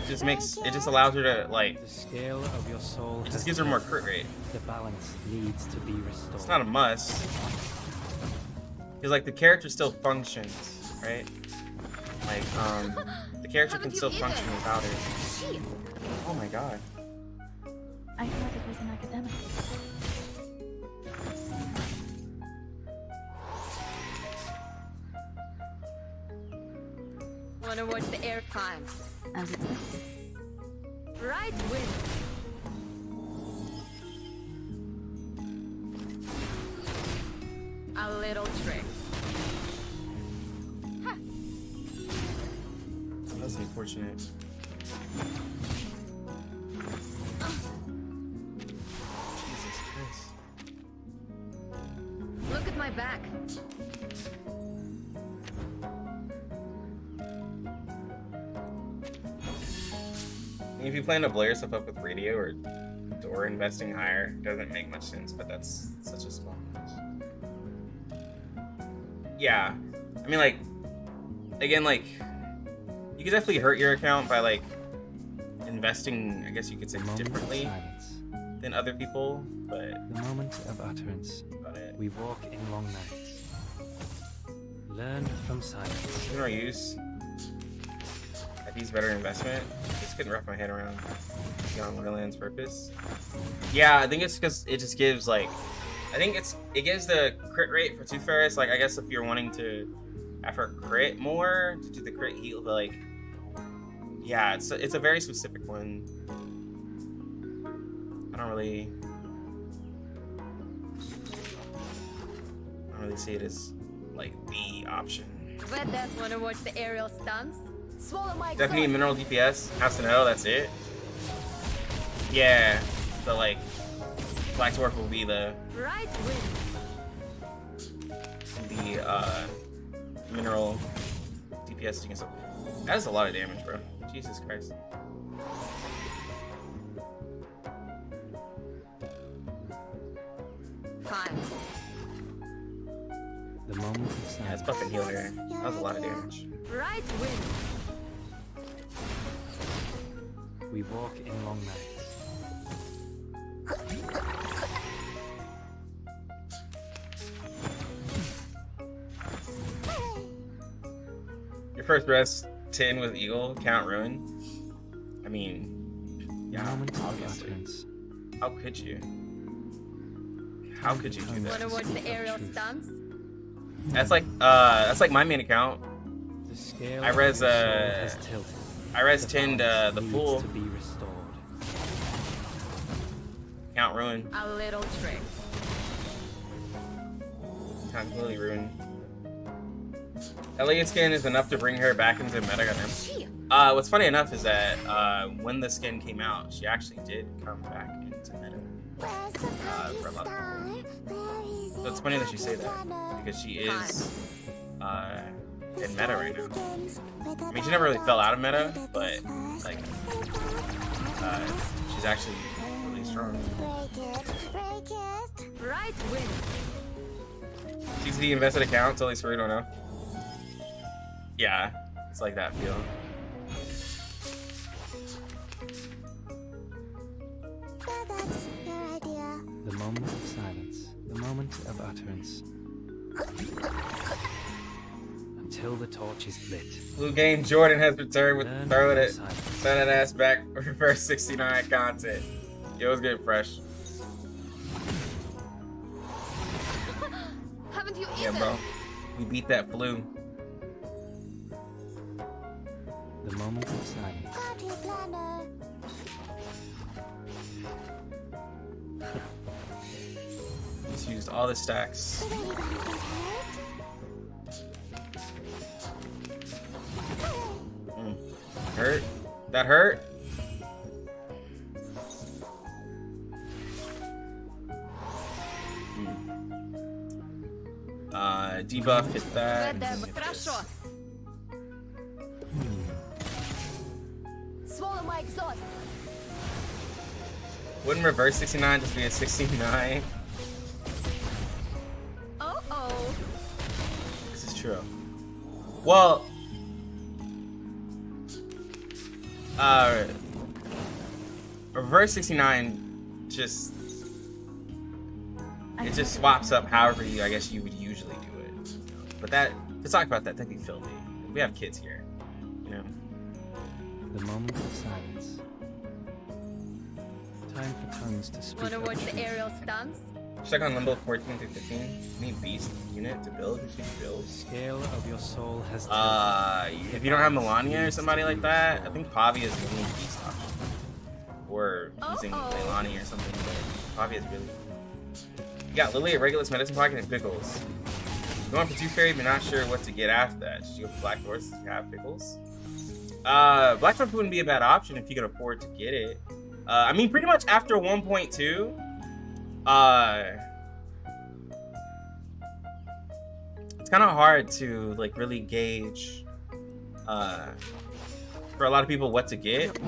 It just allows her to like. The scale of your soul. It just gives her more crit rate. The balance needs to be restored. It's not a must. Because like the character still functions, right? Like the character can still function without it. Oh my god. I thought it was an academic. Wanna watch the air climb? As expected. Right wing. A little trick. Oh, that's unfortunate. Jesus Christ. Look at my back. If you plan to blow yourself up with radio or investing higher, doesn't make much sense, but that's such a small amount. Yeah. I mean, like, again, like, you could definitely hurt your account by, like, investing, I guess you could say, differently than other people, but... The moment of utterance. About it. We walk in long nights. Learn from silence. More use. I'd use better investment. Just couldn't wrap my head around Beyond Wonderland's purpose. Yeah, I think it's because it just gives, like... I think it gives the crit rate for Tooth Fairies. Like, I guess if you're wanting to have her crit more, to do the crit heal, but like... Yeah, it's a very specific one. I don't really see it as, like, the option. Red Death wanna watch the aerial stunts? Swallow my Definitely mineral DPS. Has to know, that's it. Yeah, so like, Black Dwarf will be the right wing. Mineral DPS against it. That is a lot of damage, bro. Jesus Christ. Fine. The moment of silence. Yeah, it's buffing healer. That was a lot of damage. Right wing. We walk in long nights. Your first rest 10 with Eagle, count Ruin. I mean, yeah, obviously. How could you? How could you do that? Wanna watch the aerial stunts? That's like my main account. I res 10'd the full. To be restored. Count Ruin. A little trick. Count completely Ruin. Elliot skin is enough to bring her back into meta. What's funny enough is that when the skin came out, she actually did come back into meta for a lot of people. So it's funny that you say that because she is in meta right now. I mean, she never really fell out of meta, but like she's actually really strong. Right wing. CCD invested account, totally screwed, don't know. Yeah, it's like that feel. The moment of silence. The moment of utterance. Until the torch is lit. Blue Game Jordan has returned with Learn throwing from it. silence. Send that ass back. Reverse 69 content. Yo, it's good, fresh. Haven't you Yeah, eaten? bro. We beat that flu. The moment of silence. Party planner. Just used all the stacks. Did anybody get hurt? Hurt? That hurt? Debuff, hit that. Веде, хорошо. Swallow my exhaust. Wouldn't reverse 69 just be a 69? Oh. This is true. Well, reverse 69 just it just swaps up however I guess you would usually do it. But that to talk about that'd be filthy. We have kids here, you know. The moment of silence. Time for tongues to speak. Wanna of watch the truth. aerial stunts? Check on Limbo 14 through 15. Need beast unit to build. Who should build? Scale of your soul has If you don't have Melania or somebody like that, I think Pavi is the only beast option. Or using Leilani or something, but Pavi is really. You got Lily, Regulus, Medicine Pocket, and Pickles. Going for 2 fairy, but not sure what to get after that. Should you go for Black Horse if you have Pickles? Black Trump wouldn't be a bad option if you could afford to get it. I mean, pretty much after 1.2, it's kind of hard to like really gauge for a lot of people what to get.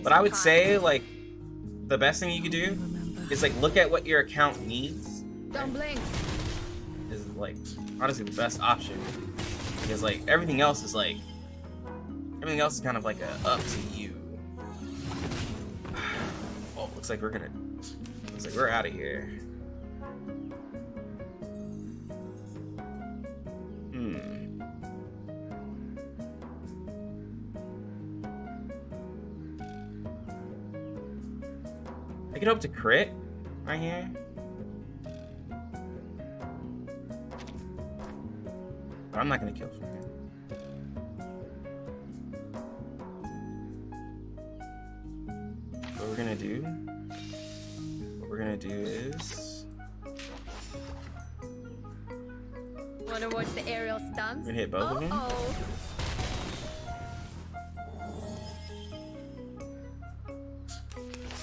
But I would say like the best thing you could do is like look at what your account needs. Don't blink. Is like honestly the best option because like everything else is kind of like a up to you. Oh, looks like we're out of here. I could hope to crit right here. But I'm not gonna kill from here. What we're gonna do is Wanna watch the aerial stunts? we're gonna hit both of them.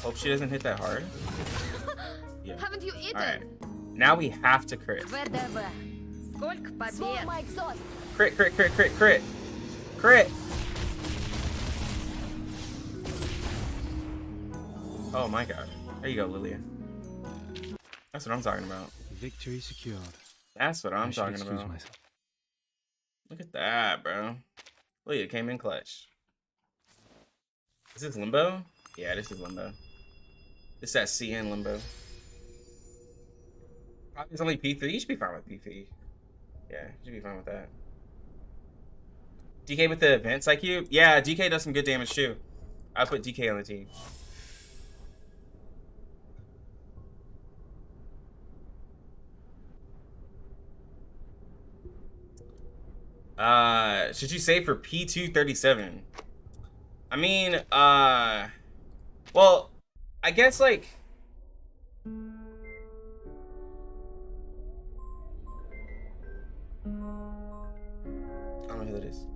Hope she doesn't hit that hard. Yeah. Haven't you eaten? Alright. Now we have to crit. ВДВ. Сколько Swallow побед? my exhaust. Crit, crit, crit, crit, crit. Crit! Oh my god. There you go, Lilia. That's what I'm talking about. Victory secured. That's what I'm I should talking excuse about. myself. Look at that, bro. Lilia came in clutch. Is this Limbo? Yeah, this is Limbo. This is that CN Limbo. Probably it's only P3. You should be fine with P3. Yeah, you should be fine with that. DK with the advanced IQ? Yeah, DK does some good damage too. I put DK on the team. Should you save for P237? I mean, well, I guess like I don't know who that is.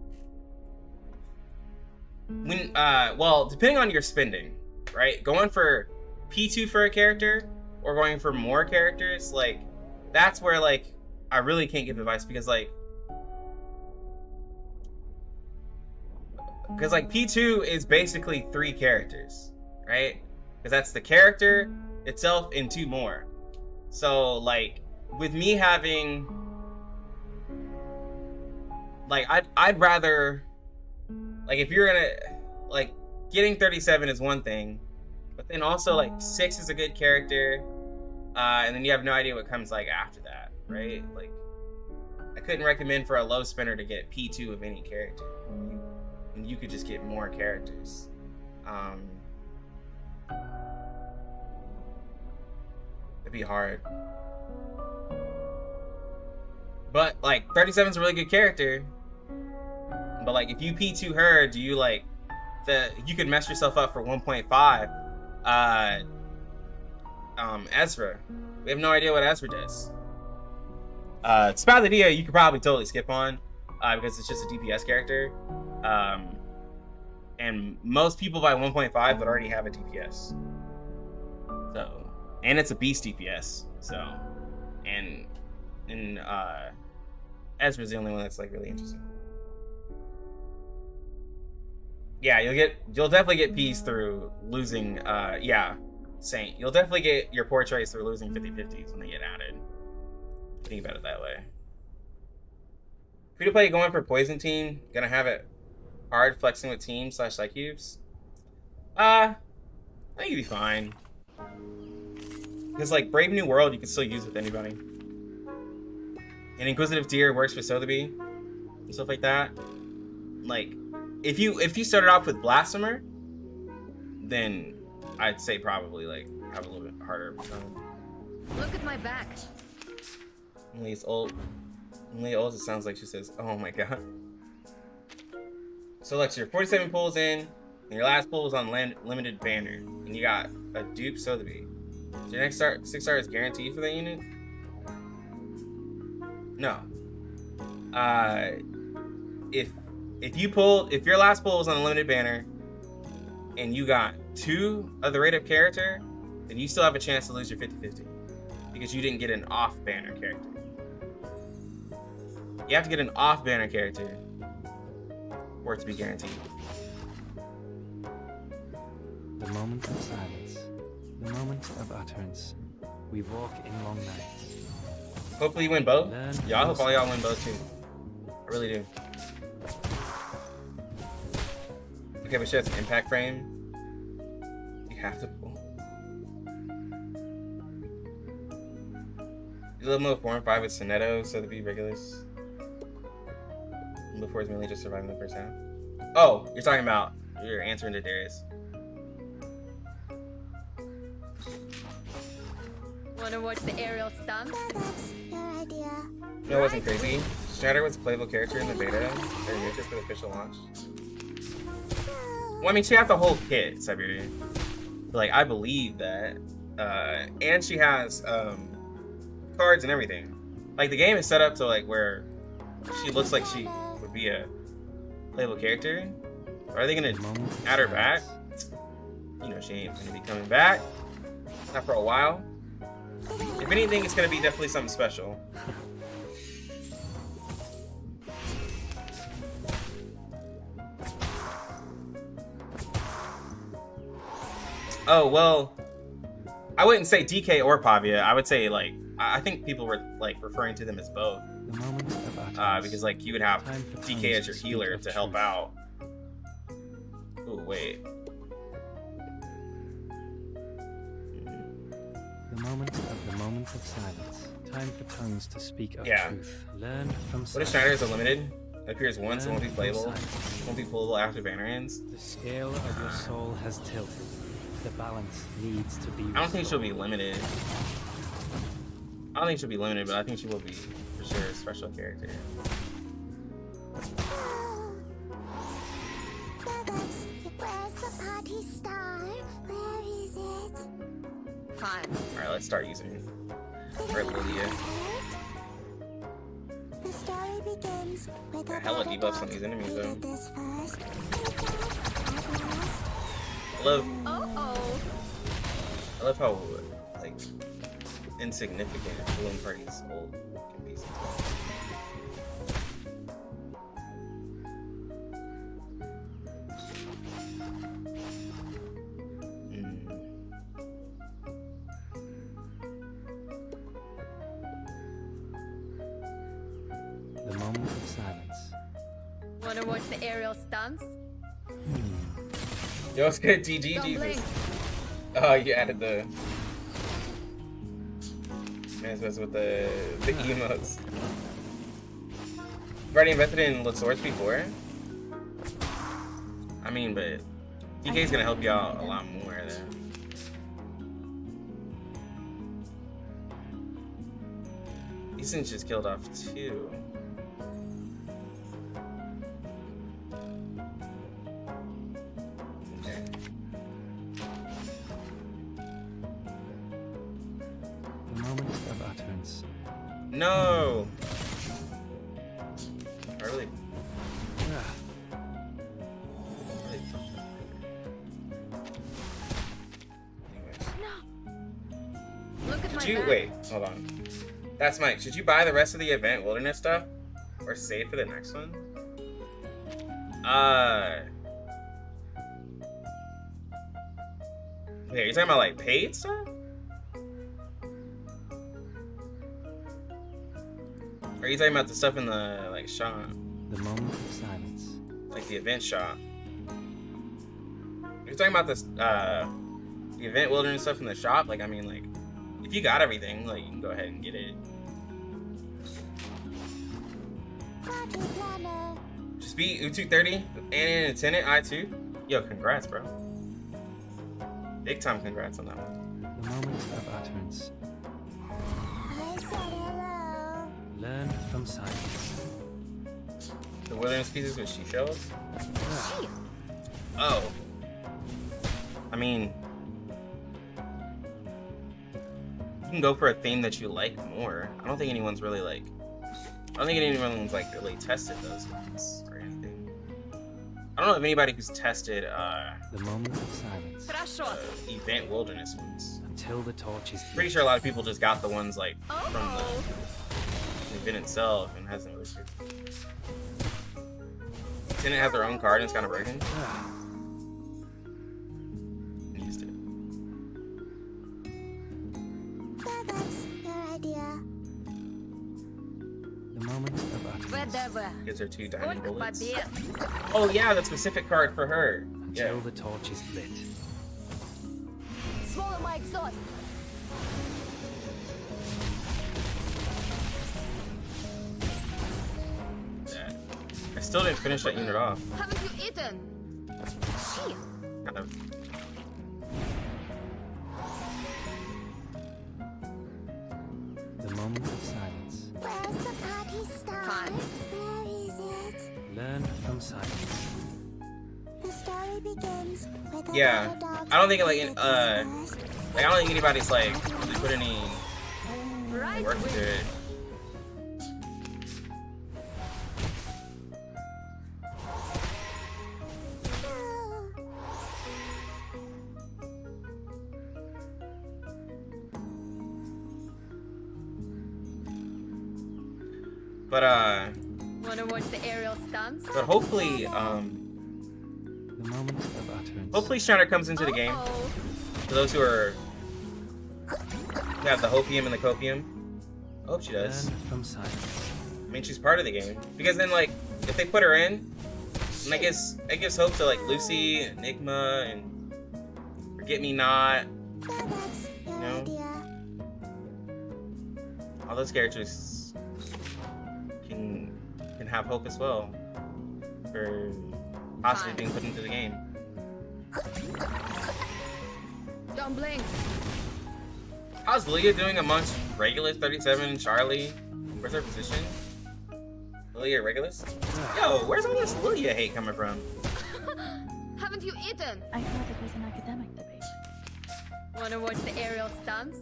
When well, depending on your spending, right? Going for P2 for a character or going for more characters, like that's where like I really can't give advice because like P2 is basically 3 characters, right? Because that's the character itself and 2 more. So like with me having like I'd rather like if you're gonna like getting 37 is one thing, but then also like 6 is a good character, And then you have no idea what comes like after that, right? Like, I couldn't recommend for a low spinner to get P2 of any character when you could just get more characters. It'd be hard. But like 37 is a really good character. But like if you P2 her, do you like you could mess yourself up for 1.5. Ezra. We have no idea what Ezra does. Spathadia you could probably totally skip on because it's just a DPS character. And most people by 1.5 would already have a DPS. So, and it's a beast DPS. So, and Ezra's the only one that's like really interesting. Yeah, you'll definitely get P's through losing. Yeah, Saint. You'll definitely get your portraits through losing 50/50s when they get added. Think about it that way. Free to play going for poison team. Gonna have it hard flexing with team / psycubes. I think you'd be fine. Because like Brave New World, you can still use with anybody. And Inquisitive Deer works for Sotheby and stuff like that. Like, if you started off with Blasphemer, then I'd say probably like have a little bit harder time. Look at my back. Only it's old. Only old. It sounds like she says, "Oh my god." So like your 47 pulls in, and your last pull was on limited banner, and you got a dupe Sotheby. So your next 6-star is guaranteed for that unit. No. If your last pull was on a limited banner, and you got 2 of the rate of character, then you still have a chance to lose your 50/50 because you didn't get an off-banner character. You have to get an off-banner character for it to be guaranteed. The moment of silence, the moment of utterance. We walk in long nights. Hopefully you win both. Learn Yeah, I hope all y'all win both too. I really do. Okay, but she has an impact frame. You have to pull. You live mode 4 and 5 with Sonetto, so to be regulars. Before it's mainly just surviving the first half. Oh, you're talking about you're answering to Darius. Wanna watch the aerial stunts? That's your idea. No, it wasn't crazy. Shatter was a playable character in the beta. They're new for the official launch. Well, I mean, she had the whole kit, Siberia. Like, I believe that. And she has cards and everything. Like, the game is set up to like where she looks like she would be a playable character. Are they gonna add her back? You know, she ain't gonna be coming back. Not for a while. If anything, it's gonna be definitely something special. Oh, well, I wouldn't say DK or Pavia. I would say, like, I think people were, like, referring to them as both. The moment of utterance. Because, like, you would have DK as your healer to help out. Ooh, wait. The moment of silence. Time for tongues to speak of Yeah. truth. Learn from What if silence. Schneider is a limited? It appears once and won't be Learn playable. from silence. Won't be pullable after banner ends. The scale of your soul has tilted. The balance needs to be I don't think she'll restored. be limited. I don't think she'll be limited, but I think she will be, for sure, a special character. Where's the party star? Where is it? Fine. Alright, let's start using Red Lilia. The story begins with a Hella debuffs on these enemies, though. this first. I love how, like, insignificant balloon parties old can be sometimes. The moment of silence. Wanna watch the aerial stunts? Yo, it's good, GG, Don't Jesus. blink. Oh, you added the... As was with the emotes. You've already invested in Luxor's before? I mean, but DK's gonna help you out a lot more there. These things just killed off 2. Okay. The moment of utterance. No! I really... Look at my Did you back. wait? Hold on. That's Mike. Should you buy the rest of the event wilderness stuff, or save for the next one? Wait, are you talking about like paid stuff? Or are you talking about the stuff in the like shop? The moment of silence. Like the event shop? You're talking about this the event wilderness stuff in the shop? Like I mean like if you got everything, like you can go ahead and get it. Just beat UTTU and in a tenant I2. Yo, congrats, bro. Big time congrats on that one. The moment of utterance. Learn from silence. The wilderness pieces with seashells? Oh. I mean, you can go for a theme that you like more. I don't think anyone's really like, I don't think anyone's like really tested those ones or anything. I don't know if anybody who's tested The moment of silence. event wilderness ones. Until the torch is Pretty sure a lot of people just got the ones like from Oh. the event itself and hasn't really. Didn't it have their own card and it's kind of broken? Used it. That's your idea. The moment of utterance. Gives her 2 diamond bullets. Побед. Oh yeah, that specific card for her. Until Yeah. the torch is lit. Swallow my exhaust. That. I still didn't finish that unit off. Haven't you eaten? Kind of. The moment of silence. Where's the party start? Fine. Where is it? Learn from silence. The story begins with a Yeah. little dog I don't think like who I don't think anybody's like really put any Right. work into it. But Wanna watch the aerial stunts? but hopefully The moment of utterance. hopefully Shiner comes into the game. Oh. For those who have the hopium and the copium. I hope she does. Learn from silence. I mean, she's part of the game. Because then, like, if they put her in, then I guess it gives hope to, like, Lucy, Enigma, and Forget Me Not. That's your No. idea. All those characters can have hope as well for possibly being put into the game. Don't blink. How's Lilia doing amongst Regulus, 37, and Charlie? Where's her position? Lilia Regulus? Yo, where's all this Lilia hate coming from? Haven't you eaten? I thought it was an academic debate. Wanna watch the aerial stunts?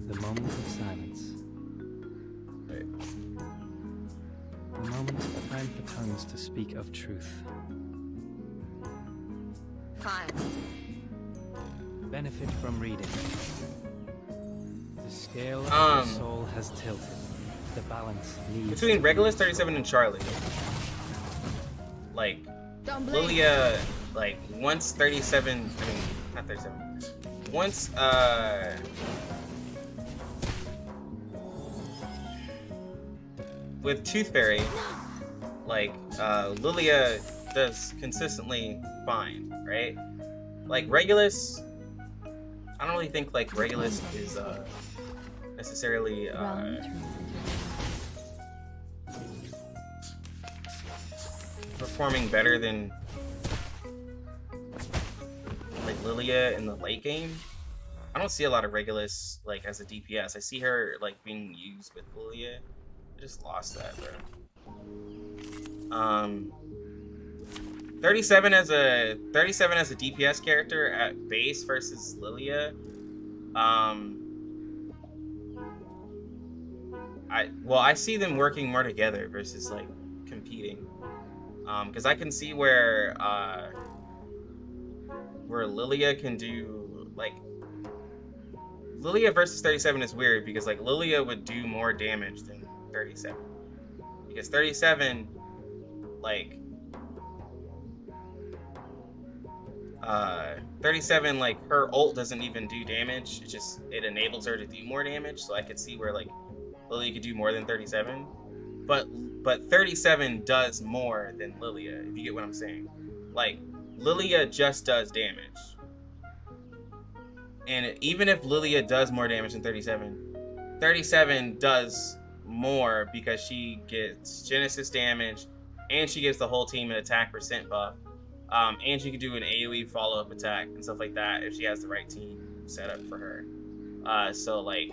The moment of silence. Wait. The moment, a time for tongues to speak of truth. Fine. Benefit from reading. The scale of Um, the soul has tilted. The balance needs Between Regulus, 37, and Charlie. Like, Don't blink. Lilia, like, once 37, I mean, not 37. Once, with Tooth Fairy, like Lilia does consistently fine, right? Like Regulus, I don't really think like Regulus is necessarily performing better than like Lilia in the late game. I don't see a lot of Regulus like as a DPS. I see her like being used with Lilia. I just lost that, bro. 37 as a DPS character at base versus Lilia. I see them working more together versus like competing. Because I can see where Lilia can do like Lilia versus 37 is weird because like Lilia would do more damage than 37 because 37 like 37 like her ult doesn't even do damage. It enables her to do more damage. So I could see where like Lilia could do more than 37, but 37 does more than Lilia, if you get what I'm saying. Like Lilia just does damage, and even if Lilia does more damage than 37 does more because she gets Genesis damage and she gives the whole team an attack percent buff. And she can do an AoE follow-up attack and stuff like that if she has the right team set up for her. So like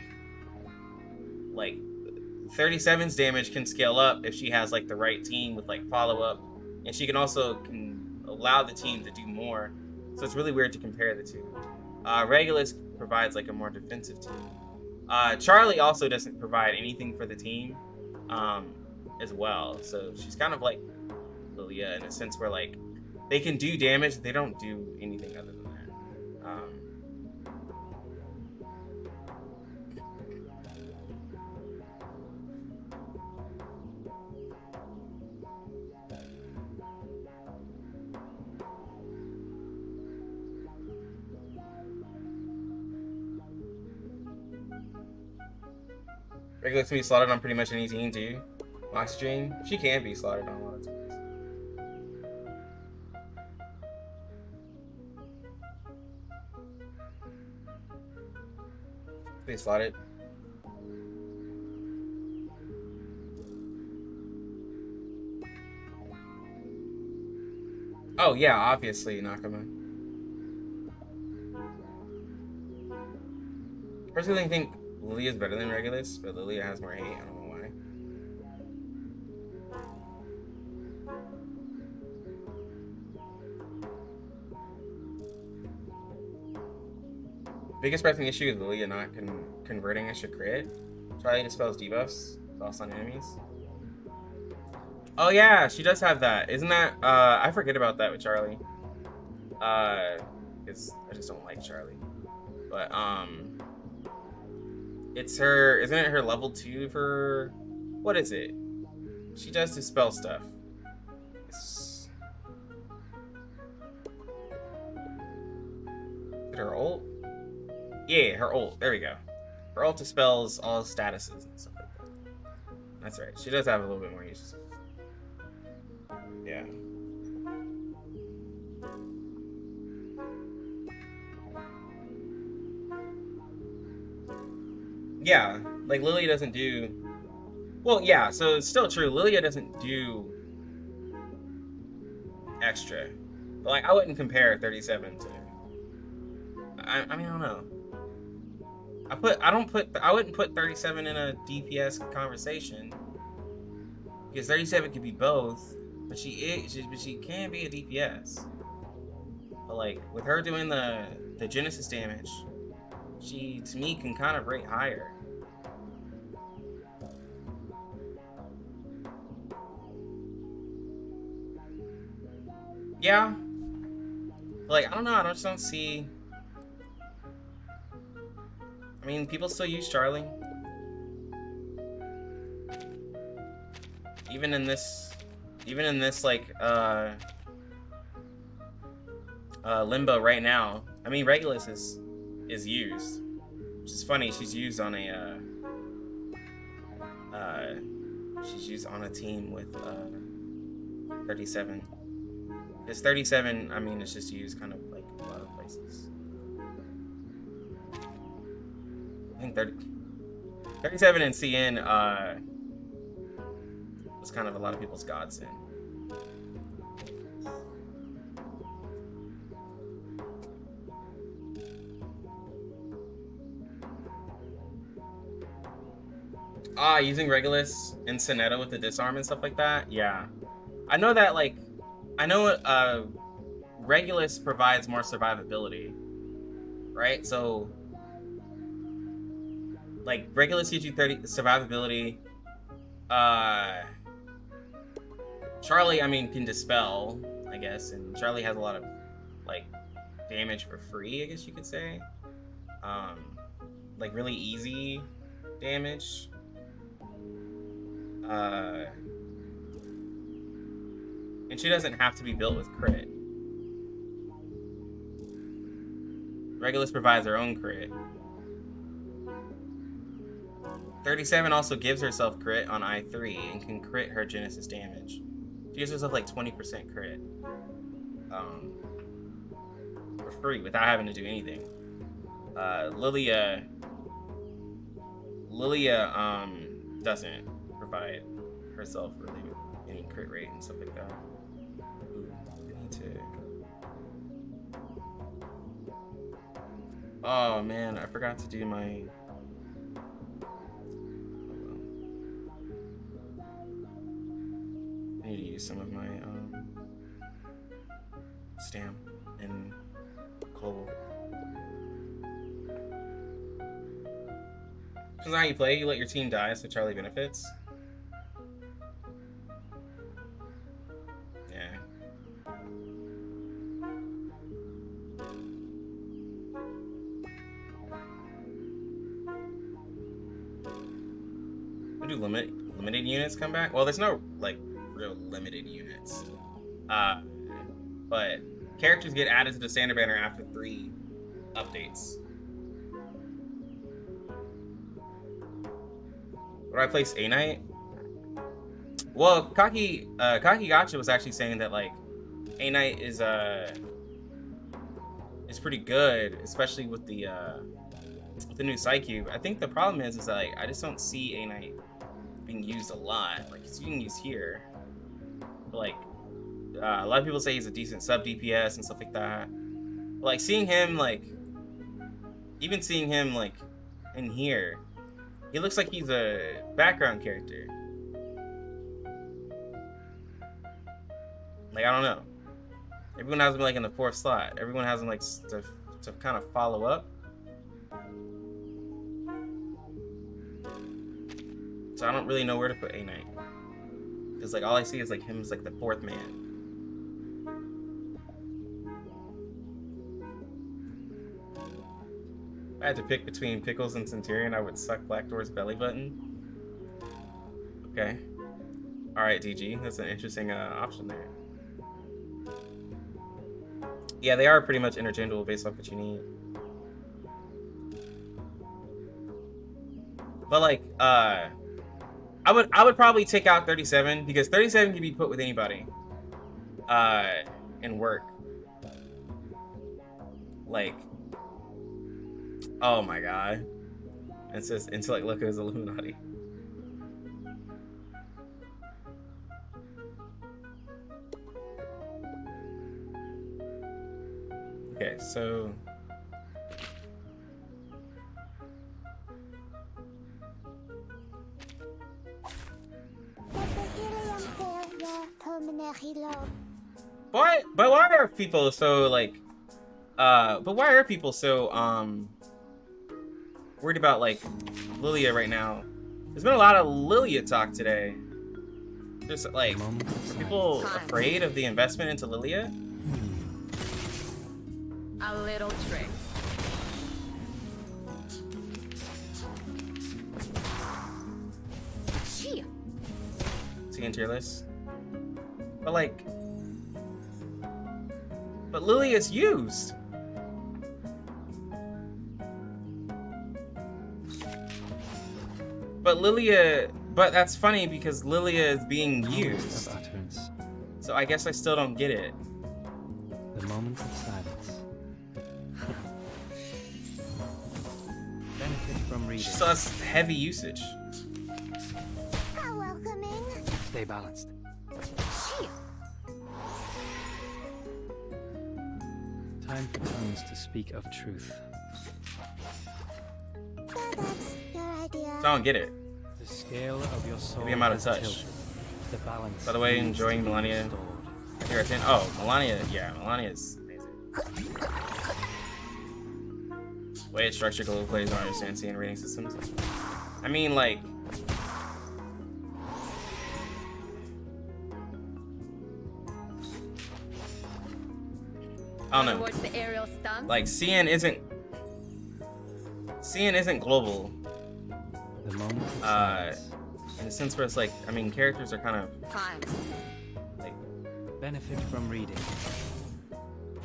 37's damage can scale up if she has like the right team with like follow-up, and she can also allow the team to do more. So it's really weird to compare the two. Regulus provides like a more defensive team. Charlie also doesn't provide anything for the team as well. So she's kind of like Lilia in a sense where like they can do damage, they don't do anything other than that. Regular can be slotted on pretty much any team too. Oxygen, she can be slotted on a lot of teams. They slotted. Oh yeah, obviously Nakama. Personally, I think Lilia is better than Regulus, but Lilia has more hate. I don't know why. Biggest pressing issue is Lilia not converting extra crit. Charlie dispels debuffs lost on enemies. Oh yeah, she does have that. Isn't that I forget about that with Charlie. Because I just don't like Charlie. But it's her, isn't it her level 2 for what is it? She does dispel stuff. Is it her ult? Yeah, her ult. There we go. Her ult dispels all statuses and stuff like that. That's right. She does have a little bit more uses. Yeah. Yeah, like Lilia doesn't do... Well, yeah, so it's still true. Lilia doesn't do extra. But like, I wouldn't compare 37 to... I mean, I don't know. I wouldn't put 37 in a DPS conversation. Because 37 could be both, but she can be a DPS. But like, with her doing the Genesis damage, she, to me, can kind of rate higher. Yeah. Like, I don't know, I just don't see... I mean, people still use Charlie. Even in this like Limbo right now. I mean, Regulus is used, which is funny. She's used on a she's used on a team with 37. Because 37, I mean, it's just used kind of like a lot of places. I think 37 and CN was kind of a lot of people's godsend. Using Regulus and Sonetta with the disarm and stuff like that. Yeah, I know that. Like, I know Regulus provides more survivability, right? So, like, Regulus gives you 30 survivability. Charlie, I mean, can dispel, I guess, and Charlie has a lot of like damage for free, I guess you could say. Like really easy damage. And she doesn't have to be built with crit. Regulus provides her own crit. 37 also gives herself crit on I3 and can crit her Genesis damage. She gives herself like 20% crit. For free without having to do anything. Lilia doesn't provide herself really any crit rate and stuff like that. Ooh, I need to... Oh man, I forgot to do my... I need to use some of my stamp in Clover. Depends on how you play. You let your team die, so Charlie benefits. Yeah. When do limited units come back? Well, there's no like real limited units. But characters get added to the standard banner after 3 updates. Where do I place A Knight? Well, Kaki Gotcha was actually saying that like A Knight is pretty good, especially with the new Psycube. I think the problem is that like I just don't see A Knight being used a lot. Like it's being used here, but like a lot of people say he's a decent sub DPS and stuff like that. But, like seeing him like, even seeing him like in here, he looks like he's a background character. Like I don't know. Everyone has him like in the 4th slot. Everyone has him like to kind of follow up. So I don't really know where to put A Knight. Cause like all I see is like him as like the 4th man. If I had to pick between Pickles and Centurion, I would suck Blackdoor's belly button. Okay. Alright, DG. That's an interesting option there. Yeah, they are pretty much interchangeable based off what you need. But like, I would probably take out 37 because 37 can be put with anybody. And work. Like, oh my god. It says until like look as Illuminati. Okay, so but why are people so like worried about like Lilia right now? There's been a lot of Lilia talk today. There's like, are people afraid of the investment into Lilia? A little trick. Gee. See in tier list. But like, but Lilia's used. But But that's funny because Lilia is being Moment used. of utterance. So I guess I still don't get it. The moment of silence. Benefit from reading. She still has heavy usage. How welcoming. Stay balanced. Time for tongues to speak of truth. So that's your idea. I don't get it. The scale of your soul Maybe I'm out of has touch. tilted. The balance. By the way, needs enjoying to be Melania. restored. Here, 10. Oh, Melania. Yeah, Melania is amazing. Way it's structured, global players don't understand seeing rating systems. I mean, like. I don't know. Watch the aerial stunts. Like CN isn't global. The moment of silence. In a sense where it's like, I mean, characters are kind of Time. like, Benefit from reading.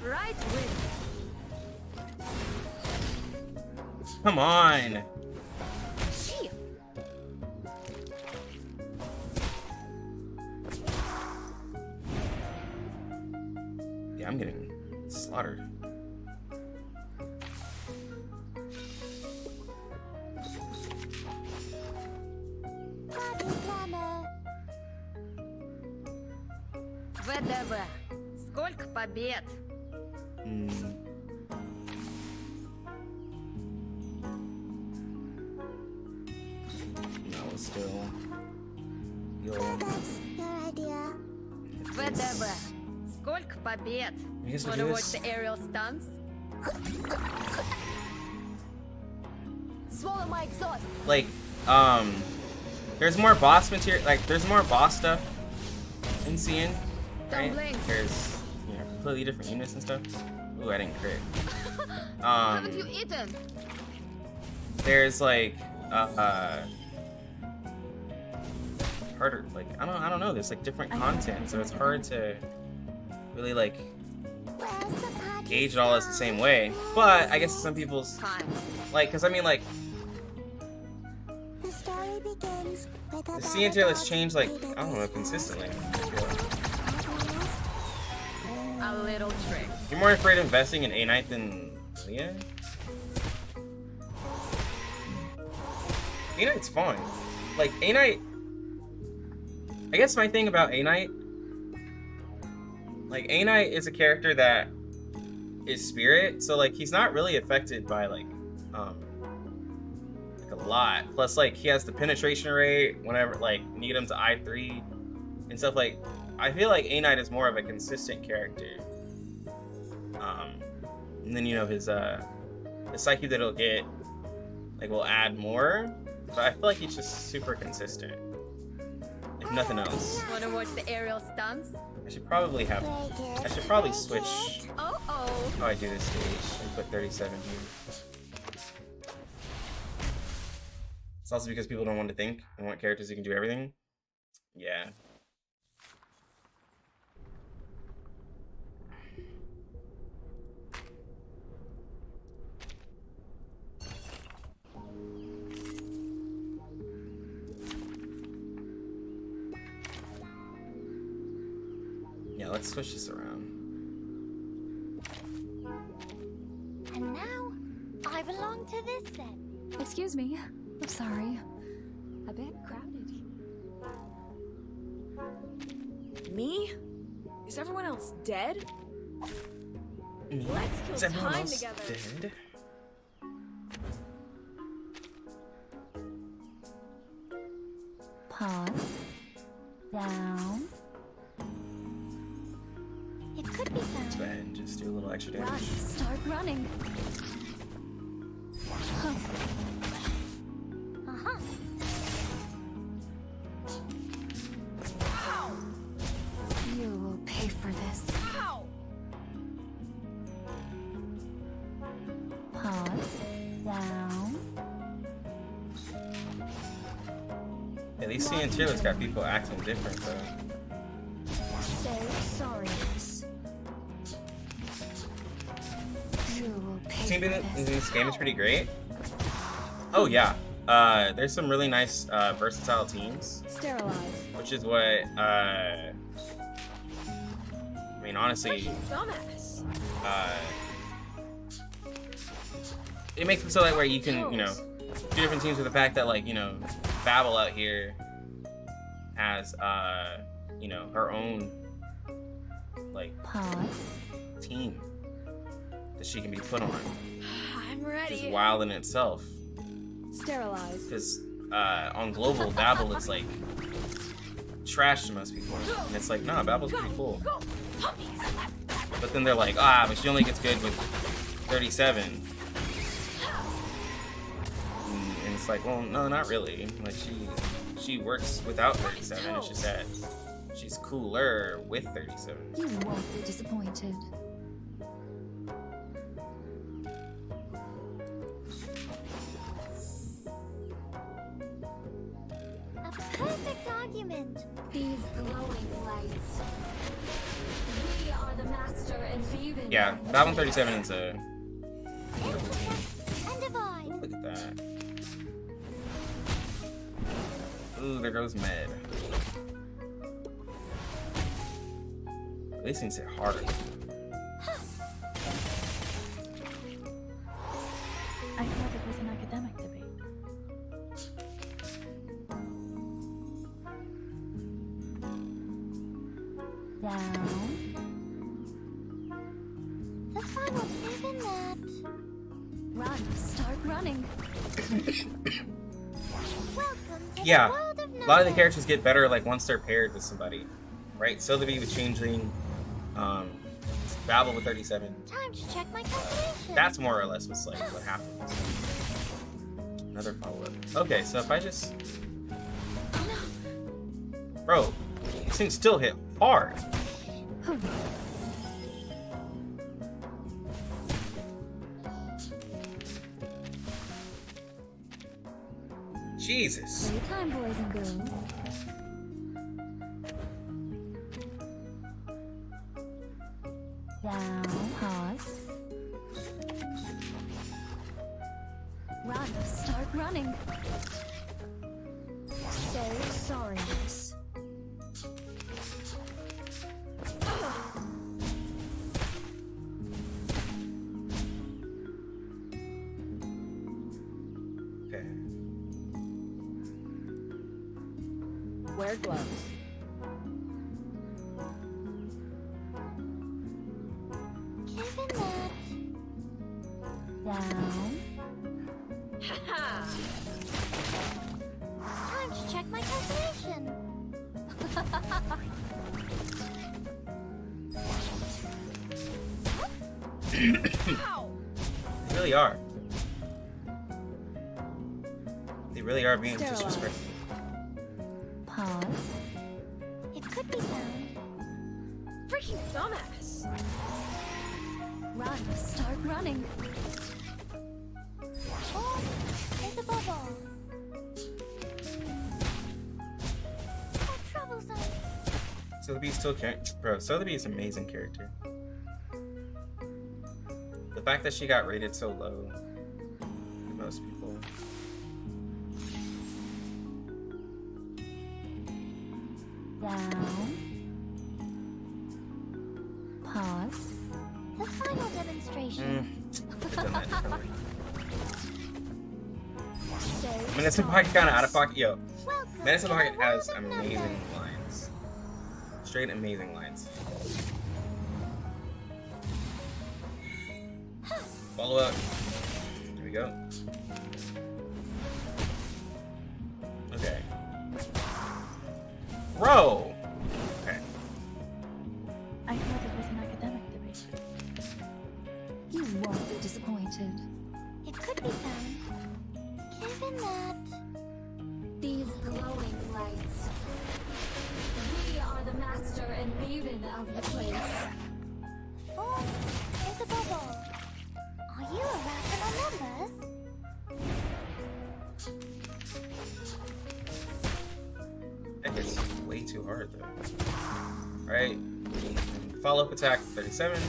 Right wing. come on. Yeah, I'm getting slaughtered. Body glamour. ВДВ. Сколько побед? No, still. Yo. So that's your idea. ВДВ. Сколько побед? I guess we'll Wanna do watch this. the aerial stunts? Swallow my exhaust. Like, there's more boss material. Like, there's more boss stuff in CN. Right? Don't blink. There's, you know, completely different units and stuff. Ooh, I didn't crit. Haven't you eaten? There's like harder, like I don't know, there's like different content, so it's hard to really like Where's the party? gauge it all as the same way. But I guess some people's Time. like, because I mean, like The story begins with the CN tier list changed, like I don't know, consistently. A little trick. You're more afraid of investing in A Knight than Leah? A Knight's fine. Like A Knight, I guess my thing about A Knight, like A Knight is a character that is spirit, so like he's not really affected by like a lot. Plus like he has the penetration rate whenever like need him to I3 and stuff. Like I feel like A Knight is more of a consistent character. And then you know his the psyche that he'll get like will add more. But I feel like he's just super consistent. If nothing else. Wanna watch the aerial stunts? I should probably have I should probably switch Oh oh. how I do this stage and put 37 here. It's also because people don't want to think and want characters who can do everything. Yeah. Yeah, let's switch this around. And now, I belong to this set. Excuse me. I'm sorry. A bit crowded. Me? Is everyone else dead? Let's kill Is everyone time else together. dead? Pause. Down. It could be Let's found. go ahead and just do a little extra Run. damage. Start running. Uh-huh. You will pay for this. Pause. Down. At least seeing tier list got people acting different though. So sorry. You will pay Team for in this. this game is pretty great. Oh yeah. there's some really nice versatile teams, Sterilize. which is what I mean, honestly, Dumbass. it makes it so that way you can, you know, do different teams with the fact that, like, you know, Babel out here has you know, her own like team that she can be put on, I'm which ready. is wild in itself. Sterilize. Because on global, Babel is like trash to most people, and it's like, nah, Babel's pretty cool. But then they're like, ah, but she only gets good with 37. And it's like, well, no, not really. Like, she works without 37. It's just that she's cooler with 37. You won't be disappointed. A perfect argument. These glowing lights. We are the master and weaving. Yeah, Babel 37 is a. And divine. Look at that. Ooh, there goes Med. These things hit harder. I thought it was an academic debate. Down. The fun was even that. Run, start running. Welcome to Yeah, the world of a lot of the knowledge. characters get better like once they're paired with somebody, right? Sotheby with Changeling, Babel with 37. Time to check my calculation. That's more or less what's like what happens. Another follow-up. Okay, so if I just, bro, these things still hit hard. Jesus. Time, boys and girls. Down, pause. Run, start running. So sorry, miss. Okay. Wear gloves. Given that. Down. Haha. Time to check my calculation. Ow. They really are. They really are being Sterile. disrespectful. Pause. It could be found. Freaking dumbass. Run, start running. Oh, there's a bubble. So troublesome. Sotheby still can't, bro. Sotheby is an amazing character. The fact that she got rated so low to most people. Down. Pause. The final demonstration. Could've done that differently. So Medicine Pocket kind of out of pocket. Yo, welcome Medicine to the Pocket has world of amazing numbers. lines. Straight amazing lines. Follow up. Here we go. Okay. Bro! Okay. I thought it was an academic debate. You won't be disappointed. It could be found. Given that. These glowing lights. We are the master and maven of the place. Oh, there's a bubble. Are you a rational numbers? That gets way too hard though. Alright. Follow up attack 37.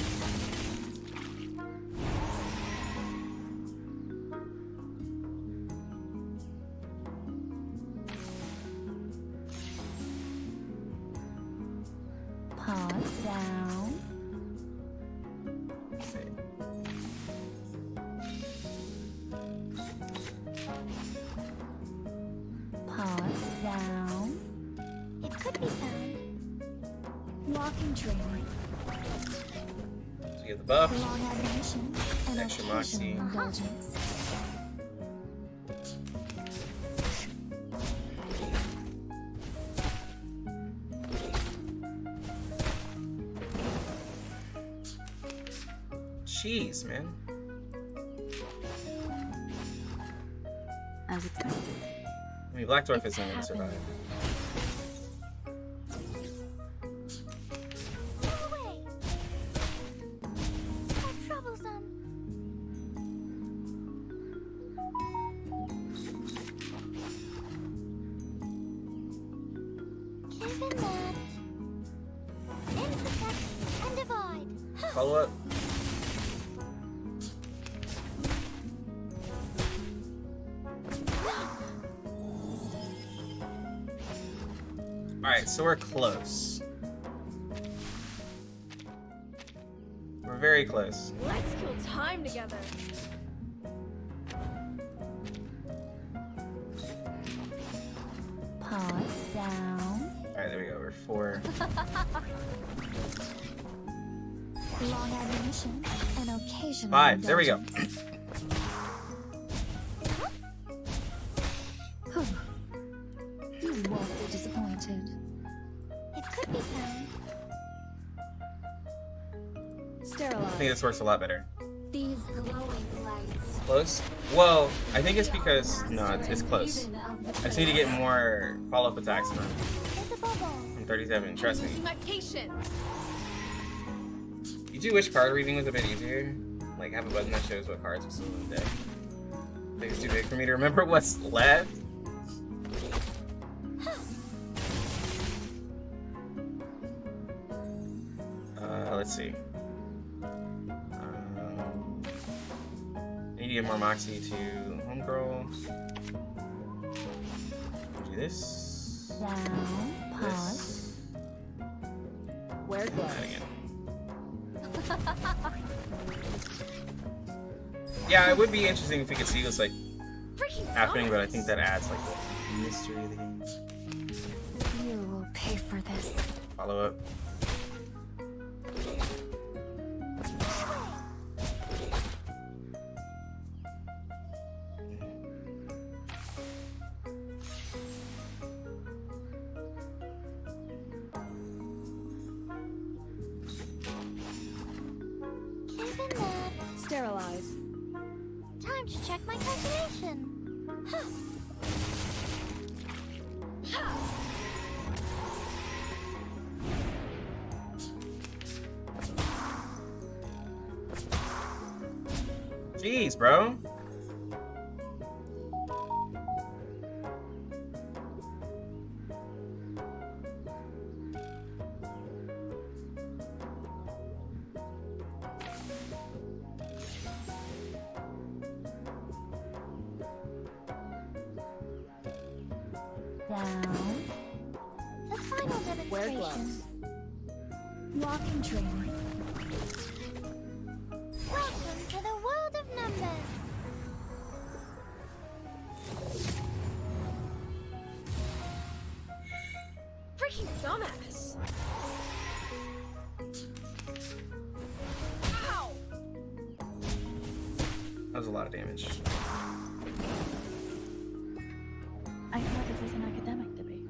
Pause down. Pause down. It could be found. Walking train. So you get the buff. Long animation and Extra occasional moxie. indulgence. Jeez, man. As expected. I mean, Black Dwarf isn't gonna survive. Go away. How troublesome. Given that. Intersect and divide. Follow up. Alright, so we're close. We're very close. Let's kill time together. Pause down. Alright, there we go. We're 4. Long animation and occasional 5. There we go. indulgence. You won't be disappointed. It could be found. I Sterilized. think this works a lot better. These glowing lights. Close? Well, I think it's because... No, it's close. I just need to get more follow-up attacks from It's a bubble. I'm 37, trust me. Losing my patience. You do wish card reading was a bit easier? Like, have a button that shows what cards are still in the deck. I think it's too big for me to remember what's left. Let's see. Need to get more Moxie to Homegirl. Do this. Down. Pause. This. Wear gloves. That again. Yeah, it would be interesting if we could see this like Freaking happening, but I dumbass. think that adds like the mystery of the game. You will pay for this. Follow up. Given that. Sterilize. Time to check my calculation. Huh. Jeez, bro. Down. The final Wear demonstration. gloves. Walking train. Welcome to the world of numbers. Freaking dumbass. Ow! That was a lot of damage. I thought it was an academic debate.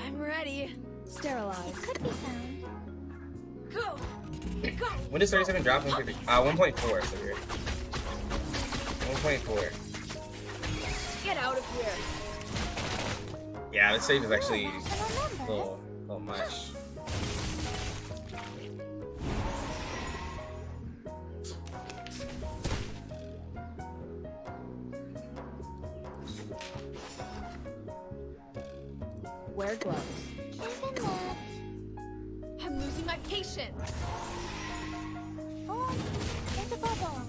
I'm ready. Sterilize. Could be found. Go. Go. When does 37 drop? 1.4. 1.4. So weird. 1.4. Get out of here. Yeah, this save is actually Rational a numbers. little much. Wear gloves. Given that. I'm losing my patience. Form is a bubble.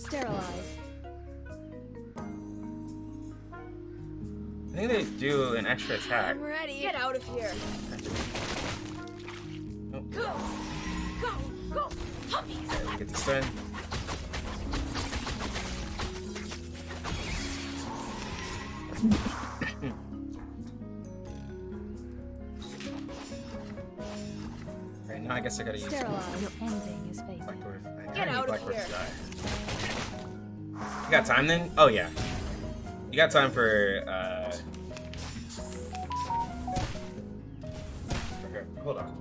Sterilize. I think they do an extra attack. I'm ready. Get out of here. Oh. Go. Go. Go. Puppies. Alright, get this done. Alright, now I guess I gotta use Sterilize. Your ending is fated. Black Dwarf. I Get kinda need out of Black Dwarf here. to die. You got time then? Oh yeah. You got time for okay, hold on.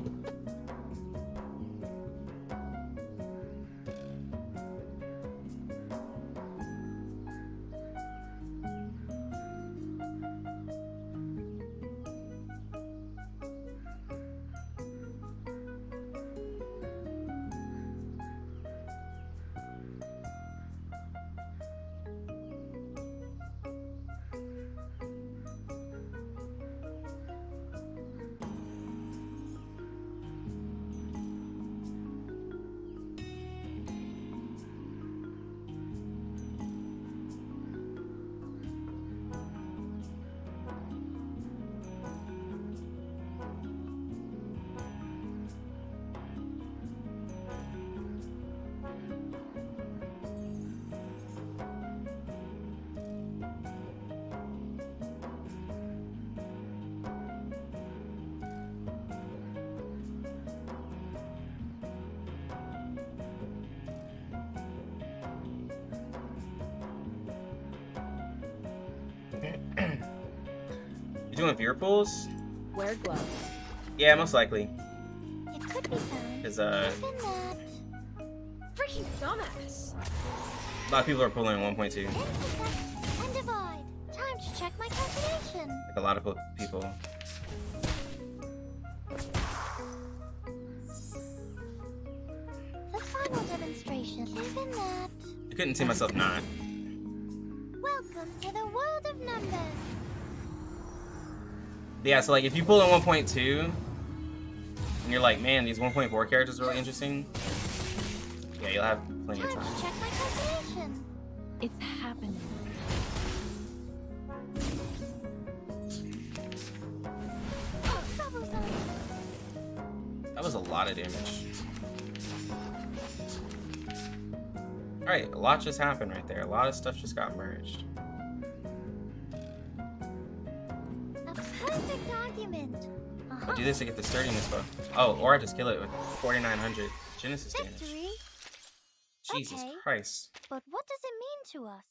You doing beer pools? Wear gloves. Yeah, most likely. It could be fun. Because Given that. Freaking dumbass. a lot of people are pulling 1.2. Intersect and divide. Time to check my calculation. Like a lot of people. The final demonstration. Given that. I couldn't see myself not. Welcome to the world of numbers. Yeah, so like if you pull in 1.2 and you're like, man, these 1.4 characters are really interesting. Yeah, you'll have plenty of Time time. to check my calculation. It's happening. Oh, troublesome. That was a lot of damage. Alright, a lot just happened right there. A lot of stuff just got merged. A perfect argument. I'll do this to get the sturdiness buff. Oh, or I just kill it with 4,900 Genesis damage. Victory. Jesus Okay. Christ. But what does it mean to us?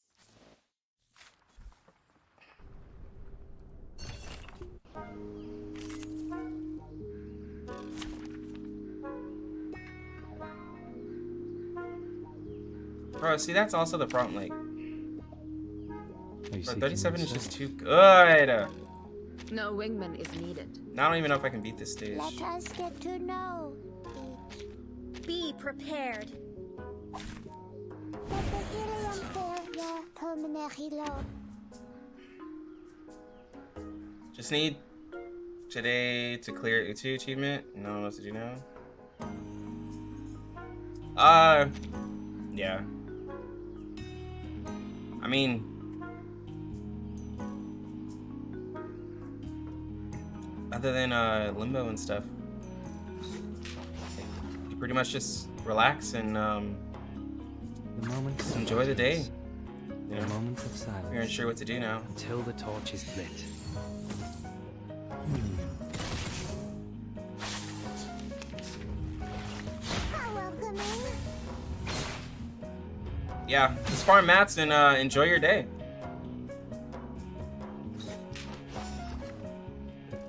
Bro, see, that's also the problem. Like, Are you bro, seeking 37 is research? just too good. No wingman is needed. Now I don't even know if I can beat this stage. Let us get to know each. Be prepared. Just need today to clear UTTU achievement. No one else to do now. Yeah. I mean, other than Limbo and stuff, you pretty much just relax and The moment just enjoy the day. You The know, moment of silence. you're unsure what to do now. Until the torch is lit. How welcoming. Yeah, just farm mats and enjoy your day.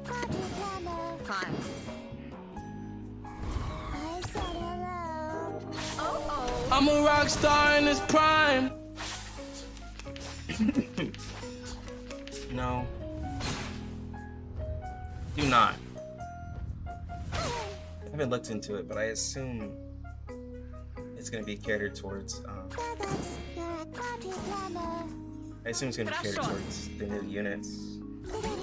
Party planner. Time. I said hello. Oh I'm a rock star in this prime. No. Do not. I haven't looked into it, but I assume it's gonna be catered towards. Feathers, you're a party planner. I assume it's gonna be catered towards the new units. Ready to be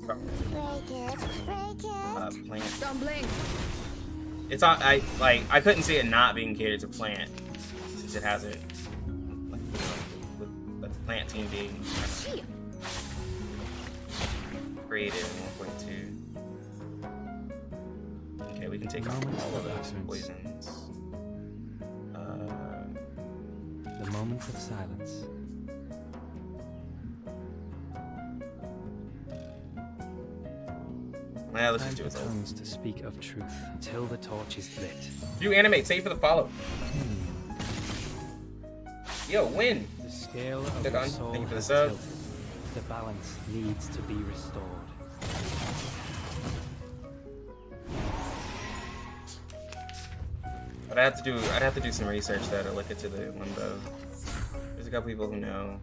Probably. Break it, break it. Plant. Don't blink. It's I couldn't see it not being catered to plant. because it has it. Like, you know, with the plant team being created in 1.2. Okay, we can take off all of those poisons. The moment of silence. Yeah, let's Time just do for it. tongues to speak of truth until the torch is lit. You animate, save for the follow. Yo, win! The scale of Click the on. soul Thank you for the has sub. tilted. The balance needs to be restored. But I'd have to do some research though to look into the limbo. There's a couple people who know.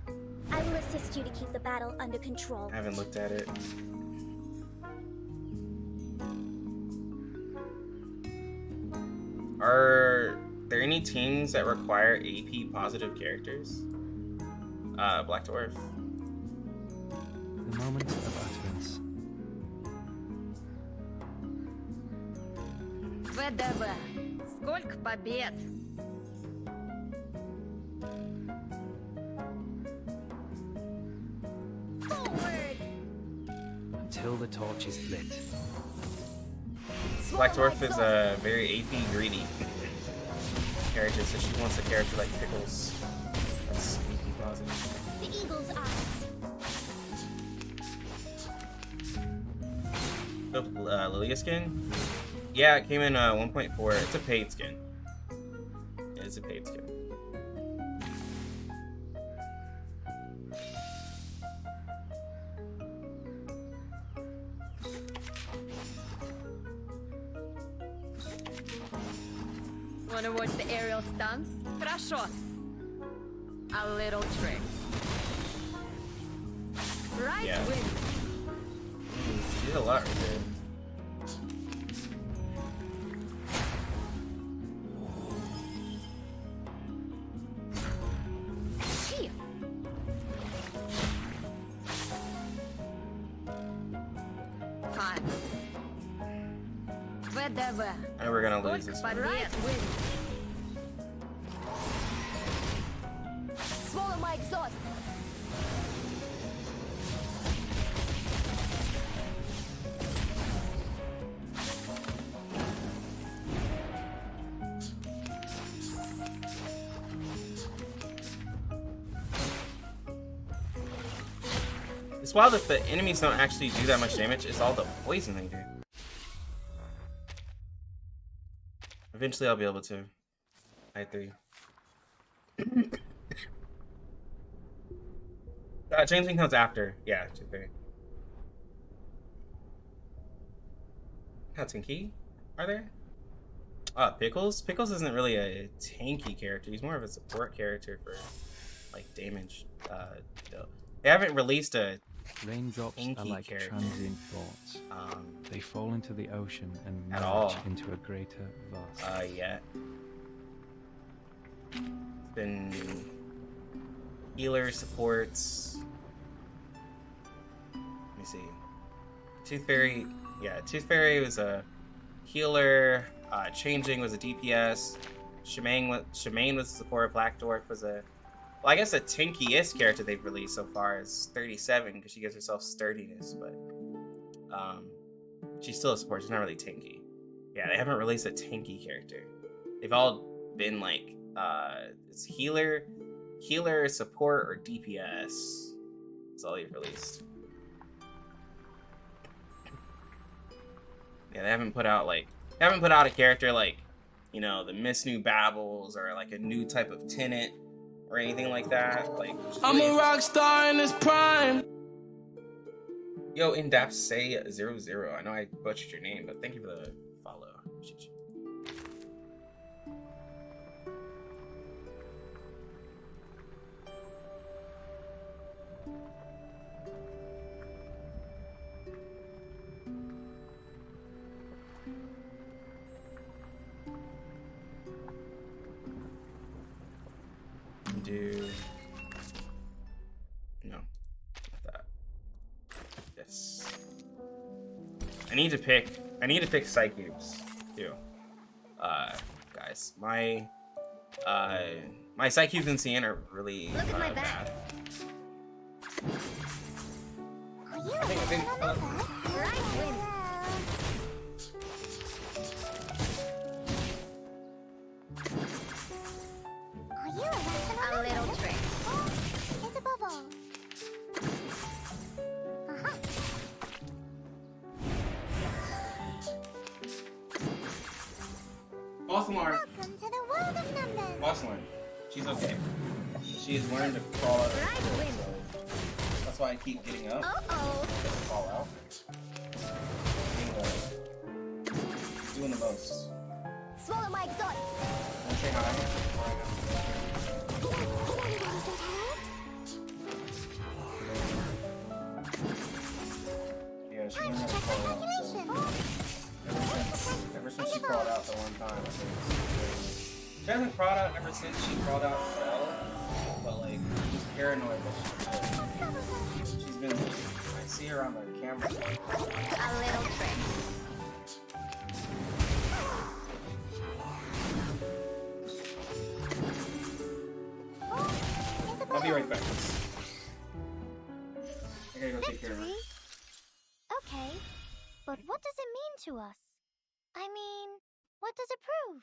I will assist you to keep the battle under control. I haven't looked at it. Are there any teams that require AP positive characters? Black Dwarf. The moment of utterance. ВДВ. Сколько побед? Forward! Until the torch is lit. Black Dwarf is a very AP greedy character, so she wants a character like Pickles. That's AP positive. The eagle's eyes. The Lilia skin? Yeah, it came in 1.4. It's a paid skin. Yeah, it's a paid skin. Wanna watch the aerial stunts? Хорошо. A little trick. Right Yeah. wing. She did a lot right there. Here. Time. ВДВ. I know we're gonna lose Сколько this one. побед? Right wing. Swallow my exhaust. It's wild that the enemies don't actually do that much damage. It's all the poison they do. Eventually, I'll be able to. I3. Changing comes after. Yeah, to be. How tanky are there? Pickles? Pickles isn't really a tanky character. He's more of a support character for like damage. They haven't released a Raindrops are Inky like character. transient thoughts. They fall into the ocean and At merge all. into a greater vast. Yeah. Been healer supports. Let me see. Tooth Fairy. Yeah, Tooth Fairy was a healer. Changing was a DPS. Shemaine was a support. Black Dwarf was a. Well, I guess the tankiest character they've released so far is 37 because she gives herself sturdiness, but she's still a support. She's not really tanky. Yeah, they haven't released a tanky character. They've all been like it's healer, support, or DPS. That's all they've released. Yeah, they haven't put out a character like, you know, the Miss New Babbles or like a new type of tenant or anything like that. Like, I'm a rock star in this prime. Yo, in-depth say 00. I know I butchered your name, but thank you for the follow. Appreciate you. Do no, not that. Yes. I need to pick Psycubes too. Guys, my My Psyches and CN are really Look at my back. bad. Are you I think Right win. Are you A little trick. It's a bubble. Uh-huh. Baltimore. Welcome to the world of numbers. Baltimore. She's okay. She has learned to crawl out of the Right pit, win. so that's why I keep getting up. Uh-oh. Doesn't fall out. Doing the most. Swallow my exhaust. Wanna say hi? Did anybody get hurt? Yeah, she Time learned to how to check my crawl out. So calculations. ever since she crawled out the one time, I think she hasn't crawled out ever since she crawled out and fell, but like she's paranoid that she's been. I see her on the camera. A little trick. I'll be right back. I gotta go take care of her. Victory? Okay, but what does it mean to us? I mean, what does it prove?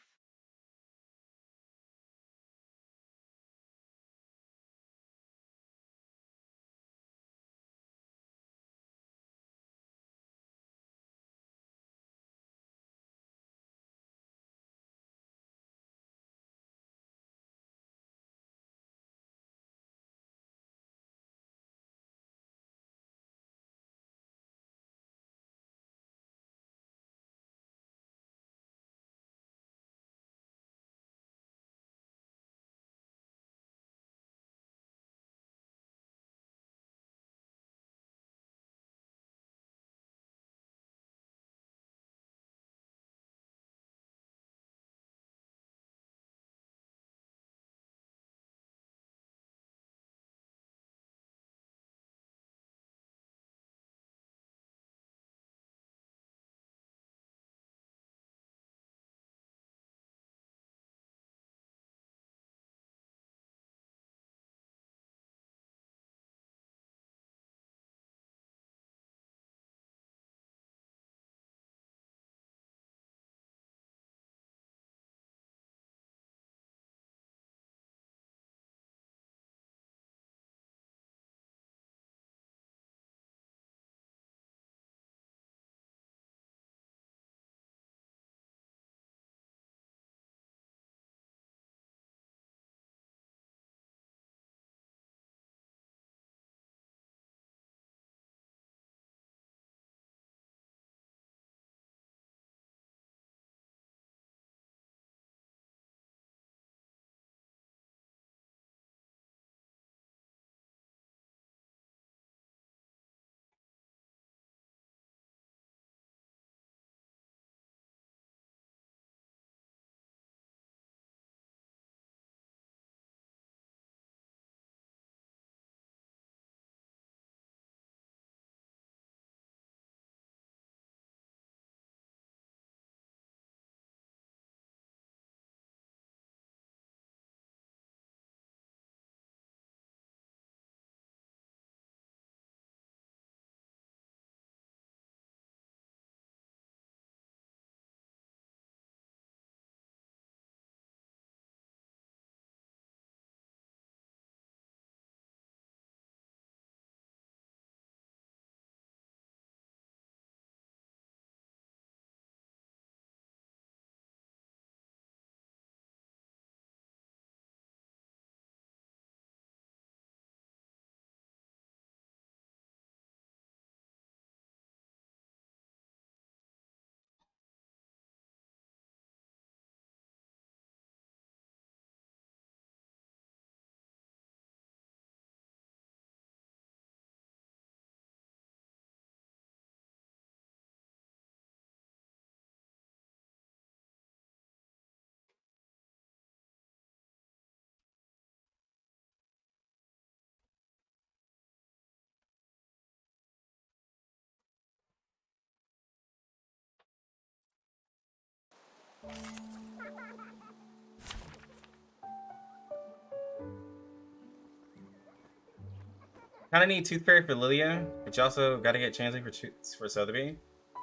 Kind of need Tooth Fairy for Lilia, but you also got to get Changeling for Sotheby.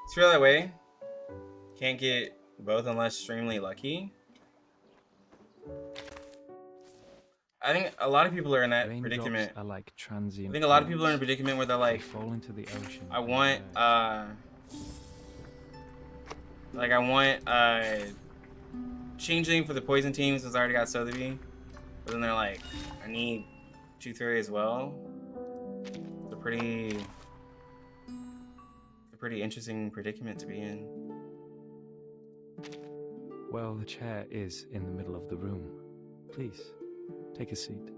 It's feel that way. Can't get both unless extremely lucky. I think a lot of people are in that Raindrops predicament. are like transient I think a lot of people are in a clouds. predicament where they're They like, fall into the ocean. I want Changeling for the poison team since I already got Sotheby. But then they're like, I need Tooth Fairy as well. It's a pretty interesting predicament to be in. Well, the chair is in the middle of the room. Please, take a seat.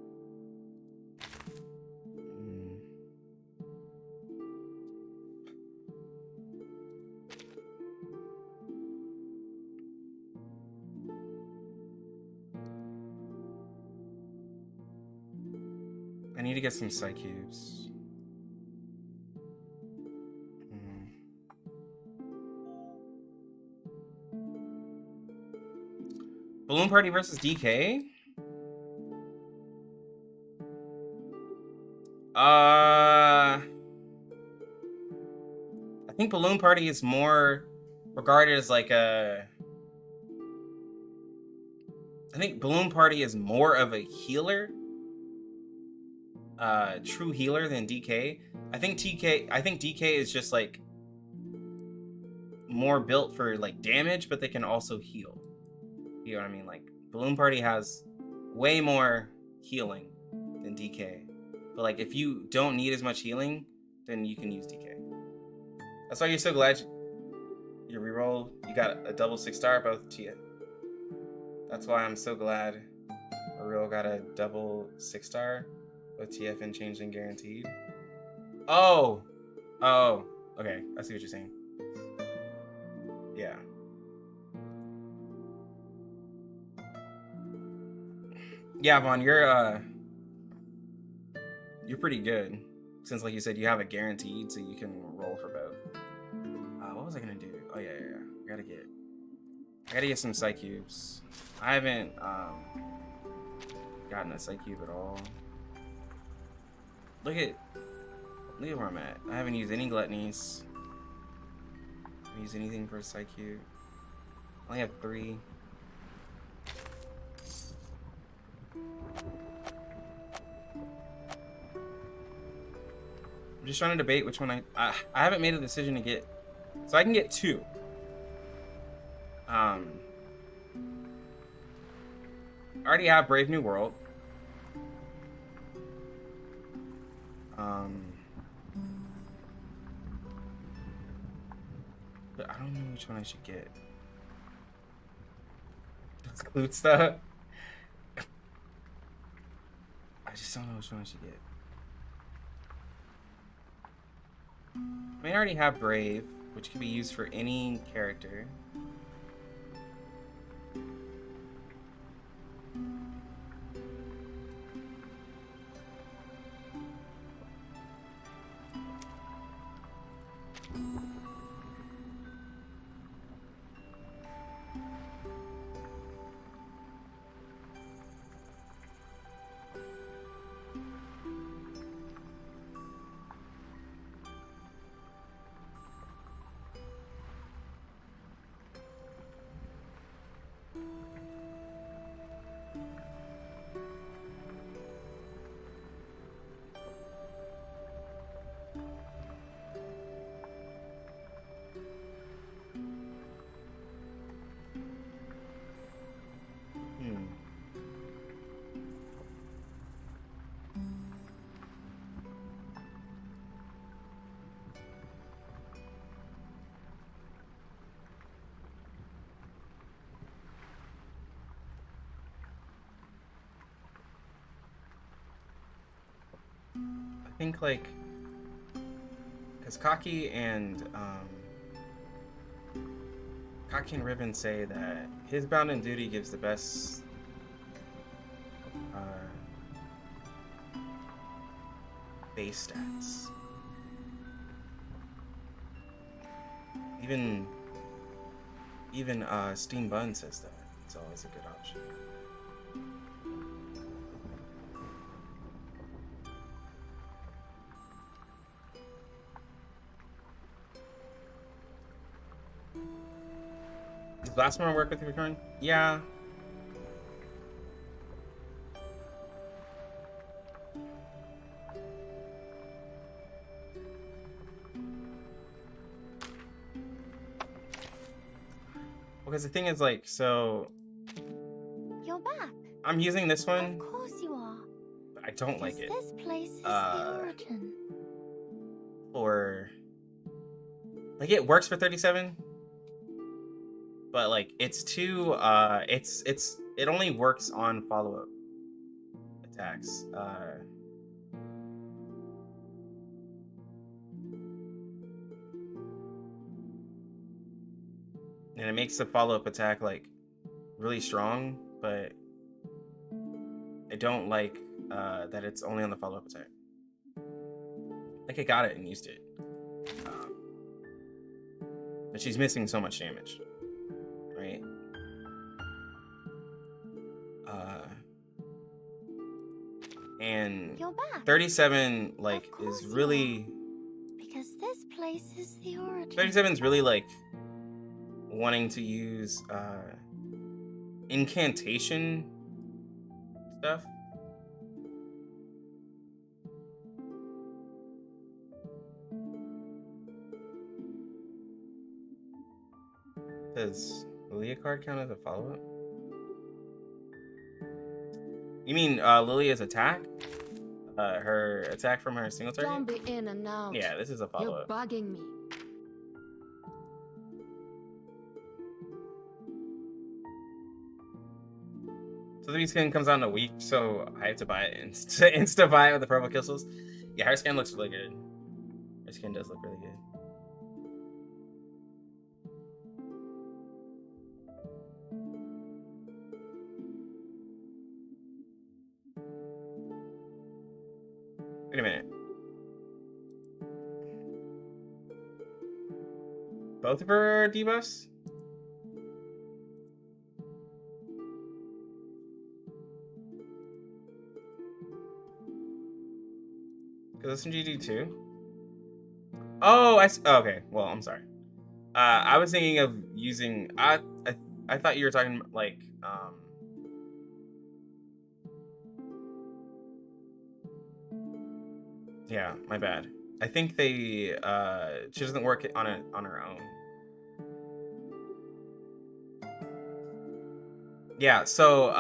I need to get some Psy Cubes. Balloon Party versus DK? I think Balloon Party is more regarded as like a... I think Balloon Party is more of a healer. True healer than DK. I think DK is just like more built for like damage, but they can also heal. You know what I mean? Like Balloon Party has way more healing than DK. But like if you don't need as much healing, then you can use DK. That's why you're so glad you reroll. You got a double 6-star both TF. That's why I'm so glad Ariel got a double 6-star. With TF and Changeling guaranteed. Oh, okay. I see what you're saying. Yeah. Yeah, Vaughn, you're pretty good. Since, like you said, you have a guaranteed, so you can roll for both. What was I gonna do? Oh yeah. I gotta get some Psy Cubes. I haven't gotten a Psy Cube at all. Look at where I'm at. I haven't used any gluttonies. I haven't used anything for a Psy Cube. I only have 3. I'm just trying to debate which one I haven't made a decision to get. So I can get 2. I already have Brave New World. But I don't know which one I should get. Does Clute stuff? I just don't know which one I should get. I mean, I already have Brave, which can be used for any character. I think like because Kaki and Ribbon say that his Bound and Duty gives the best base stats. Even Steam Bun says that it's always a good option. Blasphemous work with Return? Yeah. Because the thing is, like, so You're back. I'm using this one. Of course you are. But I don't like it. This place is the origin. For like, it works for 37, but like it's too it only works on follow-up attacks. And it makes the follow-up attack like really strong, but I don't like that it's only on the follow-up attack. Like, I got it and used it, but she's missing so much damage, right? And 37 like is really, because this place is the origin. 37 is really like wanting to use incantation stuff. Does Lilia card count as a follow-up? You mean Lilia's attack? Her attack from her single target? Don't be in and out. Yeah, this is a follow-up. You're bugging me. So the skin comes out in a week, so I have to buy it insta buy it with the purple crystals. Yeah, her skin looks really good. Her skin does look really good. Wait a minute. Both of her debuffs? Because this in GD2? Oh, okay. Well, I'm sorry. I was thinking of using. I thought you were talking like Yeah, my bad. I think they she doesn't work on it on her own. Yeah, so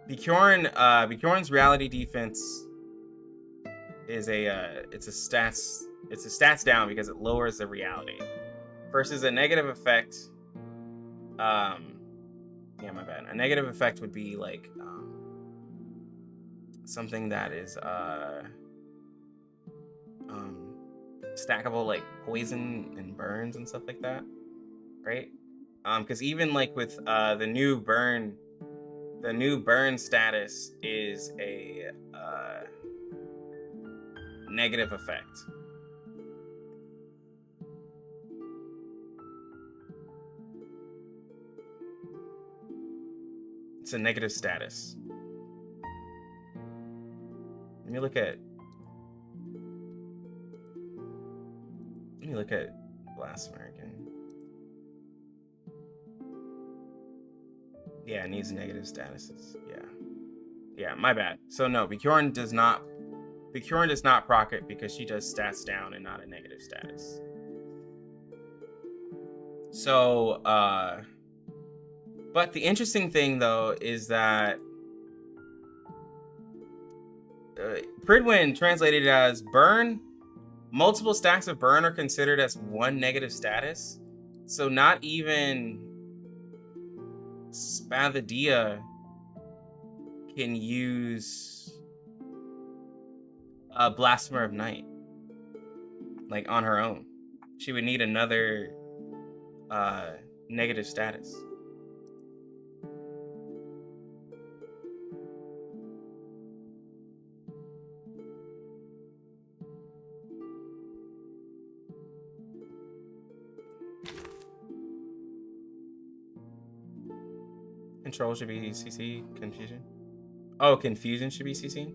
Bjorn's reality defense is it's a stats down because it lowers the reality. Versus a negative effect. Yeah, my bad. A negative effect would be like something that is stackable, like poison and burns and stuff like that, right? Because even like with the new burn status is a negative effect. It's a negative status. Let me look at Blasphemer again. Yeah, it needs negative statuses. Yeah, my bad. So no, Bjorn does not proc it because she does stats down and not a negative status. So but the interesting thing though is that Pridwin translated as burn. Multiple stacks of burn are considered as one negative status. So not even Spathadia can use a Blasphemer of Night like on her own. She would need another negative status. Control should be CC. Confusion. Oh, confusion should be CC.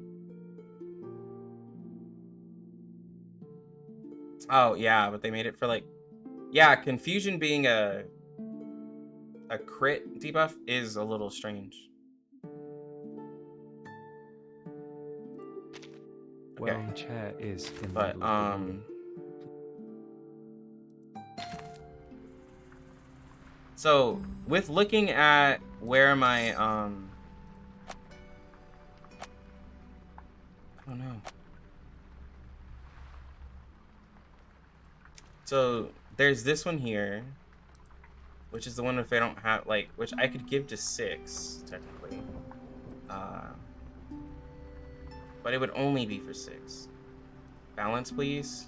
Oh yeah, but they made it for like Yeah, confusion being a crit debuff is a little strange. Well, the chair is in the But middle of the room. So with looking at where my I don't know. So there's this one here, which is the one if I don't have like, which I could give to 6 technically, but it would only be for 6. Balance, please.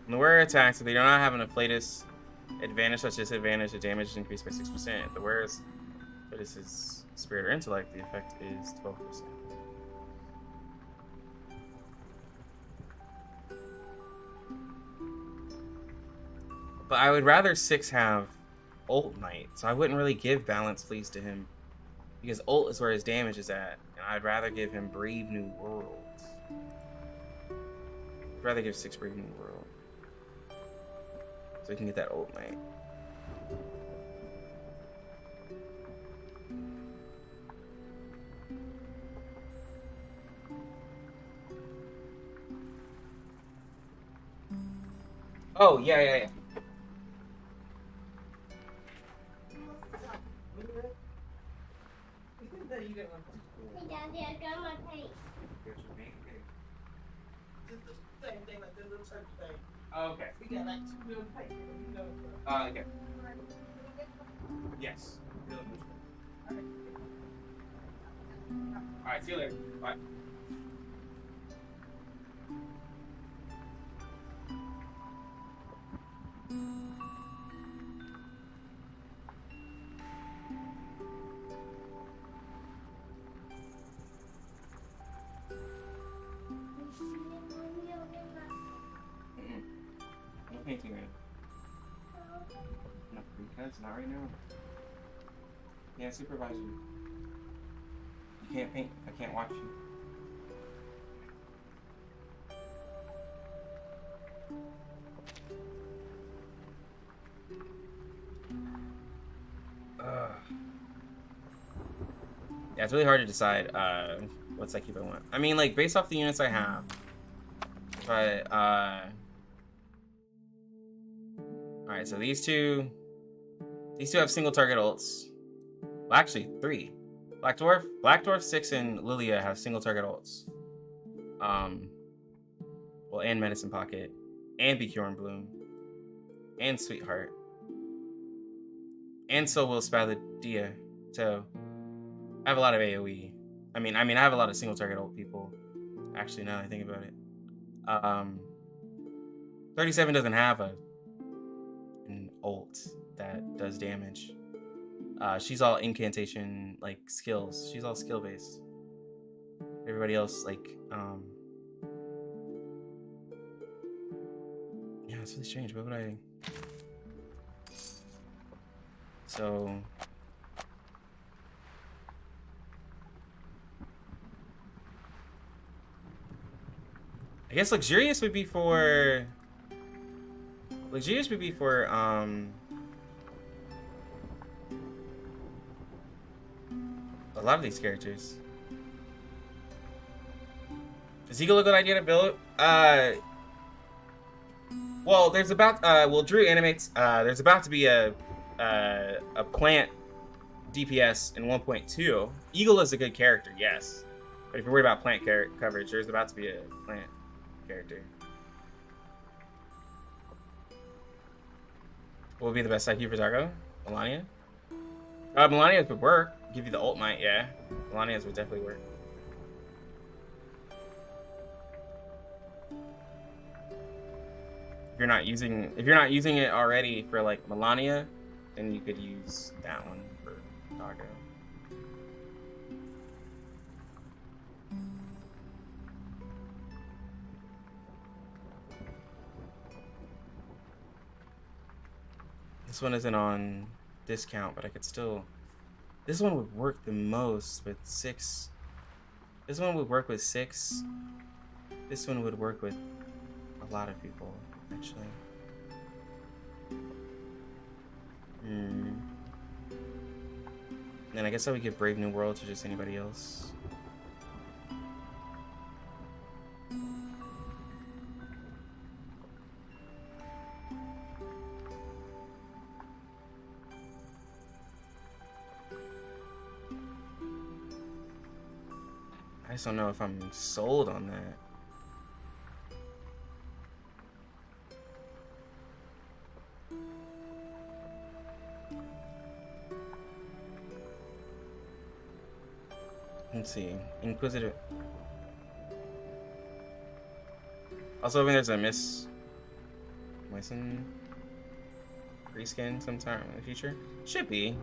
When the wearer attacks, if they do not have an afflatus advantage such disadvantage, the damage is increased by 6%. If the wearer's afflatus is spirit or intellect, the effect is 12%. But I would rather 6 have ult knight, so I wouldn't really give balance please to him because ult is where his damage is at, and I'd rather give him Brave New World. I'd rather give 6 Brave New World so we can get that ult knight. Oh yeah. Hey, Daddy, I got my paint. Just the same thing like the little church thing. Oh, okay. We got like 2 little papers, you know. Okay. Yes. Alright, see you later. Bye. No painting right now. No, because not right now. Yeah, supervise you. You can't paint. I can't watch you. Yeah, it's really hard to decide what side keep I want. I mean, like, based off the units I have. But, alright, so these two have single target ults. Well, actually, 3. Black Dwarf, 6, and Lilia have single target ults. Well, and Medicine Pocket, and Bjorn Bloom, and Sweetheart, and so will Spalladia. So I have a lot of AoE. I mean, I have a lot of single target ult people. Actually, now that I think about it, 37 doesn't have an ult that does damage. She's all incantation like skills. She's all skill based. Everybody else like yeah, it's really strange. What would I? So I guess luxurious would be for a lot of these characters. Is Eagle a good idea to build? Well, there's about Drew animates. There's about to be a plant DPS in 1.2. Eagle is a good character, yes, but if you're worried about plant coverage, there's about to be a plant character. What would be the best side for Zargo? Melania? Melania's would work. Give you the ult might, yeah. Melania's would definitely work. If you're not using it already for like Melania, then you could use that one for Zargo. This one isn't on discount, but I could still... This one would work the most with 6. This one would work with 6. This one would work with a lot of people. actually. Then I guess I would give Brave New World to just anybody else. I just don't know if I'm sold on that. Let's see. Inquisitive. Also, hoping there's a Miss Myson reskin sometime in the future. Should be.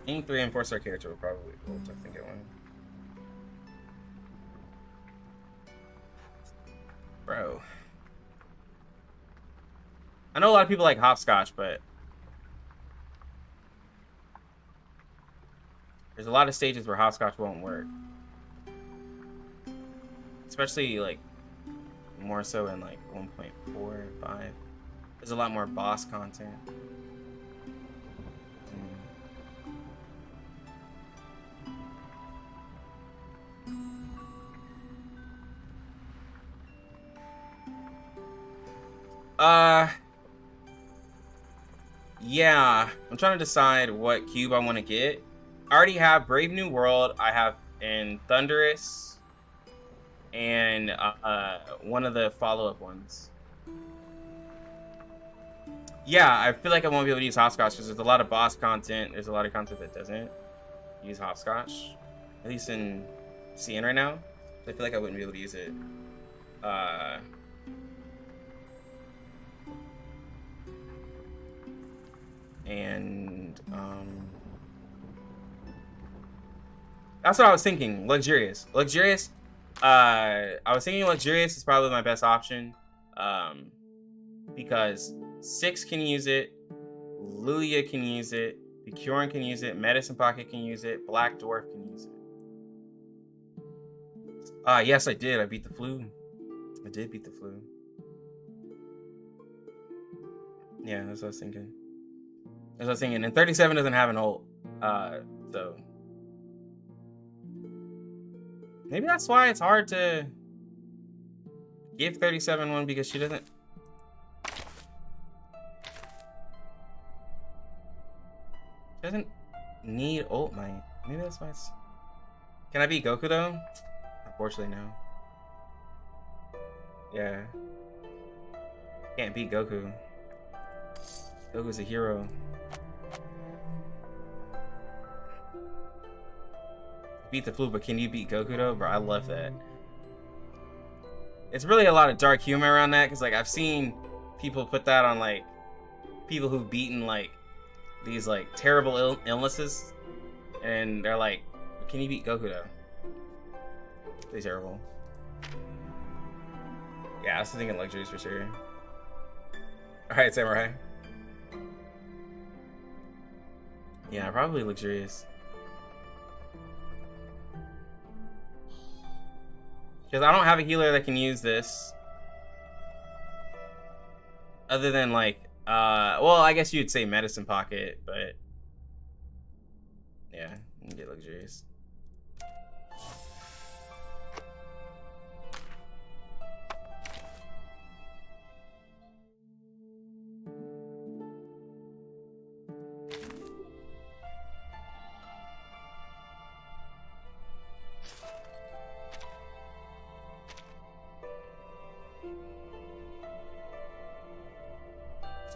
Any 3 and 4-star character will probably definitely get one. Bro. I know a lot of people like hopscotch, but there's a lot of stages where hopscotch won't work. Especially like more so in like 1.4 and 5. There's a lot more boss content. Yeah, I'm trying to decide what cube I want to get. I already have Brave New World. I have in Thunderous and one of the follow-up ones. Yeah, I feel like I won't be able to use hopscotch because there's a lot of boss content. There's a lot of content that doesn't use hopscotch, at least in CN right now. I feel like I wouldn't be able to use it. That's what I was thinking. Luxurious. I was thinking Luxurious is probably my best option. Because 6 can use it, Lilia can use it, the Curin can use it, Medicine Pocket can use it, Black Dwarf can use it. Yes, I did. I beat the flu. I did beat the flu. Yeah, that's what I was thinking. That's what I was thinking. And 37 doesn't have an ult. So maybe that's why it's hard to give 37 one, because she doesn't need ult might. Maybe that's why it's... Can I beat Goku though? Unfortunately, no. Yeah. Can't beat Goku. Goku's a hero. Beat the flu, but can you beat Goku though? Bro, I love that. It's really a lot of dark humor around that, because like I've seen people put that on like people who've beaten like these like terrible illnesses, and they're like, can you beat Goku though? They're terrible. Yeah, I was thinking luxuries for sure. Alright, Samurai. Yeah, probably luxurious. Because I don't have a healer that can use this. Other than like, well, I guess you'd say Medicine Pocket, but yeah, you can get luxurious.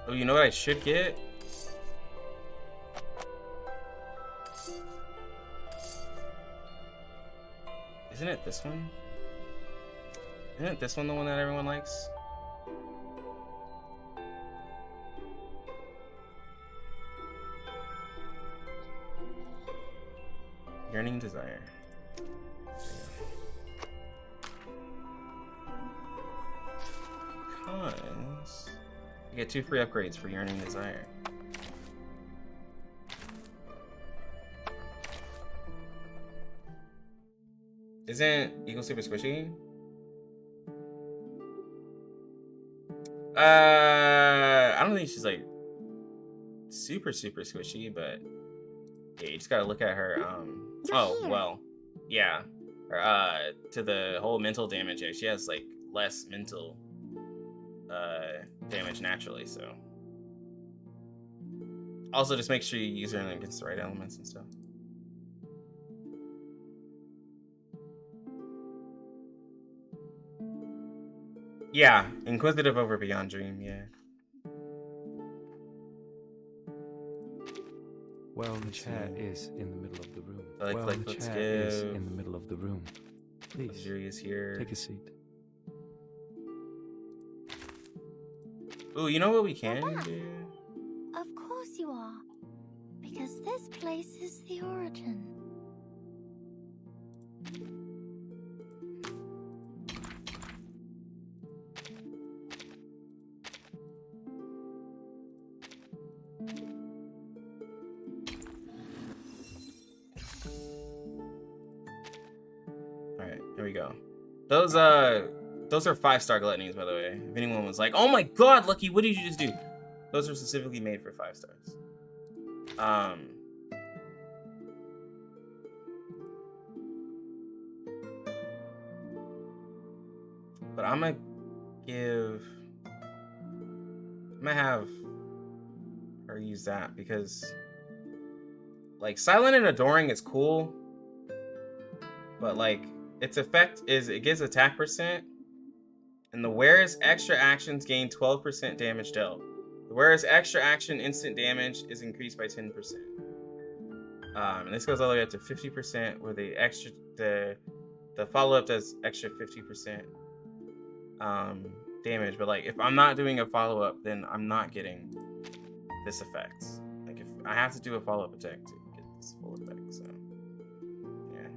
Oh, you know what I should get? Isn't it this one? Isn't this one the one that everyone likes? Yearning Desire. Cons. You get 2 free upgrades for Yearning Desire. Isn't Eagle super squishy? I don't think she's like super squishy, but yeah, you just gotta look at her. Oh well, yeah. Her, to the whole mental damage, yeah, she has like less mental damage naturally. So also just make sure you use her against the right elements and stuff. Yeah, inquisitive over Beyond Dream, yeah. Well, the chair is in the middle of the room. The chair is in the middle of the room. Please, Luxury is here. take a seat. Ooh, you know what we can do? Of course you are. Because this place is the origin. Alright, here we go. Those are 5-star gluttonies, by the way. If anyone was like, oh my god, Lucky, what did you just do? Those are specifically made for 5 stars. But I'm gonna have her use that because like Silent and Adoring is cool, but like its effect is it gives attack percent, and the wearer's extra actions gain 12% damage dealt. The wearer's extra action instant damage is increased by 10%. And this goes all the way up to 50%, where the follow-up does extra 50% damage. But like if I'm not doing a follow-up, then I'm not getting this effect. Like if I have to do a follow-up attack to get this full effect, so yeah.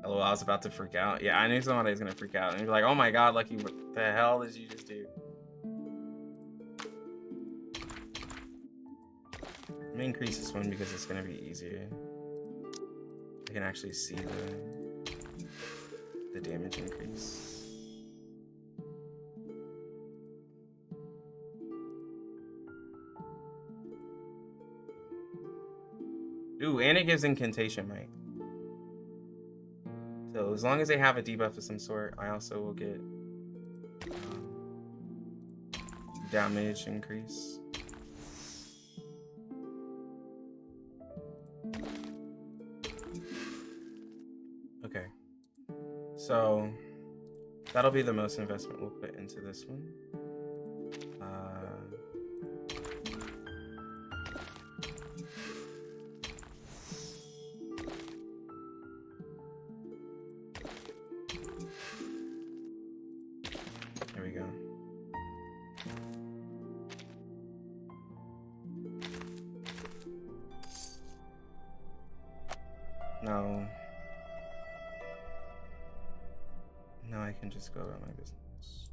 LOL, I was about to freak out. Yeah, I knew somebody was gonna freak out and be like, oh my god, Lucky, what the hell did you just do? Let me increase this one because it's gonna be easier. I can actually see the damage increase. Ooh, and it gives incantation, right? So as long as they have a debuff of some sort, I also will get damage increase. Okay, so that'll be the most investment we'll put into this one. There we go. No. Now I can just go about my business.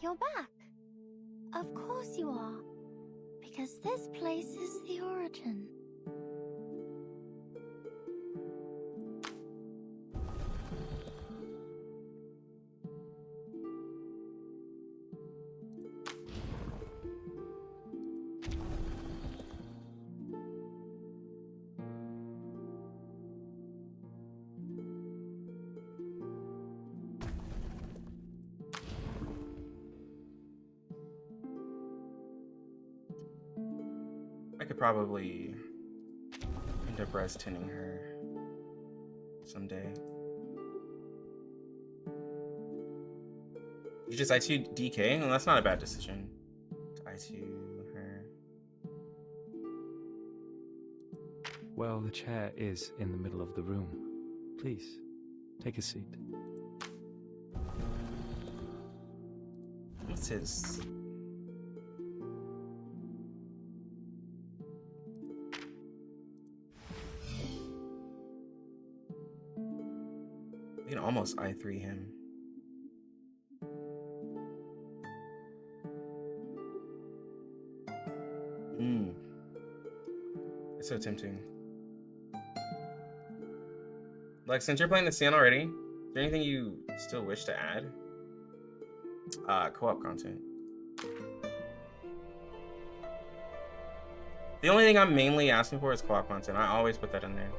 You're back. Of course you are. Because this place is the origin. I could probably end up res tinning her someday. You just I2 DK? Well, that's not a bad decision. I2 her. Well, the chair is in the middle of the room. Please, take a seat. What's his? You can almost I3 him. That's so tempting. Like, since you're playing the scene already, is there anything you still wish to add? Co-op content. The only thing I'm mainly asking for is co-op content. I always put that in there.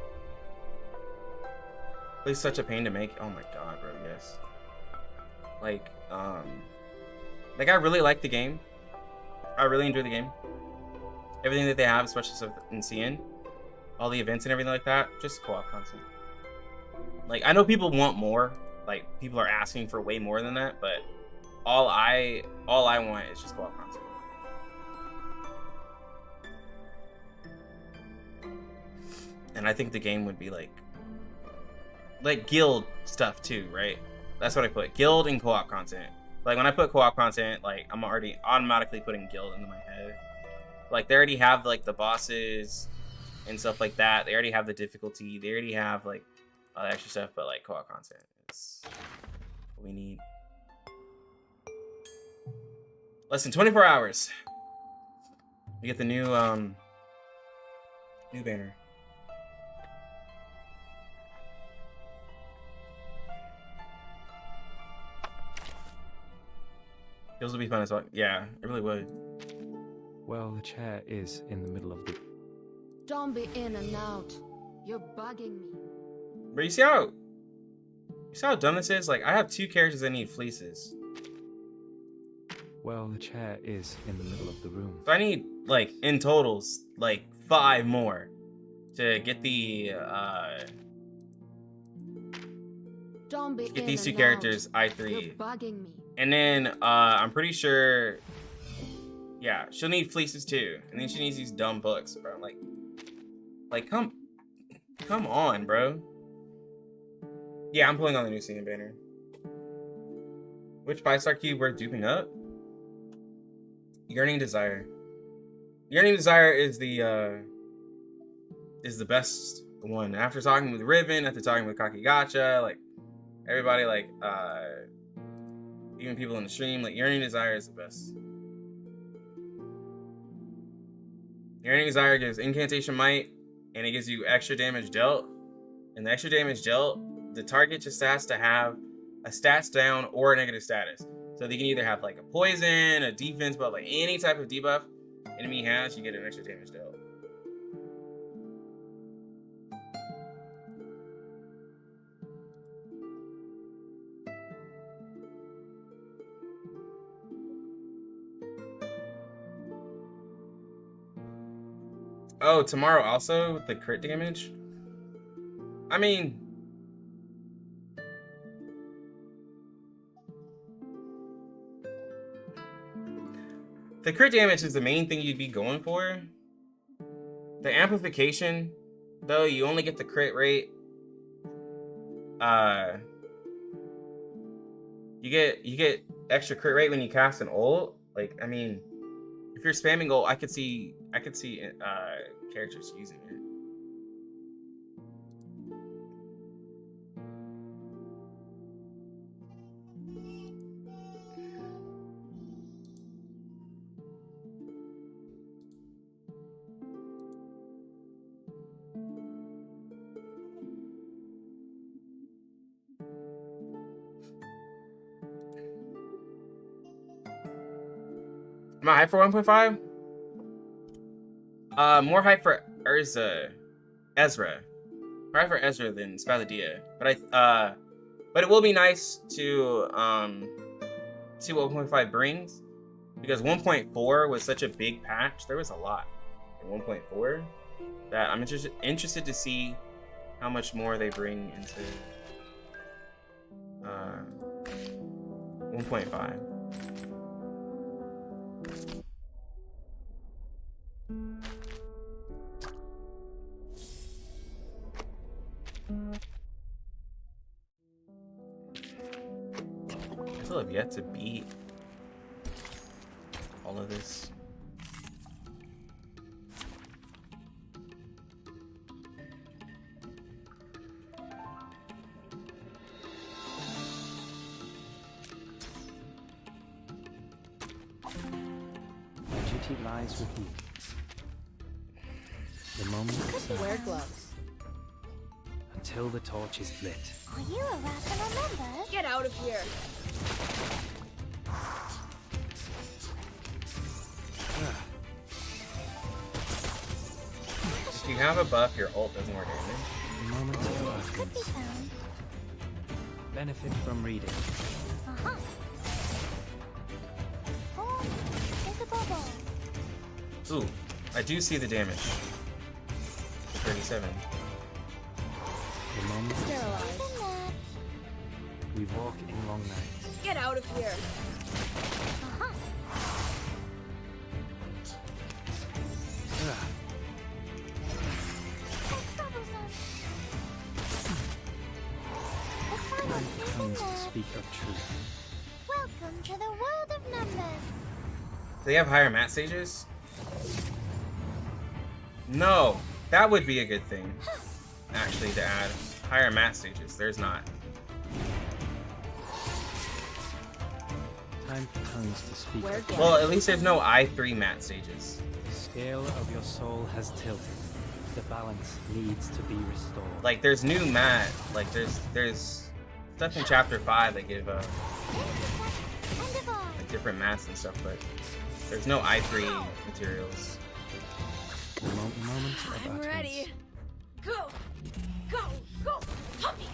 It's such a pain to make. Oh my god, bro, yes. Like I really like the game. I really enjoy the game. Everything that they have, especially stuff in CN, all the events and everything like that, just co-op content. Like, I know people want more. Like, people are asking for way more than that, but all I want is just co-op content. And I think the game would be like guild stuff too, right? That's what I put. Guild and co-op content. Like, when I put co-op content, like, I'm already automatically putting guild into my head. Like, they already have like the bosses and stuff like that. They already have the difficulty. They already have like all the extra stuff, but like co-op content is what we need. Less than 24 hours. We get the new banner. Those would be fun as well. Yeah, it really would. Well, the chair is in the middle of the... Don't be in and out. You're bugging me. But you see how dumb this is? Like, I have 2 characters that need fleeces. Well, the chair is in the middle of the room. So I need, like, in totals, like 5 more to get the Don't be get in these 2 and characters out. I3. You're bugging me. And then I'm pretty sure, yeah, she'll need fleeces too. And then she needs these dumb books, bro. Like come on, bro. Yeah, I'm pulling on the new CN banner. Which 5-star cube we're duping up? Yearning Desire. Yearning Desire is the best one. After talking with Riven, after talking with Kakigacha, like everybody, like even people in the stream, like Yearning Desire is the best. Yearning Desire gives Incantation Might, and it gives you extra damage dealt. And the extra damage dealt, the target just has to have a stats down or a negative status. So they can either have like a poison, a defense buff, like any type of debuff enemy has, you get an extra damage dealt. Oh, tomorrow also with the crit damage? I mean, the crit damage is the main thing you'd be going for. The amplification, though, you only get the crit rate. You get extra crit rate when you cast an ult. Like, I mean, if you're spamming ult, I could see characters using it. Am I hype for 1.5? More hype for Ezra. More hype for Ezra than Spaladia. But it will be nice to see what 1.5 brings, because 1.4 was such a big patch. There was a lot in 1.4 that I'm interested to see how much more they bring into 1.5. I still have yet to beat all of this. My duty lies with you. The moment of Wear silence gloves. until the torch is lit. Are you a rat and a member? Get out of here. Ah, If you have a buff, your ult does more damage. the moment of Could be silence. found. Benefit from reading. Uh-huh. Form is a bubble. Ooh, I do see the damage. 37. The moment of Sterilize. Even that. we walk in long nights. Get out of here. Uh-huh. Ah, That's troublesome. The time silence for is tongues to enough. speak of truth. Welcome to the world of numbers. Do they have higher mat stages? No, that would be a good thing. Actually, to add higher mat stages. There's not. Time for tongues to speak Wear of gloves. Well, at least there's no I3 mat stages. The scale of your soul has tilted. The balance needs to be restored. Like, there's new mat. Like, there's stuff in chapter 5 that give Intersect and divide. like different mats and stuff, but there's no I3 materials. The moment of I'm utterance. ready. Go, go, go, puppies.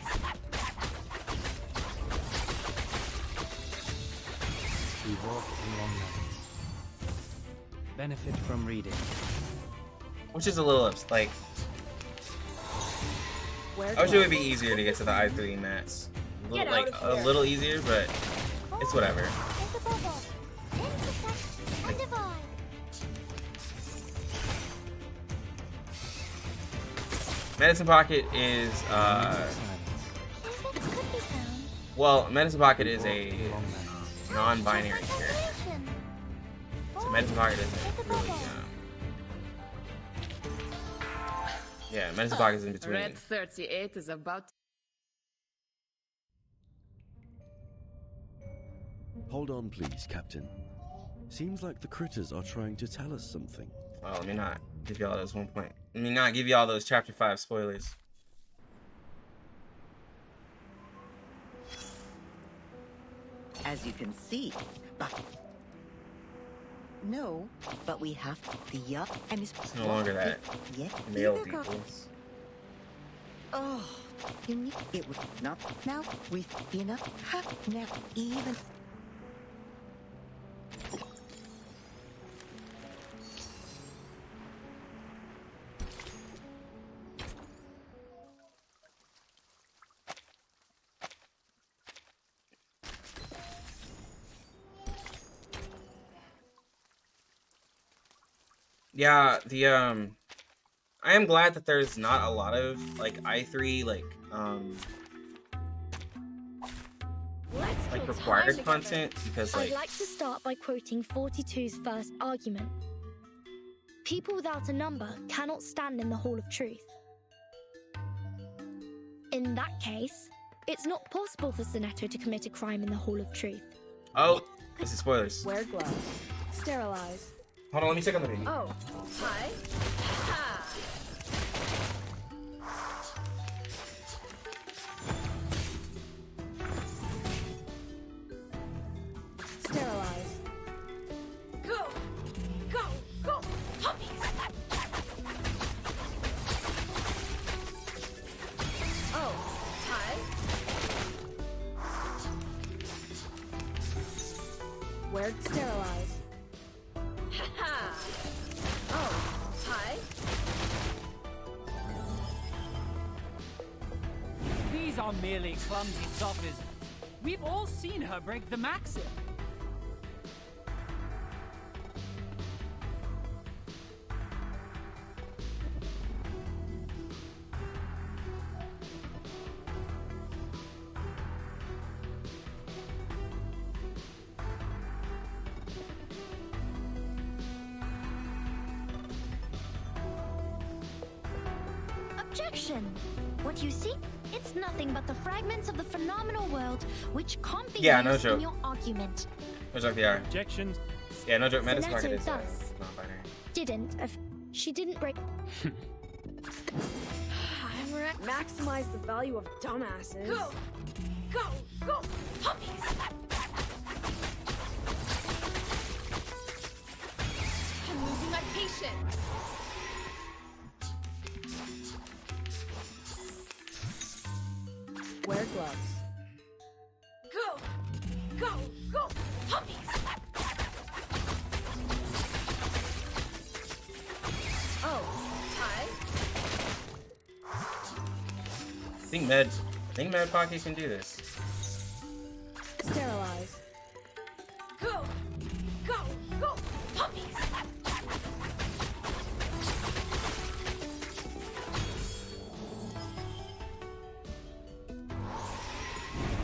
We walk in long nights. Benefit from reading. Which is a little, like, Wear I wish it would gloves. be easier to get to the I3 mats. A little, Get like, out of a here. little easier, but it's whatever. Is a bubble. Intersect and divide. Medicine Pocket is, Silence. Physics could be found. well, Medicine Pocket is Walk a in long nights. non-binary character. Concentration. So Medicine Pocket Is a isn't really, bubble. yeah, Medicine Pocket is in between. Red 38 is about. Hold on, please, Captain. Seems like the critters are trying to tell us something. Oh, let me not give you all those Let me not give you all those chapter 5 spoilers. As you can see, but no, but we have the up and It's no longer that yet male either got- peoples. Oh, you need it was not now we've been up half now even. Yeah, I am glad that there's not a lot of like I3 like required content because I'd like like to start by quoting 42's first argument. People without a number cannot stand in the Hall of Truth. In that case, it's not possible for Sonetto to commit a crime in the Hall of Truth. oh, this is spoilers. Wear gloves. Sterilize. Hold on, let me check on the video. Oh, hi. Ha. Sterilize. Go, go, go, puppies. Oh, hi. Wear sterilize. Ha. Oh, hi. These are merely clumsy sophisms. We've all seen her break the maxim. Objection! What you see? It's nothing but the fragments of the phenomenal world which can't be Yeah, no used joke. in your argument. No joke, they are. Objections. Yeah, no joke. Medicine Sonetto Pocket is thus non-binary. She didn't break. Maximize the value of dumbasses. Go! Go! Go! Puppies! I'm losing my patience. Wear gloves. Go! Go! Go! Puppies! Oh, tie? I think Med Pocket can do this. Sterilize. Go! Go! Go! Puppies!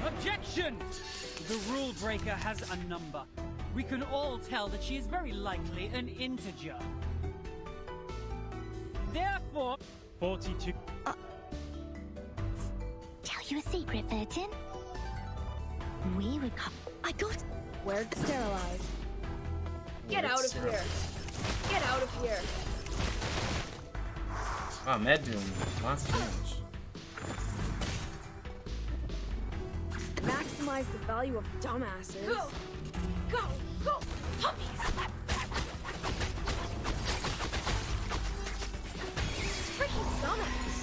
Objection! The rule breaker has a number. We can all tell that she is very likely an integer. Therefore, 42. Tell you a secret, 13? We would call. I got. Where sterilize. Get out of here. Get out of here. Oh, Med doing lots of damage. Maximize the value of dumbasses. Go! Go! Go! Puppies! Freaking dumbass.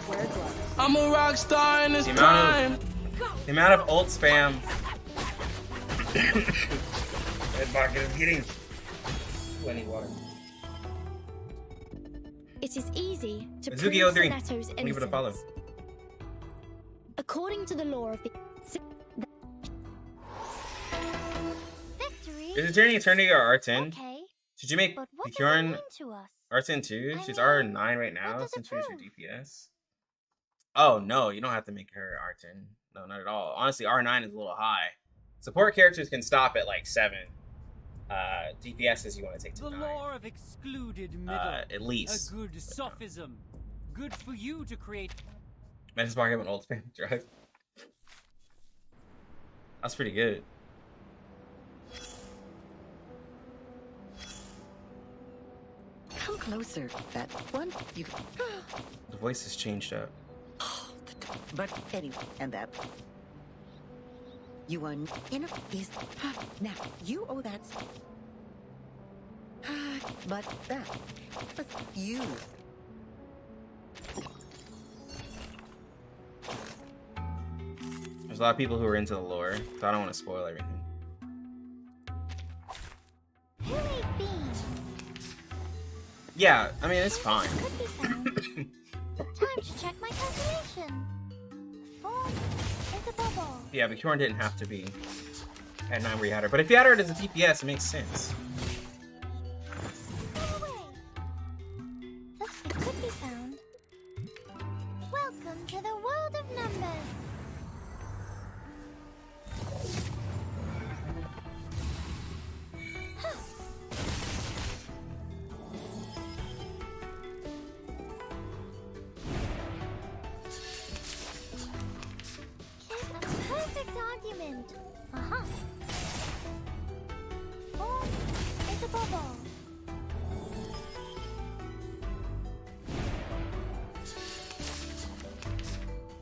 Wear gloves. I'm a rock star in this The crime. amount of ult spam. Med Pocket is getting plenty water. It is easy to Mizuki prove 03. Sonetto's Leave it a follow. innocence. According to the law of the Victory? Is it turning Eternity or R10? Okay. Should you make But what does Bjorn that mean to us? R10 too? I She's mean, R9 right now does it since she's your prove? DPS. Oh no, you don't have to make her R10. No, not at all. Honestly, R9 is a little high. Support characters can stop at like 7. DPSs you want to take to The 9. law of excluded middle. At least. A good sophism. Good for you to create. Mantis Pocket with ult spam drive. That's pretty good. Come closer. That one, you. The voice has changed up. But anyway, and that. You are in a is now. You owe that. But that was you. There's a lot of people who are into the lore, so I don't want to spoil everything. Who ate beans? Yeah, I mean, it's fine. Could be found. Time to check my calculation. The form is a bubble. Yeah, but Bjorn didn't have to be at 9 where you had her. But if you had her as a DPS, it makes sense. Go away. The it could be found. Welcome to the world of numbers. A perfect argument. Uh-huh. Form is a bubble.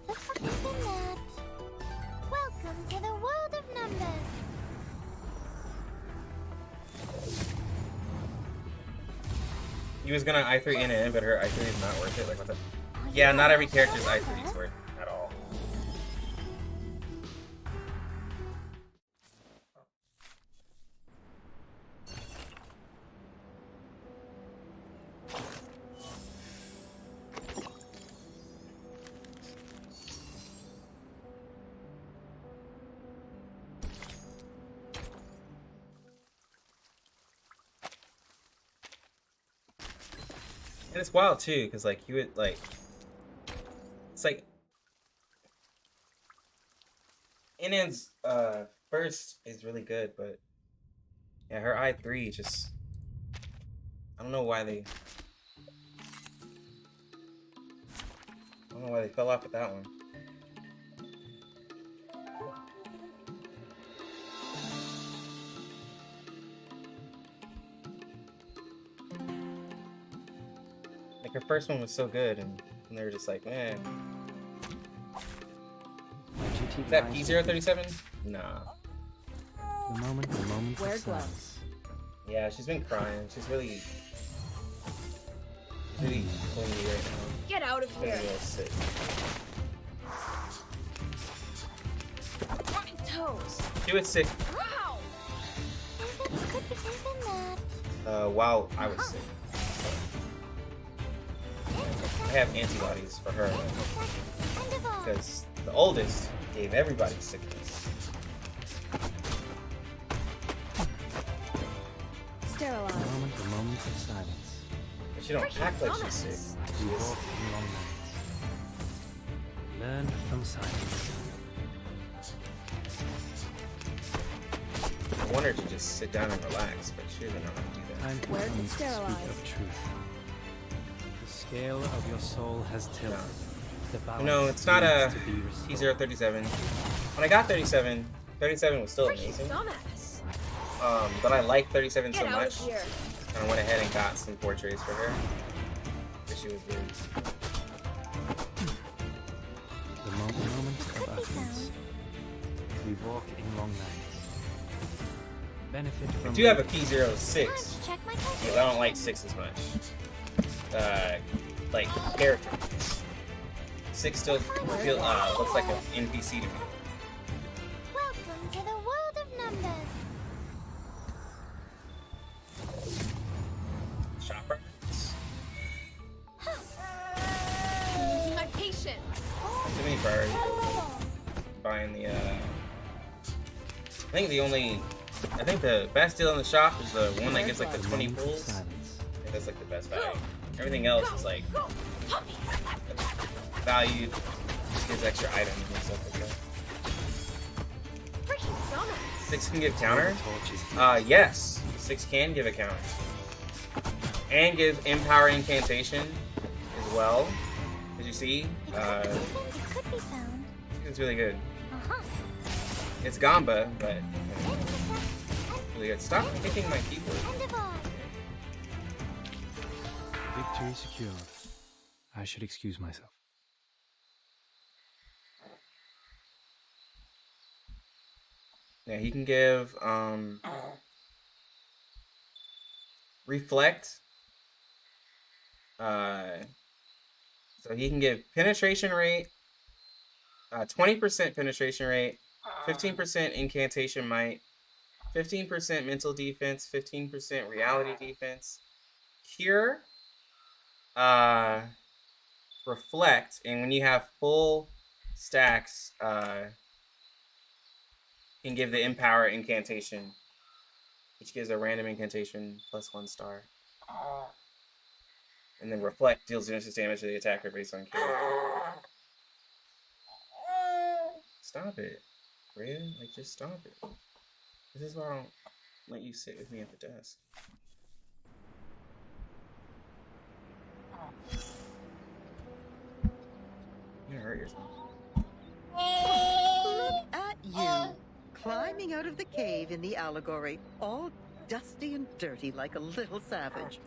The fuck is in that? Welcome to the world of numbers. He was gonna I3 in and in, but her I3 is not worth it. Like, what the? Yeah, not every character's I3 is worth it at all. And it's wild too, because like you would like, it's like Inan's first is really good, but yeah, her I3 just, I don't know why they fell off with that one. Like her first one was so good, and they were just like, man. Is that P037? Nah. The moment Wear of gloves. silence. Yeah, she's been crying. She's really clingy right now. Get out of She's been here. real sick. My toes. She was sick Wow. while I was sick. I have antibodies for her because the oldest gave everybody sickness. Sterilize. The moment of silence. But she don't act like she's sick. We walk in long nights. Learn from silence. I want her to just sit down and relax, but she doesn't know how to do that. Time Where comes can to speak sterilize? of truth. The scale of your soul has tilted. The balance No, it's not a needs to be restored. P037. When I got 37 was still amazing. Dumbass. But I like 37 Get so out much. of here. I went ahead and got some portraits for her. But she was good. The moment of utterance. We walk in long nights. Benefit I from do have a P06 Check my because I don't like 6 as much. Like character. 6 still feel looks like an NPC to me. Welcome to the world of numbers. Shopper. I'm losing my patience. Too many birds. Buying the I think the best deal in the shop is the one that gets like the 20 pulls. I think that's like the best value. Everything else is like valued, gives extra items and stuff like that. Freaking dumbass. 6 can give counter? Yes. 6 can give a counter. And give Empower Incantation as well. As you see, It could be found. it's really good. Uh-huh. It's Gamba, but really good. Stop kicking my keyboard. End of all. Victory secured. I should excuse myself. Yeah, he can give Reflect. So he can give penetration rate, 20% penetration rate, 15% incantation might, 15% mental defense, 15% reality defense, cure, reflect, and when you have full stacks, can give the empower incantation, which gives a random incantation plus 1 star. And then reflect deals genesis damage to the attacker based on cure. Stop it, Rhea. Like, just stop it. This is why I don't let you sit with me at the desk. You're gonna hurt yourself. Look at you, climbing out of the cave in the allegory, all dusty and dirty like a little savage.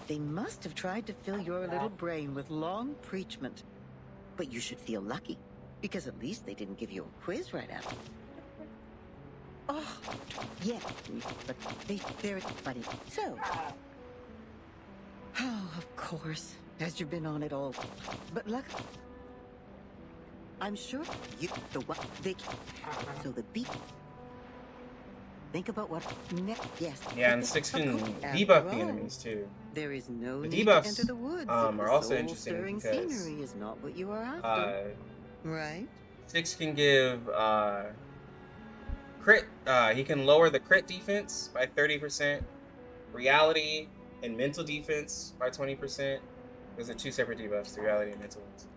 They must have tried to fill your little brain with long preachment. But you should feel lucky, because at least they didn't give you a quiz right after. Oh, yeah, but they're funny. So, oh, of course, as you've been on it all. But luck, I'm sure you, the what, they, so the beat. Think about what next, yes. Yeah, and 6 can debuff the enemies too. There is no The need debuffs to enter the woods. are also interesting Soul-stirring because scenery is not what you are after. Right? 6 can give crit. He can lower the crit defense by 30%, reality and mental defense by 20%. Those are 2 separate debuffs: the reality and mental ones.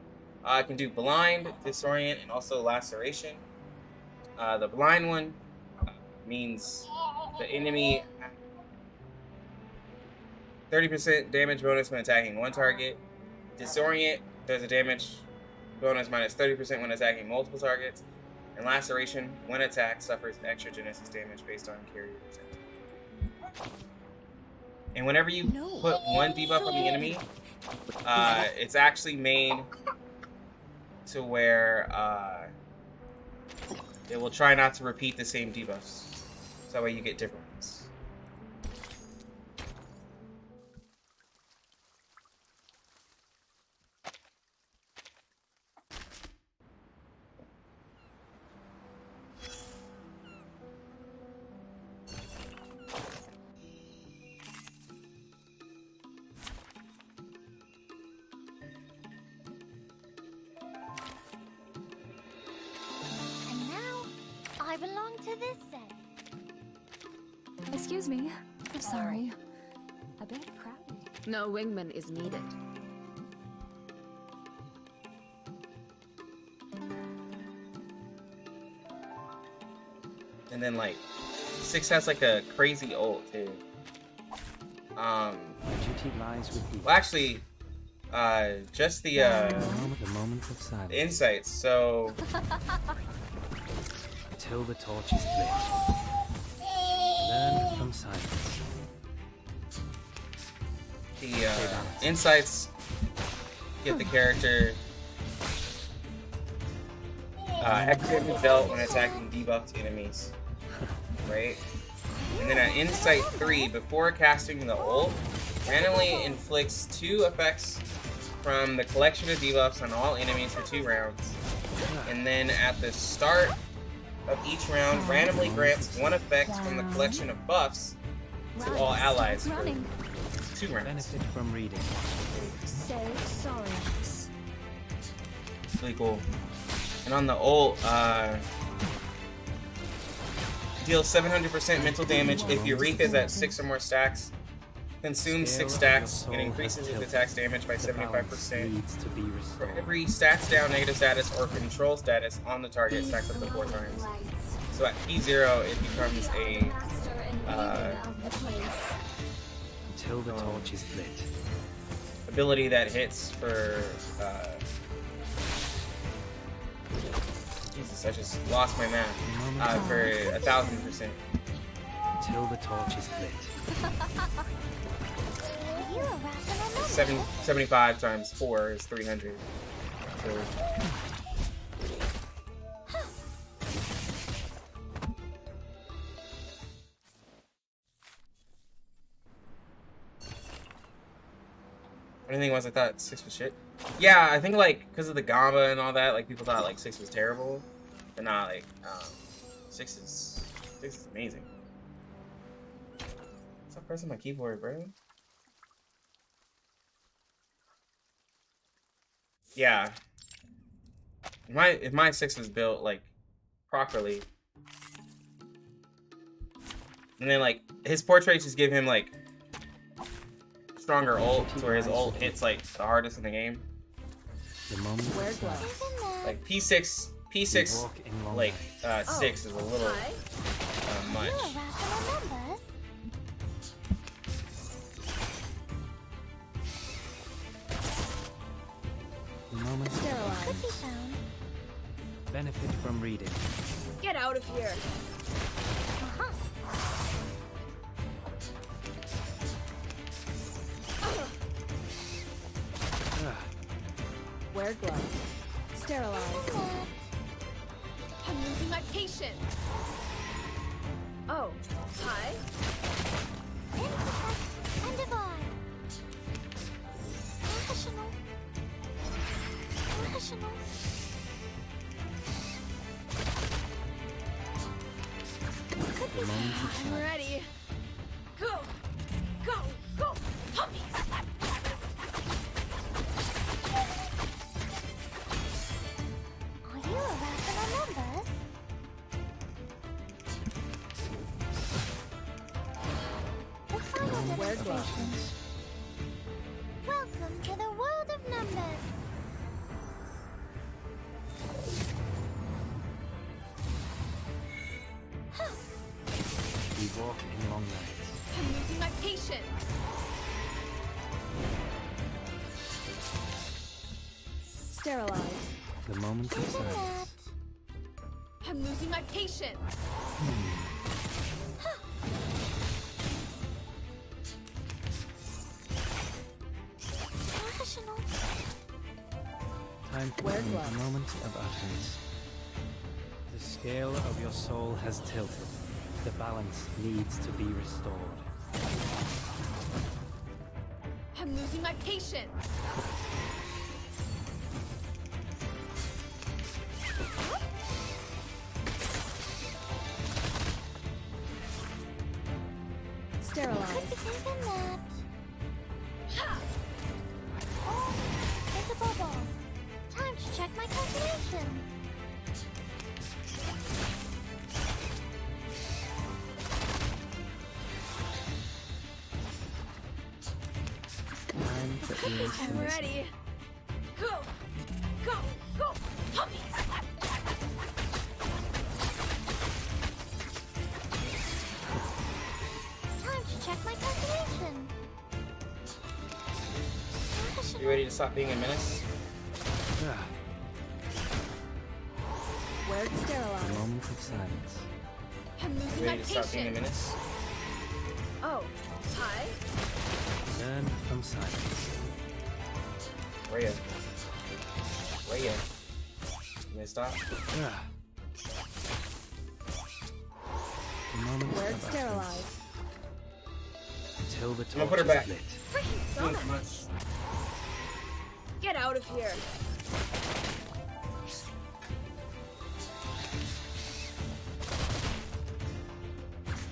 It can do blind, disorient, and also laceration. The blind one means the enemy 30% damage bonus when attacking one target. Disorient does a damage bonus minus 30% when attacking multiple targets. And laceration, when attacked, suffers extra genesis damage based on carrier's attack. And whenever you put one debuff on the enemy, it's actually made to where it will try not to repeat the same debuffs. So that way you get different ones. And now, I belong to this set. Excuse me. I'm sorry. A bit crowded. No wingman is needed. And then like 6 has like a crazy ult too. Duty lies with you. Well, actually, just the moment of silence. insights. So Till the torch is lit. Learn from silence. the insights give the character activity belt when attacking debuffed enemies, right? And then at Insight 3, before casting the ult, randomly inflicts 2 effects from the collection of debuffs on all enemies for 2 rounds. And then at the start of each round, randomly grants 1 effect from the collection of buffs to all allies for 2 rounds. Benefit from reading. Say sorry. It's really cool. And on the ult, deals 700% mental damage if Eureka is at 6 or more stacks. Consumes 6 stacks and increases its attack's damage by 75%. For every stats down, negative status, or control status on the target stacks up to 4 times. So at P0, it becomes a Until the torch is lit. ability that hits for Jesus, I just lost my math. For 1,000%. Until the torch is lit. 75 times 4 is 300. So, anything was I thought 6 was shit. Yeah, I think like because of the Gamba and all that, like people thought like 6 was terrible, but not like 6 is amazing. Stop pressing my keyboard, bro. Yeah. If my 6 was built like properly, and then like his portraits just give him like stronger ult, to where his ult hits like the hardest in the game. The moment like P6 like 6 is a little much. The moment of silence. Benefit from reading. Get out of here. Wear gloves. Sterilize. I'm losing my patience. Oh, hi. And divine. Professional. Professional. The moment of I'm silence. ready. Go! Go! Go! Puppies! Are you irrational numbers? We'll find out Wear demonstrations. Welcome to the world of numbers. We walk in long nights. I'm losing my patience. Sterilize. The moment of silence. I'm losing my patience. Time for Wear a gloves. moment of utterance. The scale of your soul has tilted. The balance needs to be restored. I'm losing my patience. Sterilize. Oh, there's a bubble. Time to check my calculation. Time for ears to I'm listen. ready. Go, go, go, puppies! Time to check my calculation. You ready to stop being a menace? Ah, Where to a sterilize. moment of silence. I'm losing You my ready to stop being a patience. menace? Oh, hi. Learn from silence. Rhea. Rhea. You gonna stop? Ah. A moment Where of to utterance. sterilize. Until the I'm gonna put her torch back. is lit. Freaking Doing donuts. too much. Get out of here.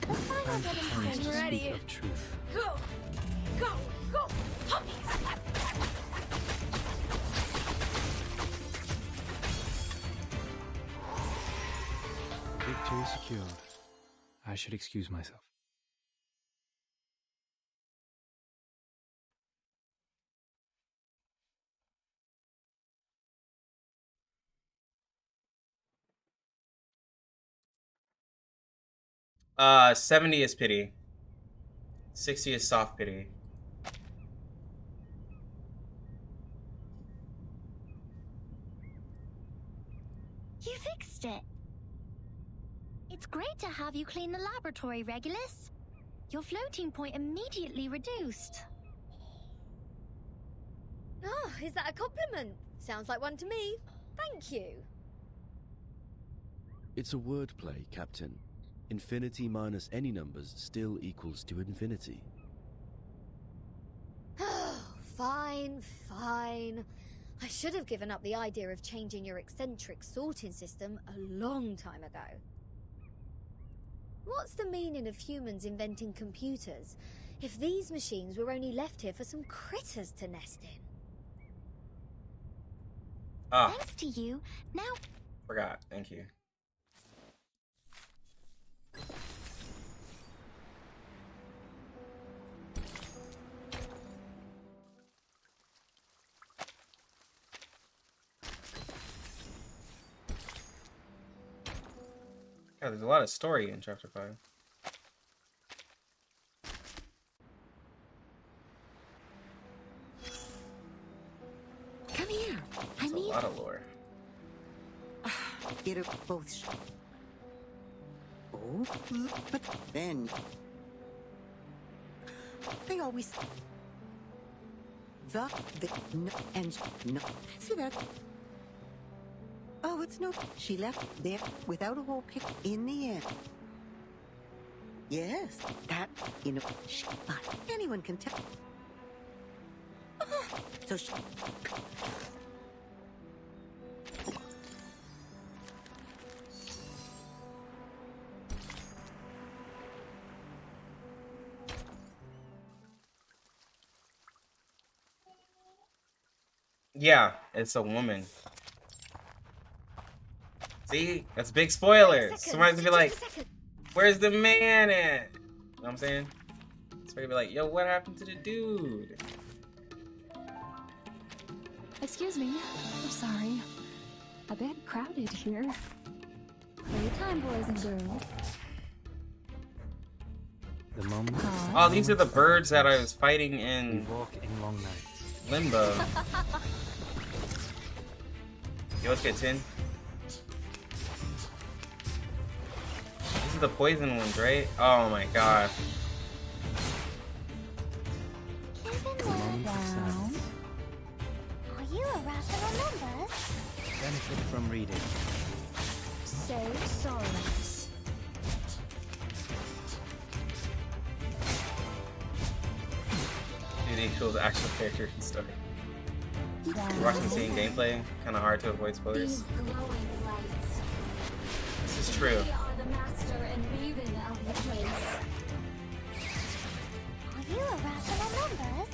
The final Time bit for of tongues to ready. speak of truth. Go, go, go, puppies! Victory secured. I should excuse myself. Uh, 70 is pity. 60 is soft pity. You fixed it. It's great to have you clean the laboratory, Regulus. Your floating point immediately reduced. Oh, is that a compliment? Sounds like one to me. Thank you. It's a wordplay, Captain. Infinity minus any numbers still equals to infinity. Fine, fine. I should have given up the idea of changing your eccentric sorting system a long time ago. What's the meaning of humans inventing computers if these machines were only left here for some critters to nest in? Ah, Thanks to you, now forgot. Thank you. God, there's a lot of story in chapter 5. Come here. There's a lot of lore. Get it both. Oh, but then they always the no and no. See that? Oh, it's no. She left there without a whole pick in the end. Yes, that but anyone can tell. So she. Yeah, it's a woman. See? That's big spoilers. Somebody's gonna be like, where's the man at? You know what I'm saying? Somebody's gonna be like, yo, what happened to the dude? Excuse me. I'm sorry. A bit crowded here. Playtime, boys and girls. The moment. Oh, these are the birds that I was fighting in We walk in long nights. Limbo. Yo, let's get 10. These are the poison ones, right? Oh my god. Are you rational numbers? Benefit from reading. Save sorrows. Dude, equals actual character and story. Wow. Watching scene gameplay, kind of hard to avoid spoilers. These glowing lights. This is true. We are the master and maven of the place. Are you irrational numbers?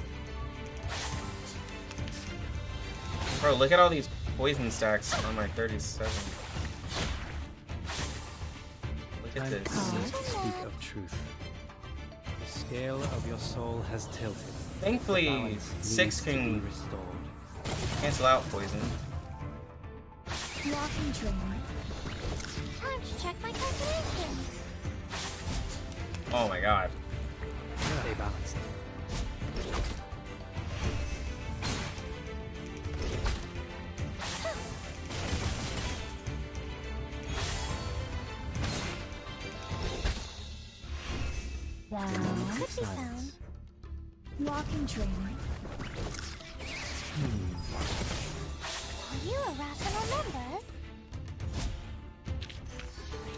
Bro, look at all these poison stacks on my 37. Look at Time this. comes to speak of truth. The scale of your soul has tilted. Thankfully, The balance 6 needs to be can restored. cancel out poison. Walking training. Time to check my calculation. Oh my god. Stay balanced. Wow. Moments of Could be silence. found. Walking training. Are you irrational numbers?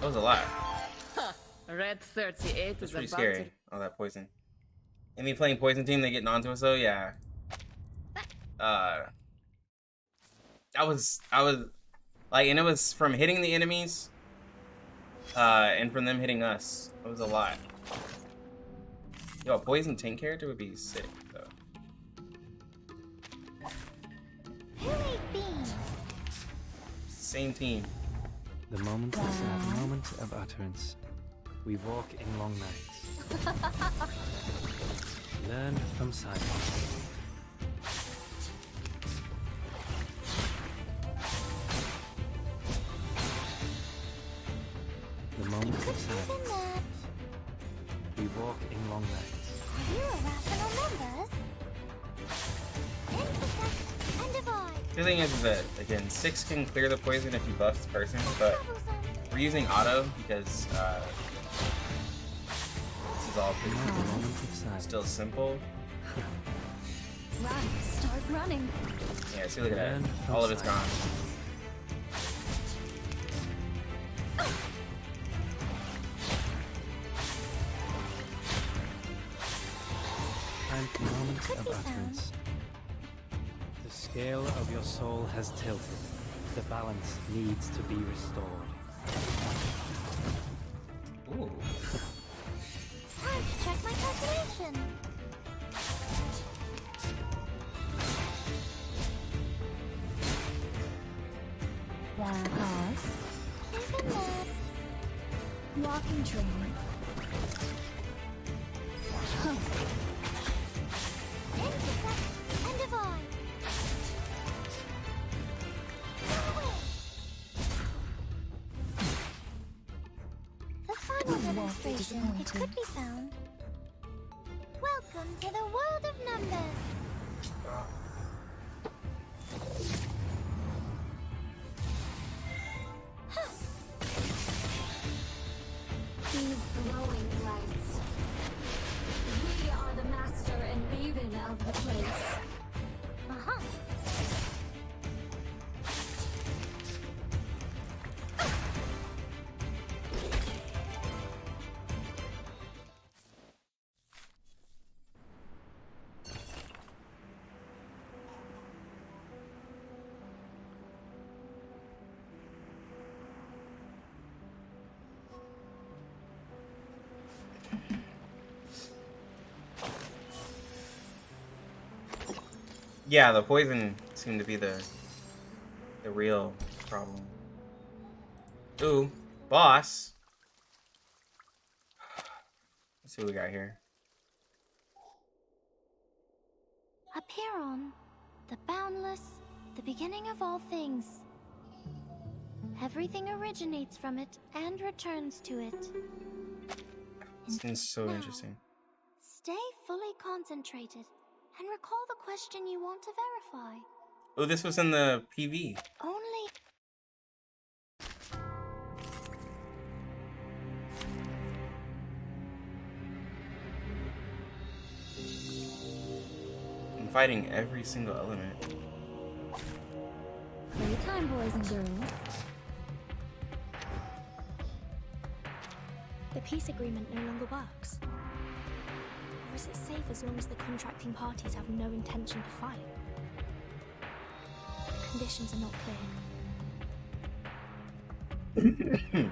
That was a lot. Red 38 That's is pretty about scary, all that poison. And me playing poison team, they getting onto us though, yeah. I was like, and it was from hitting the enemies, and from them hitting us. It was a lot. Yo, a poison tank character would be sick though. Who ate beans? Same team. The moment is a moment of utterance. We walk in long nights. Learn from silence. The moment of silence. Even that. We walk in long nights. Are you irrational numbers? Intersect and divide. The thing is that, again, 6 can clear the poison if you buff this person, but we're using auto because this is all pretty The moment of silence. still simple. Run. Start running. Yeah, see, look at Learn that. from All of it's gone. silence. And the moment Could of be found. utterance. The scale of your soul has tilted. The balance needs to be restored. Ooh. Time to check my calculation. Wow. Even that. Walking training. Intersect and divide. The final demonstration, it could be found. Welcome to the world of numbers. These glowing lights. We are the master and maven of the place. Uh-huh. Yeah, the poison seemed to be the real problem. Ooh, boss. Let's see what we got here. Apeiron, the boundless, the beginning of all things. Everything originates from it and returns to it. Seems so Now, interesting. Stay fully concentrated and recall the question you want to verify. Oh, this was in the PV. Only I'm fighting every single element. Playtime, boys and girls. The peace agreement no longer works. Or is it safe as long as the contracting parties have no intention to fight? The conditions are not clear.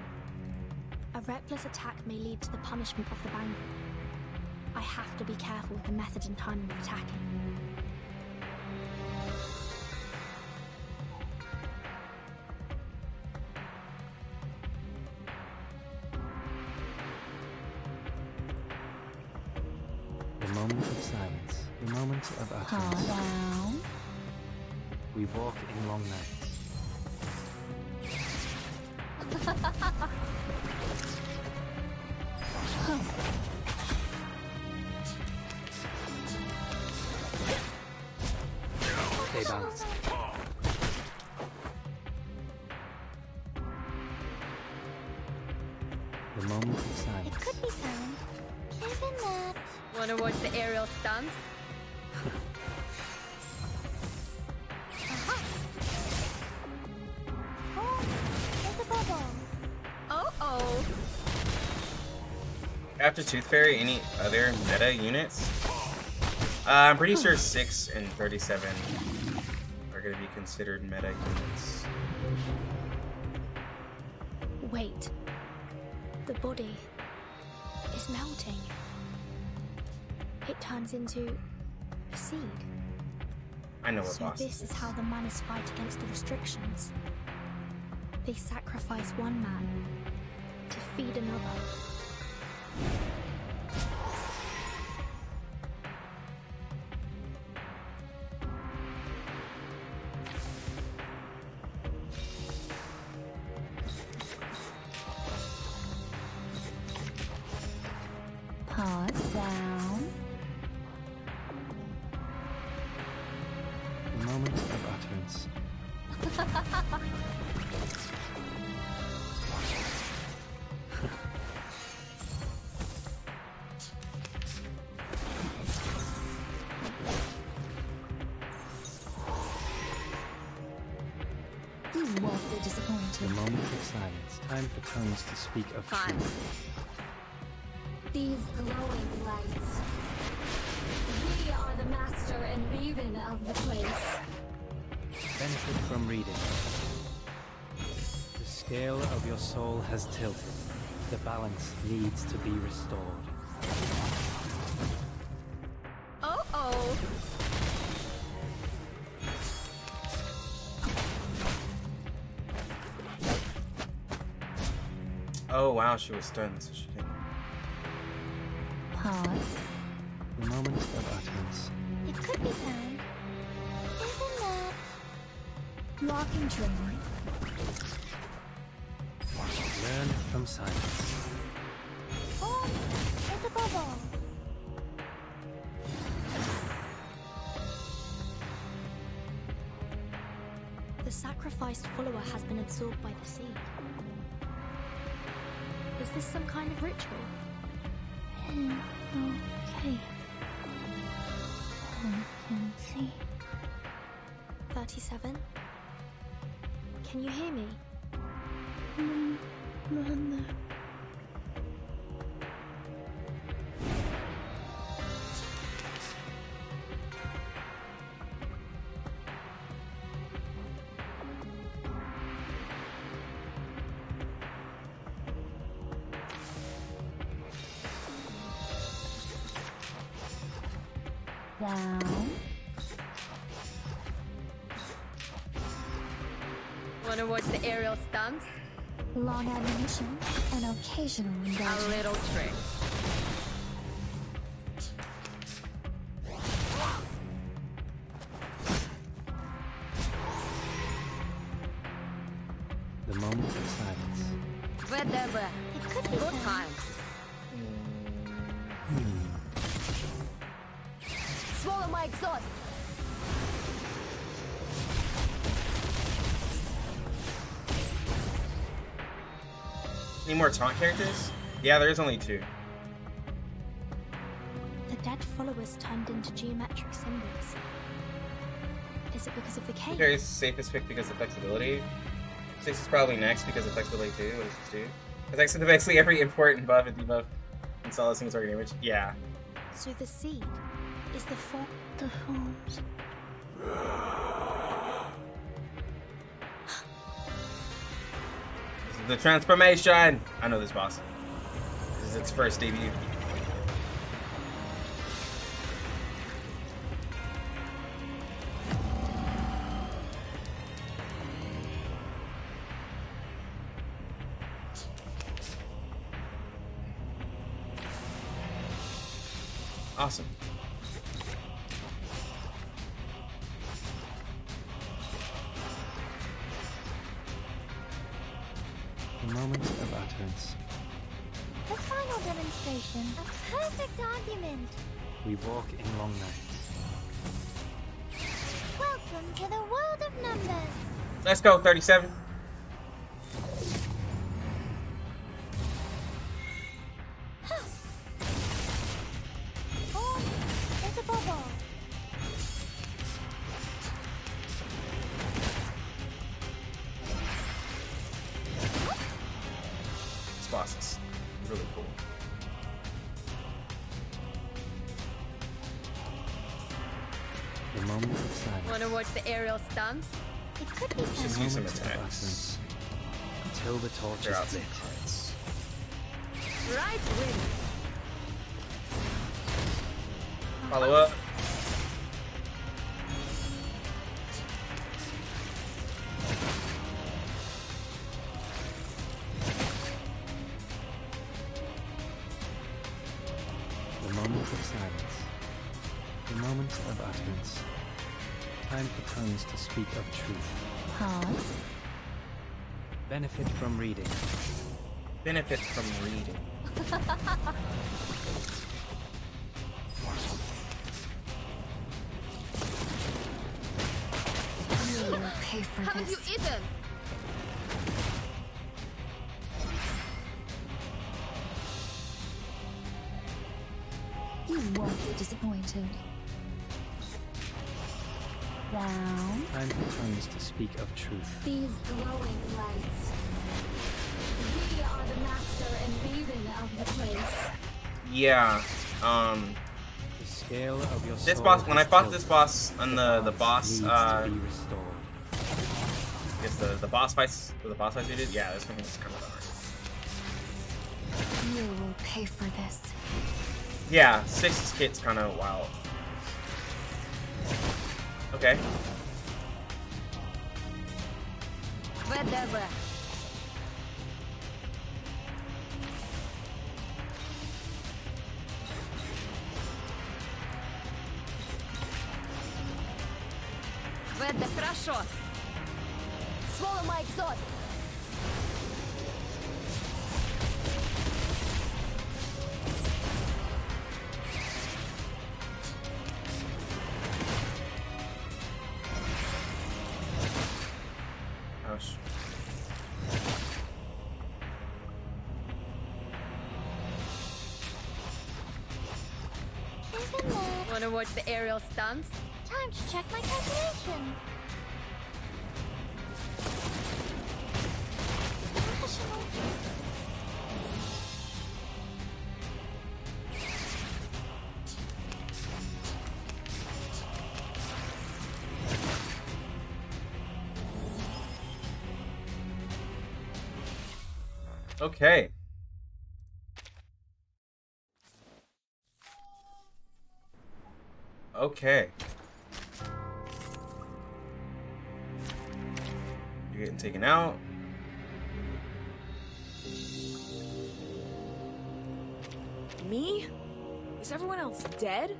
A reckless attack may lead to the punishment of the banquet. I have to be careful with the method and timing of attacking. The moment of silence, the moment of utterance. Down. We walk in long nights. Stay balanced. The moment of silence. It could be found. Given that. Wanna watch the aerial stunts? Oh, there's a bubble. Oh. After Tooth Fairy, any other meta units? I'm pretty sure 6 and 37 are going to be considered meta units. Wait. The body is melting. It turns into a seed. I know what So boss this is how the Manus fight against the restrictions. They sacrifice one man to feed another. Pause down. The moment of utterance. You won't be disappointed. The moment of silence. Time for tongues to speak of truth. These glowing lights. We are the master and maven of the place. Benefit from reading. The scale of your soul has tilted. The balance needs to be restored. Oh. Oh wow, she was stunned, so she can. Pause. The moment of utterance. It could be found. Given that. Locking training. Learn from silence. Oh, there's a bubble. The sacrificed follower has been absorbed by the seed. Is this some kind of ritual? Okay. I can see. 37? Can you hear me? Mother. Down. Wanna watch the aerial stunts? Long ammunition and occasional A indulgence. little trick. The moment of silence. Whatever. It could be Good found. times. Swallow my exhaust. Any more taunt characters? Yeah, there's only 2. The dead followers turned into geometric symbols. Is it because of the cave? Very safest pick because of flexibility. 6 is probably next because of flexibility too. What does this do? Attacks with basically every important buff and debuff and solid single target damage. Yeah. So the seed is the form. The forms. This is the transformation! I know this boss. This is its first debut. Awesome. The moment of utterance. The final demonstration. A perfect argument. We walk in long nights. Welcome to the world of numbers. Let's go, 37. Oh, there's a bubble. This boss is really cool. The moment of silence. Wanna watch the aerial stunts? It could be Let's just fun. use some Moment of attacks. utterance. Until the torch They're is out some lit. cards. Right wing. Follow up. The moment of silence. The moment of utterance. Time for tongues to speak of truth. Pause. Benefit from reading. Benefits from reading. You will pay for Haven't you this. eaten? You won't be disappointed. Down. Time for tongues to speak of truth. These glowing lights. We are the master and maven of the place. Yeah. The scale of your This soul boss, when I has fought tilted. this boss on the boss, Needs to I be restored. guess the boss fights, the boss fights we did, yeah, this one was kind of hard. You will pay for this. Yeah, 6's kit's kind of wild. Okay. Whatever. Веде хорошо. Swallow my exhaust. Ouch. Isn't there? Wanna watch the aerial stunts? Time to check my calculation. Professional. Okay. Okay. You're getting taken out. Me? Is everyone else dead?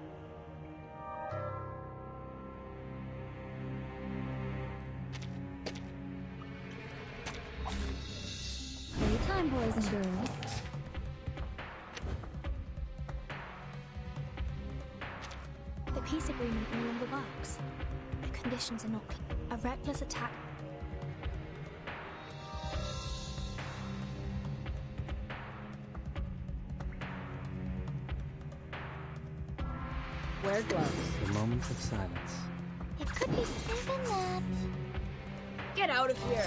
Playtime, boys and girls. The peace agreement no longer works. The conditions are not clear. A reckless attack. Wear gloves. The moment of silence. It could be given that. Get out of here.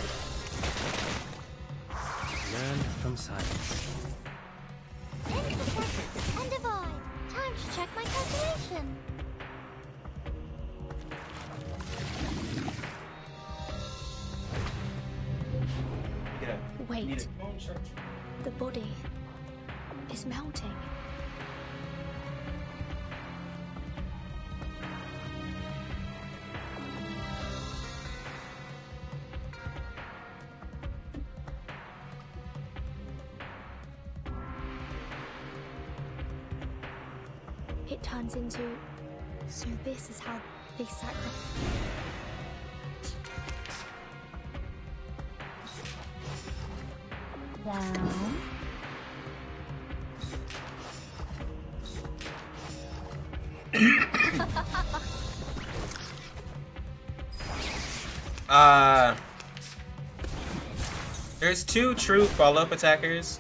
Learn from silence. Intersect and divide. Time to check my calculation. Wait. The body is melting. It turns into... So this is how they sacrifice... Down. There's two true follow-up attackers.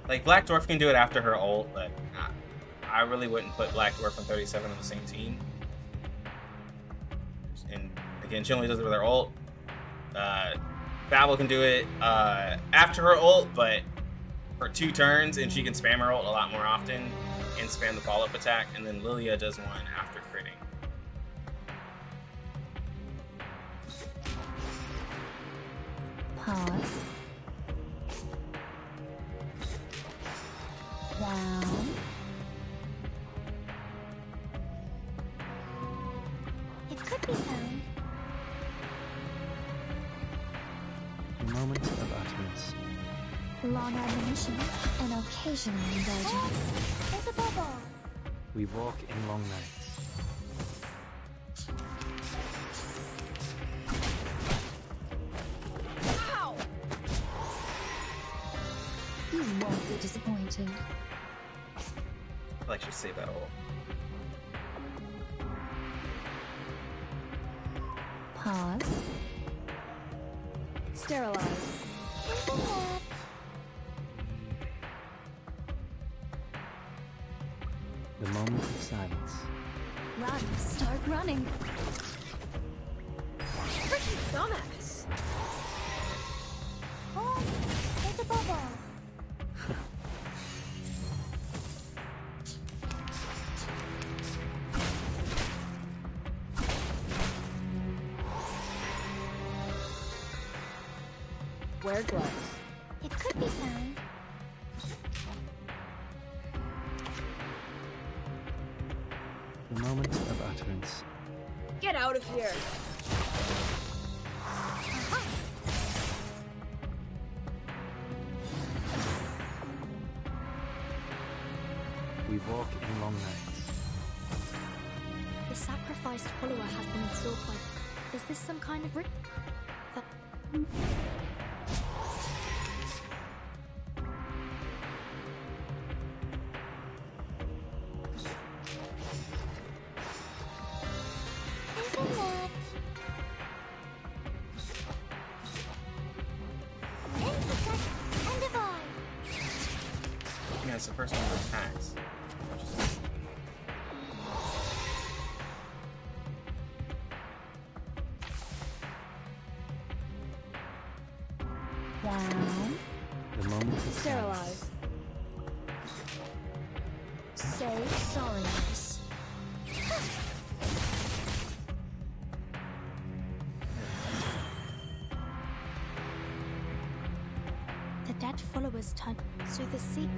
Like, Black Dwarf can do it after her ult, but I really wouldn't put Black Dwarf and 37 on the same team. And again, she only does it with her ult. Babel can do it after her ult, but for 2 turns, and she can spam her ult a lot more often and spam the follow-up attack, and then Lilia does one after critting. Pause. Down. It could be found. A moment of utterance. Long admonition and occasional indulgence. There's a bubble. We walk in long nights. Ow! You won't be disappointed. I like to save that ult. Pause. Sterilize. The moment of silence. Run. Start running. Freaking dumbass. Oh, there's a bubble. Wear gloves. It could be found. The moment of utterance. Get out of here. We walk in long nights. The sacrificed follower has been absorbed by... Is this some kind of ritual? Yeah, it's the first one that attacks. Down. The moment of Sterilize. Say sorry, miss. The dead followers turn... So the sea...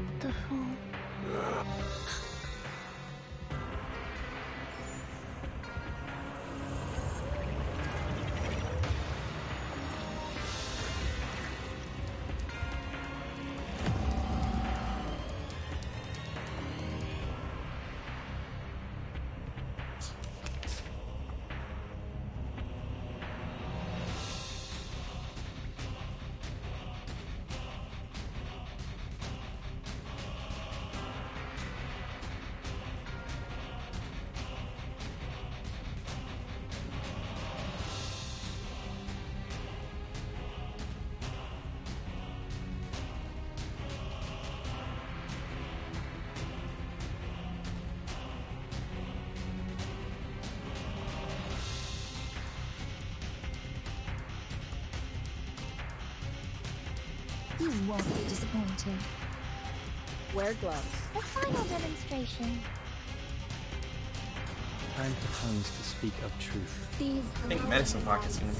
You won't be disappointed. Wear gloves. The final demonstration. Time for tongues to speak of truth. These I think medicine pocket's gonna be.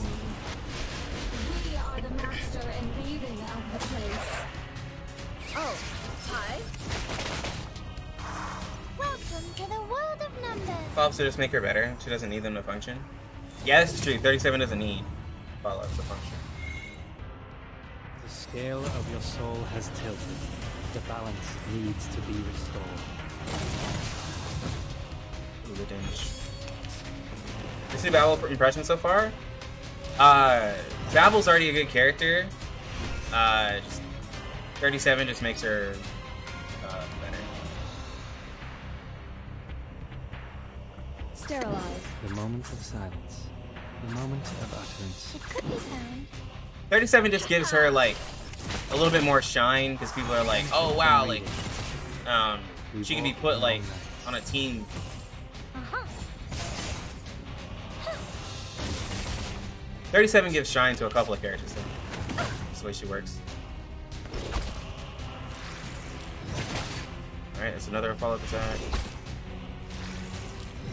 We are the master and leaving of the place. Oh, hi. Welcome to the world of numbers. Follow-ups to just make her better. She doesn't need them to function. Yeah, this is true. 37 doesn't need follow-ups to function. The scale of your soul has tilted. The balance needs to be restored. Ooh, the damage. This is Babel impression so far. Babel's already a good character. Just 37 just makes her better. Sterilize. The moment of silence. The moment of utterance. It could be found. 37 just gives her like a little bit more shine because people are like, oh wow, like she can be put like on a team. Uh-huh. 37 gives shine to a couple of characters. So that's the way she works. Alright, that's another follow-up attack.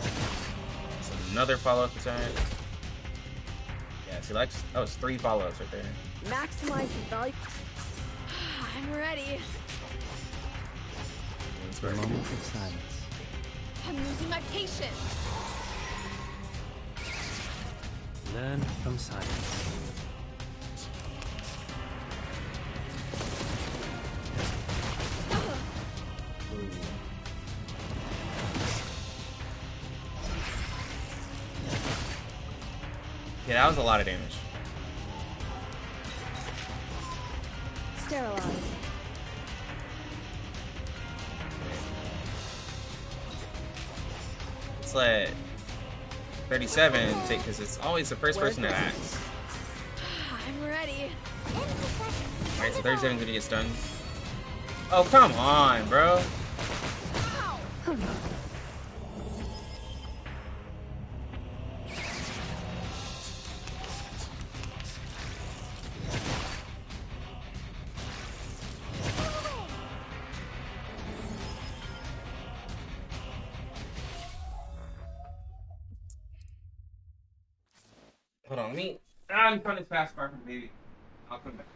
That's another follow-up attack. Yeah, she likes. Oh, it's 3 follow-ups right there. Maximize the value. I'm ready. The moment of silence. I'm losing my patience. Learn from silence. Yeah, that was a lot of damage. Sterilize. Let's let 37 take, because it's always the first person that acts. I'm ready. Alright, so 37 gonna get stunned. Oh, come on, bro. Hold on, let me. I'm trying to fast bar for the baby. I'll come back.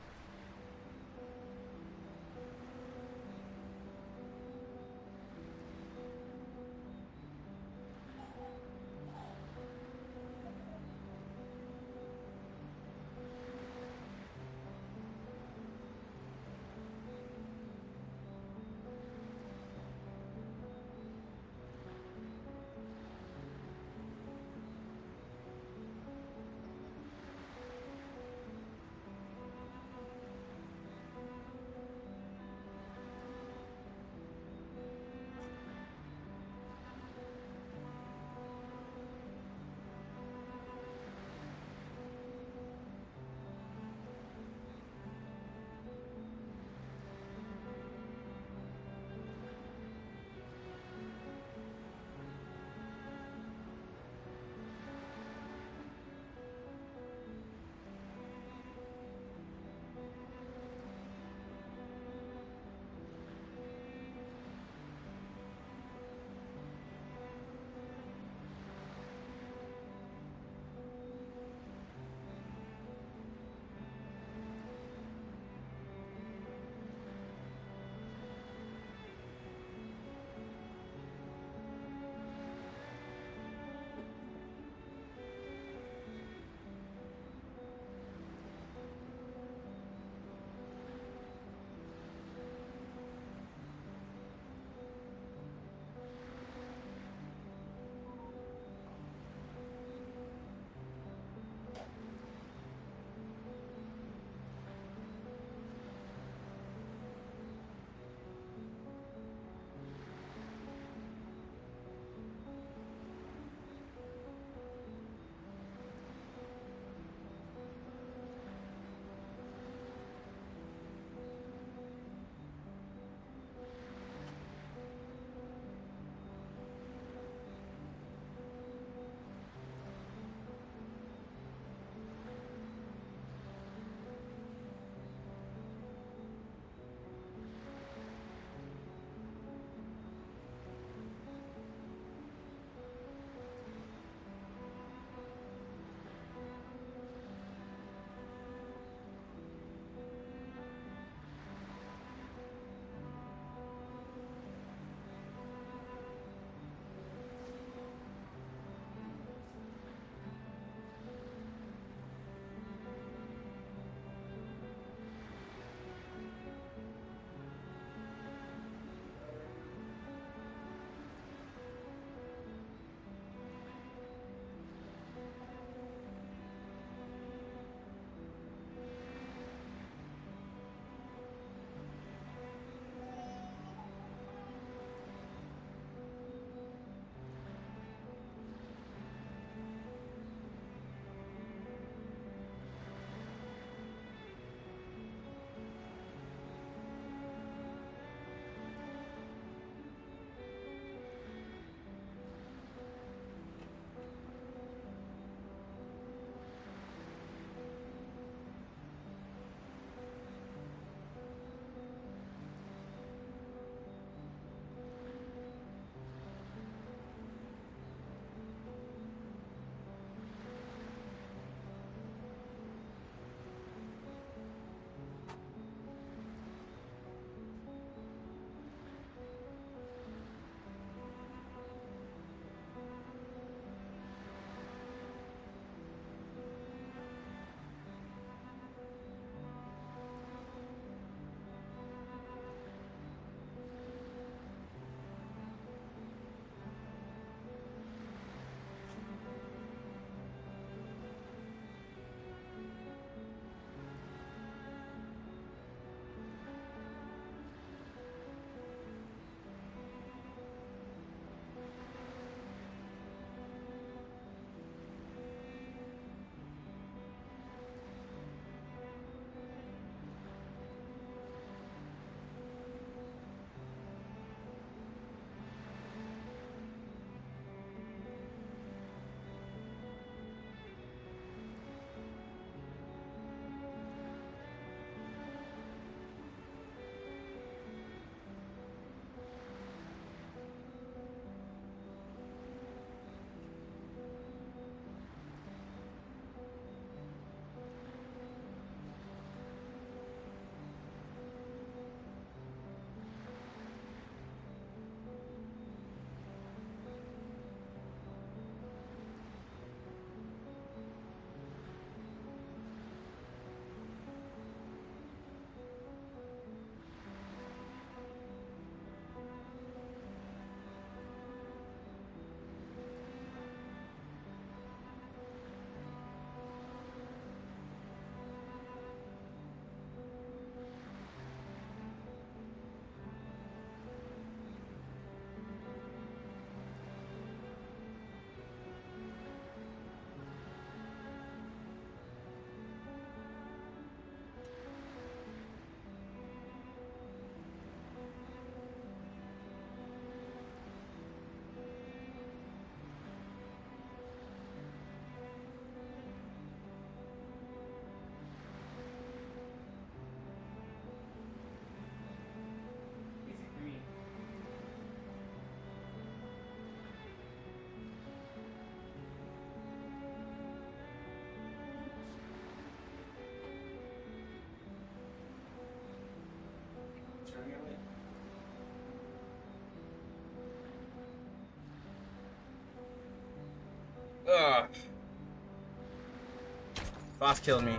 Boss killed me.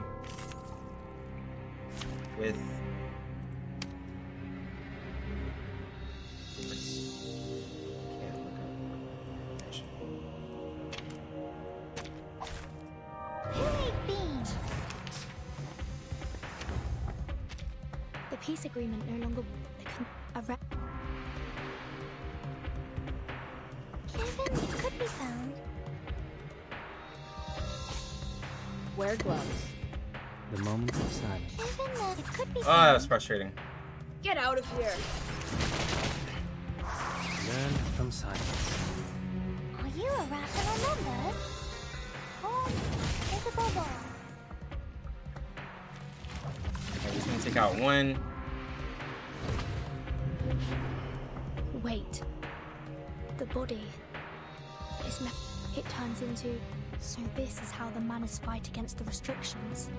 With... The peace agreement no longer Kevin, it could be found. Wear gloves. The moment of silence. Kevin, it could be Oh, found. that was frustrating. Get out of here. Learn from silence. Are you a rat that remembers? Or is it a ball? I'm just gonna take out one. Wait. The body is it turns into. So this is how the manners fight against the restrictions.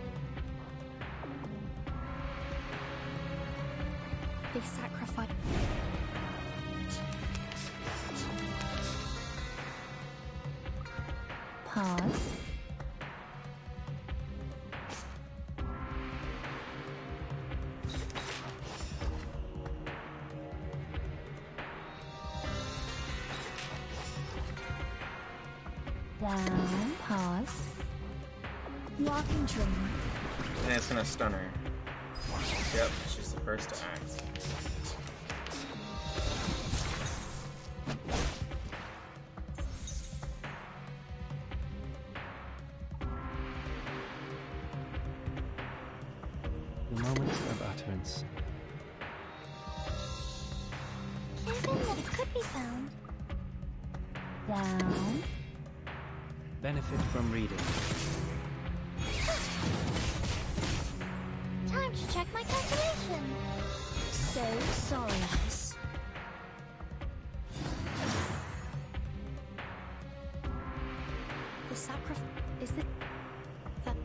They sacrifice. Pause. Down, pause. Walking train. And it's gonna stun her. Yep, she's the first to act. The moment of utterance. Kevin, that it could be found. Down. Benefit from reading. Time to check my calculation. So sorry, Alice. The sacrifice is the that.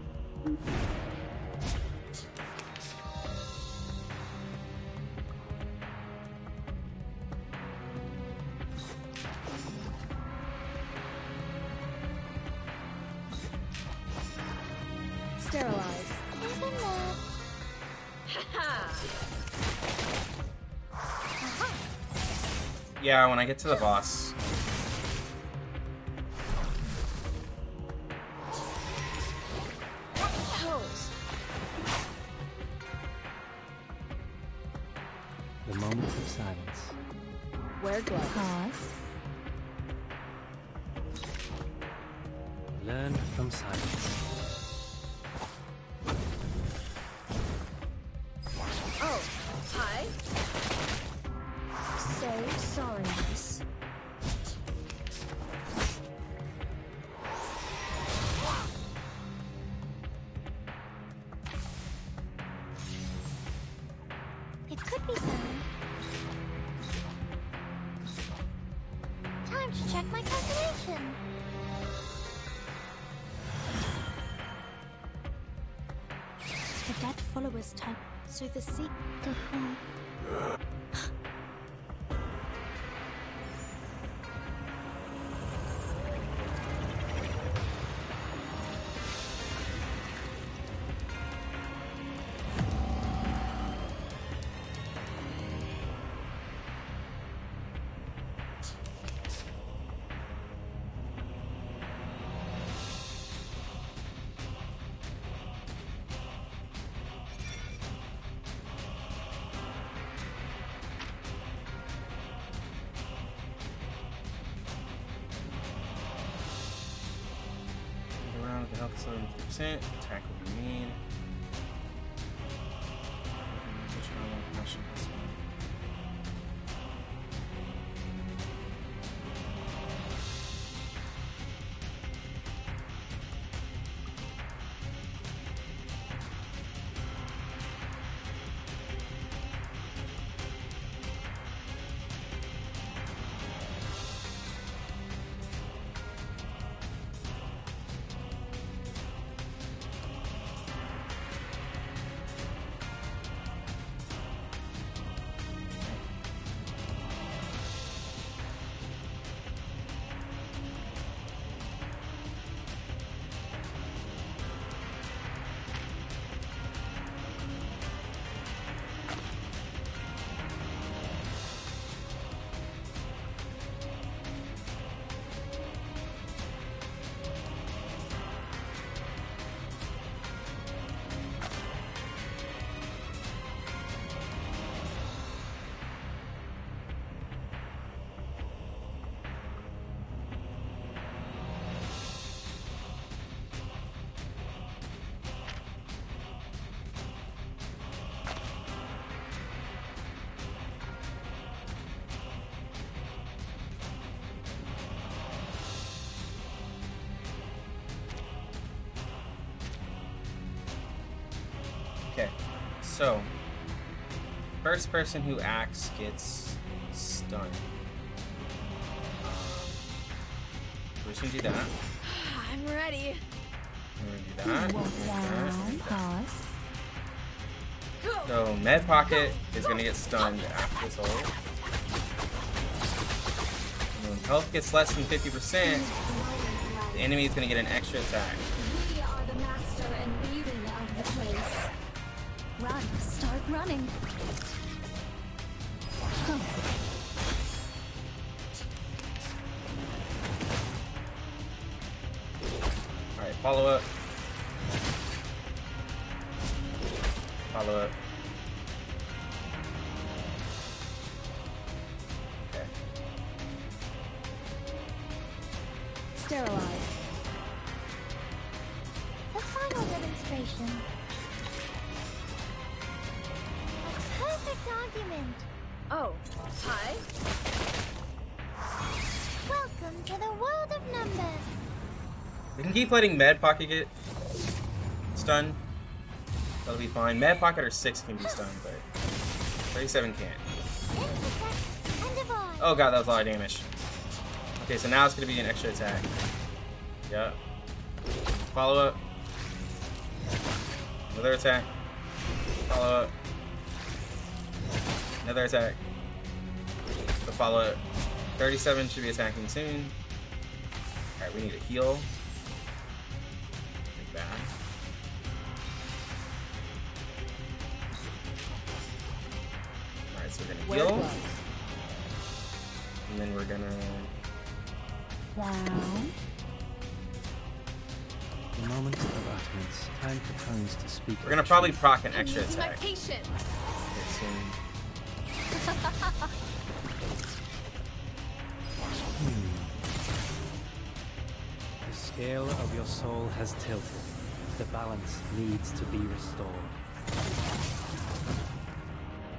Sterilize. Kevin, that. Yeah, when I get to the boss. The moment of silence. Wear gloves. Pause. Learn from silence. Oh, hi. So sorry, Alice. It could be found. Time to check my calculation. The dead followers turn, so the sea. Around with the health is 50%. Attack will be mean. So, first person who acts gets stunned. We're just gonna do that. I'm ready. We're gonna do that. Pause. So, Med Pocket is gonna get stunned after this ult. And when health gets less than 50%, the enemy is gonna get an extra attack. We are the master and leader of the place. Run. Start running. Huh. Alright, follow up. Follow up. Okay. Sterilize. The final demonstration. A perfect argument. Oh, hi. Welcome to the world of numbers. We can keep letting Med Pocket get stunned. That'll be fine. Med Pocket or 6 can be stunned, but 37 can't. Intersect and divide. Oh god, that was a lot of damage. Okay, so now it's gonna be an extra attack. Yep. Follow up. Another attack. Follow up. Another attack. The follow up. 37 should be attacking soon. Alright, we need a heal. Like that. Alright, so we're gonna heal. And then we're gonna... Wow. The moment of utterance. Time for tones to speak. We're gonna probably proc an extra Losing my attack. patience. Okay, soon. The scale of your soul has tilted. The balance needs to be restored.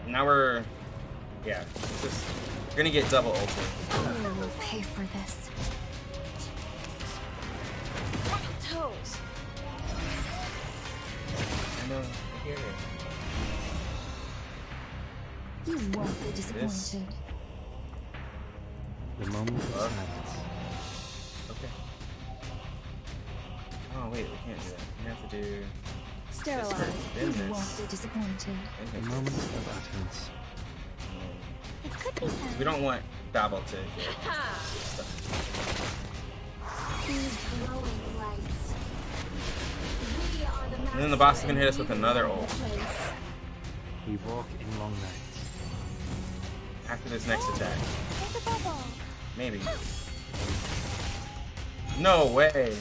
Now we're... Yeah, it's just... We're gonna get double ulted. You will pay for this. Toes. I know, I hear it. You won't be disappointed. The moment of silence. Okay. Oh wait, we can't do that. We have to do... Sterilize. Then You won't this. be disappointed. The moment of utterance. It could be found. We don't want Babel to get stuck. These glowing lights. We are the And then the boss is gonna hit us with another ult. We walk in long nights. After this next attack. There's a bubble. Maybe. No way.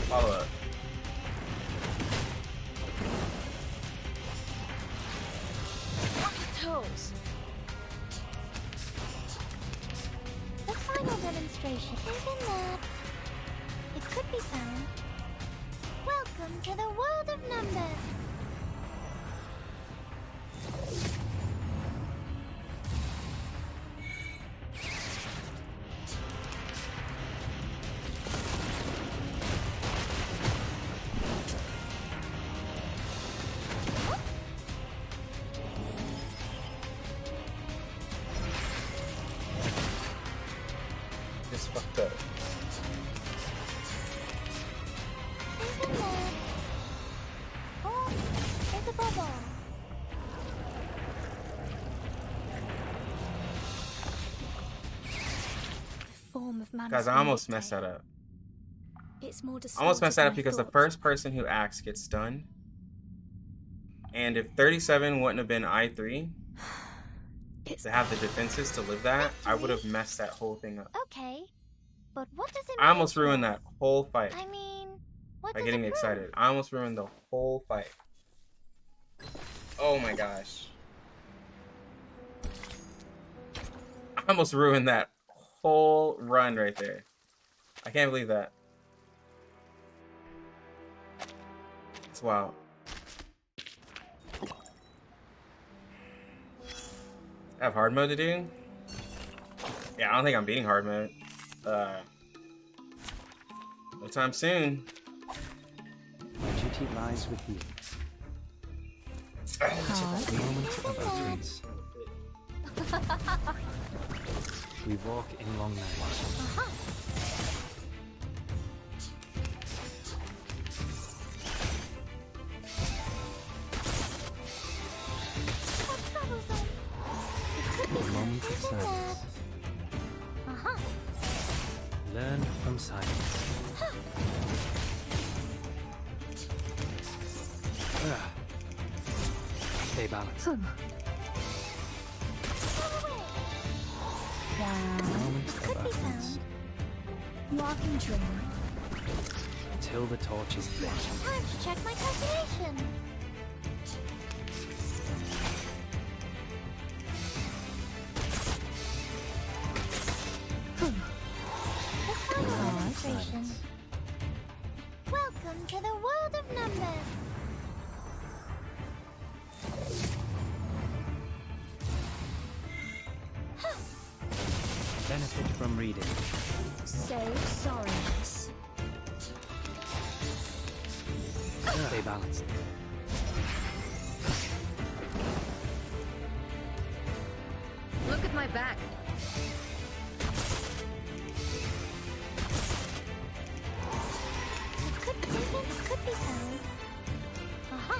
Follow up. Toes. The final demonstration. Isn't that? It could be found. Welcome to the world of numbers. Just fucked up. Isn't that? Oh, there's a bubble. Form of man. Guys, I almost messed that up. It's more I almost messed that distorted up than I because the thought. first person who acts gets stunned. And if 37 wouldn't have been I3 to have the defenses to live that, I would have messed that whole thing up. Okay, but what does it I almost ruined that whole fight I mean, what by does getting it me prove? excited. I almost ruined the whole fight. Oh my gosh. I almost ruined that whole run right there. I can't believe that. It's wild. I have hard mode to do? Yeah, I don't think I'm beating hard mode. No time soon. My duty beauty lies with you. Pause. The moment of utterance. We walk in long nights. The moment of silence. Learn from silence. Stay balanced. Moment of utterance. Walking train. Until the torch is lit. Time to check my calculation. The final demonstration. Welcome to the world of numbers. Benefit from reading. Say sorriness. Stay balanced. Look at my back. Could be found. Aha.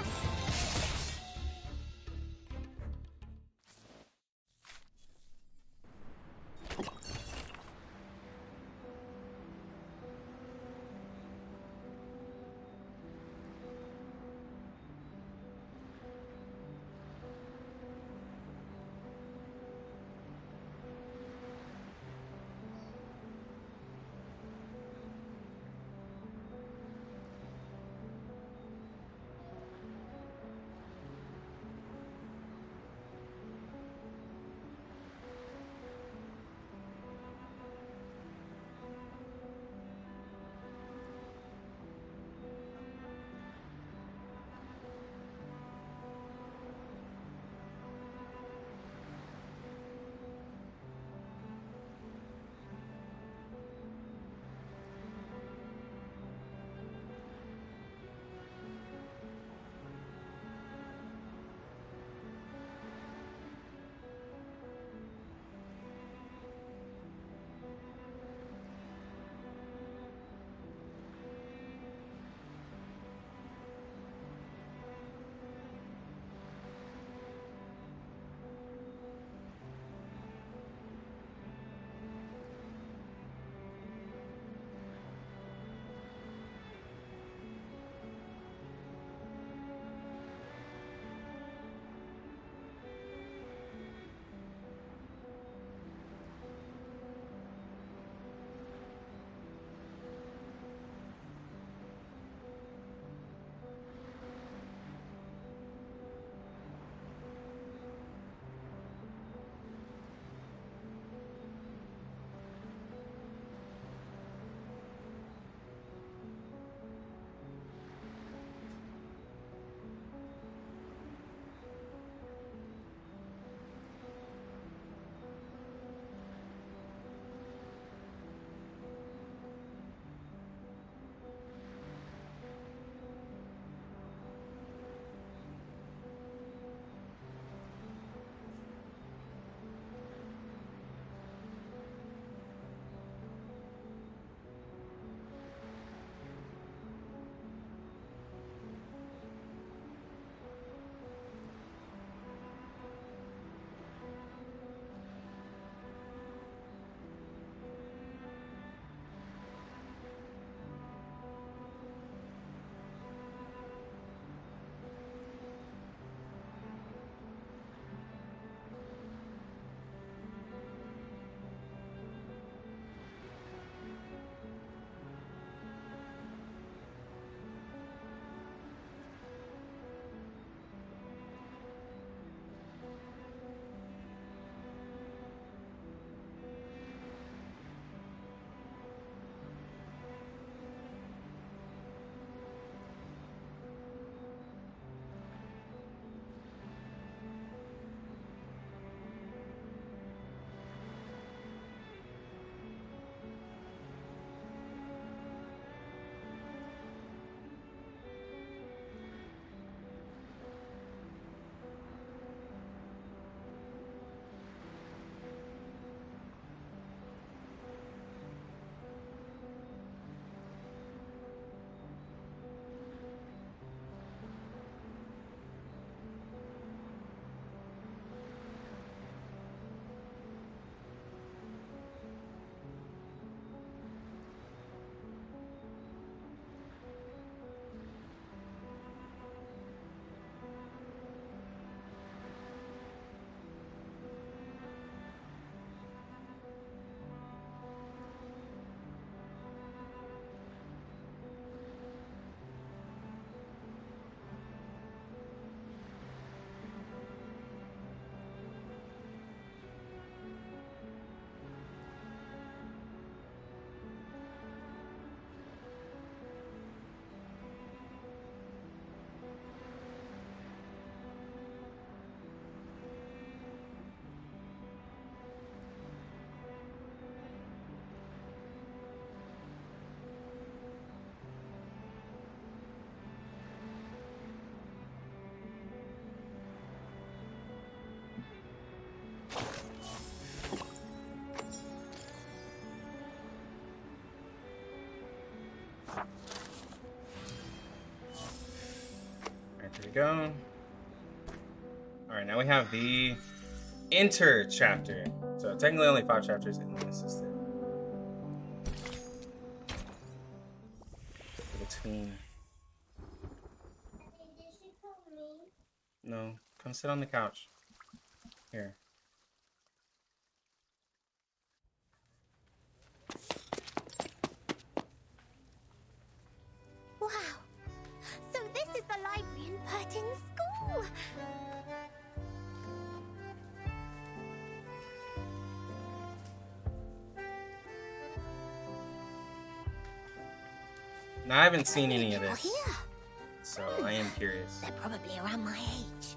Alright, there we go. Alright, now we have the inter chapter. So technically only 5 chapters in this system. Between. No, come sit on the couch. Here. Wow. So this is the library in Burton's school. Now I haven't seen any of Oh, this, here. so I am curious. They're probably around my age.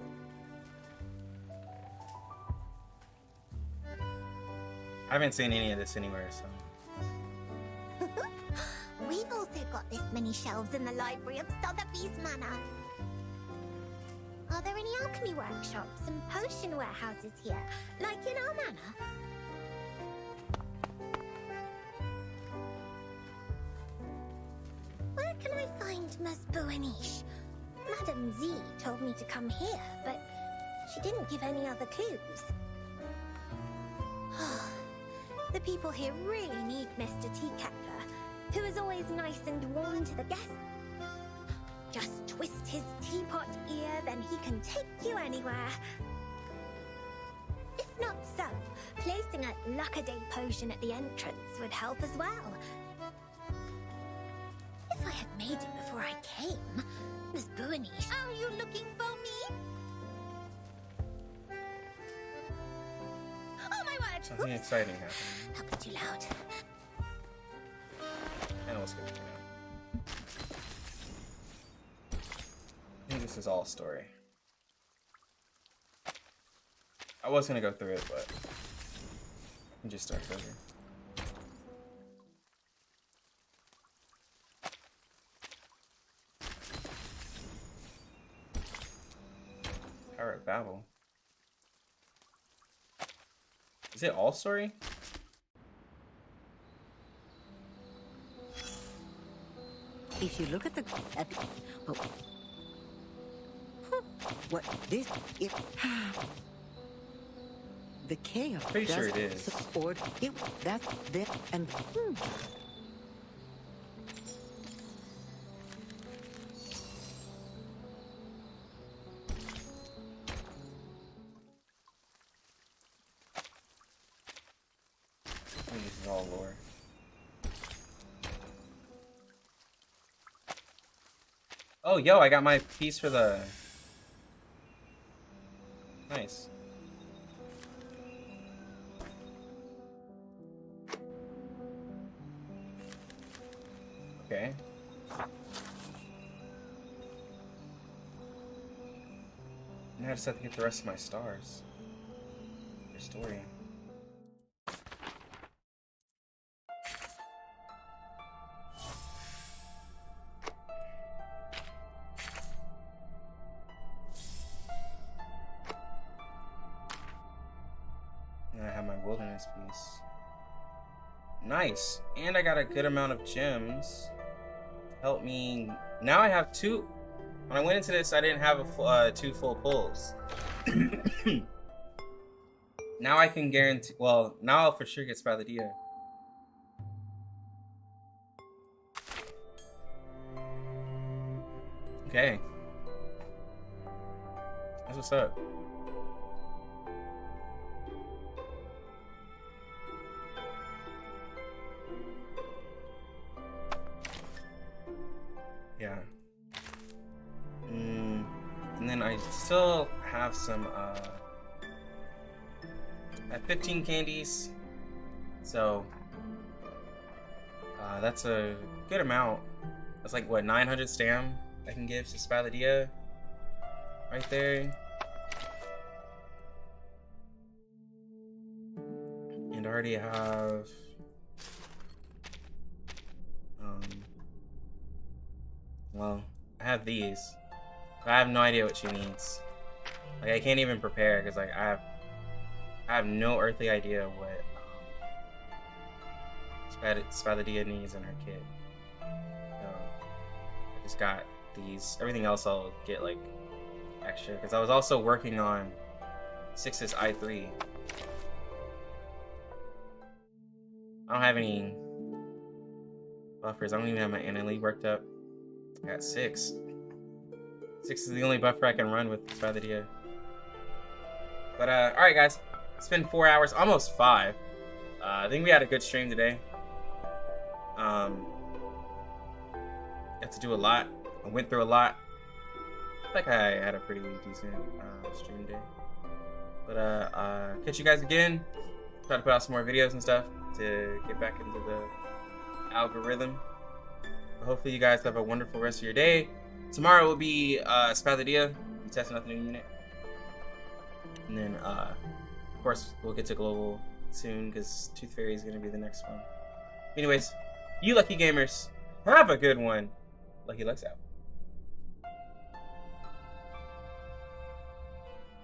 I haven't seen any of this anywhere, so. We've also got this many shelves in the library of Sotheby's Manor. Are there any alchemy workshops and potion warehouses here, like in our manor? Where can I find Miss Buaniche? Madame Z told me to come here, but she didn't give any other clues. The people here really need Mr. Teaketler, who is always nice and warm to the guests. Just twist his teapot ear, then he can take you anywhere. If not so, placing a luck-a-day potion at the entrance would help as well. If I had made it before I came, Miss Buaniche, are you looking for me? Oh my word! Something exciting happened. That was too loud. And what's good. I think this is all story. I was gonna go through it, but I just started over. Power of Babel. Is it all story? If you look at the what this it the chaos Pretty sure it doesn't is. support it. That's that and I think this is all lore. Oh, yo, I got my piece for the... Nice. Okay. Now I just have to get the rest of my stars. Your story. And I have my wilderness piece. Nice. And I got a good amount of gems to help me. Now I have 2. When I went into this, I didn't have a 2 full pulls. Now I can guarantee. Well, now I'll for sure get Spaladia. Okay. That's what's up. Yeah. And then I still have some, I have 15 candies. So, that's a good amount. That's like, what, 900 stam I can give to Spaladia? Right there. And I already have, well, I have these. I have no idea what she needs. Like, I can't even prepare because, like, I have no earthly idea what Spaladia needs in her kit. So, just got these. Everything else I'll get like extra because I was also working on 6's i3. I don't have any buffers. I don't even have my NLE worked up. I got 6. 6 is the only buffer I can run with by the DO. But alright guys, it's been 4 hours, almost 5. I think we had a good stream today. Got to do a lot. I went through a lot. I think I had a pretty decent stream day. But catch you guys again. Try to put out some more videos and stuff to get back into the algorithm. But hopefully you guys have a wonderful rest of your day. Tomorrow will be Spathadia. We're testing out the new unit. And then of course we'll get to global soon because Tooth Fairy is gonna be the next one. Anyways, you lucky gamers, have a good one. Lucky Lux out.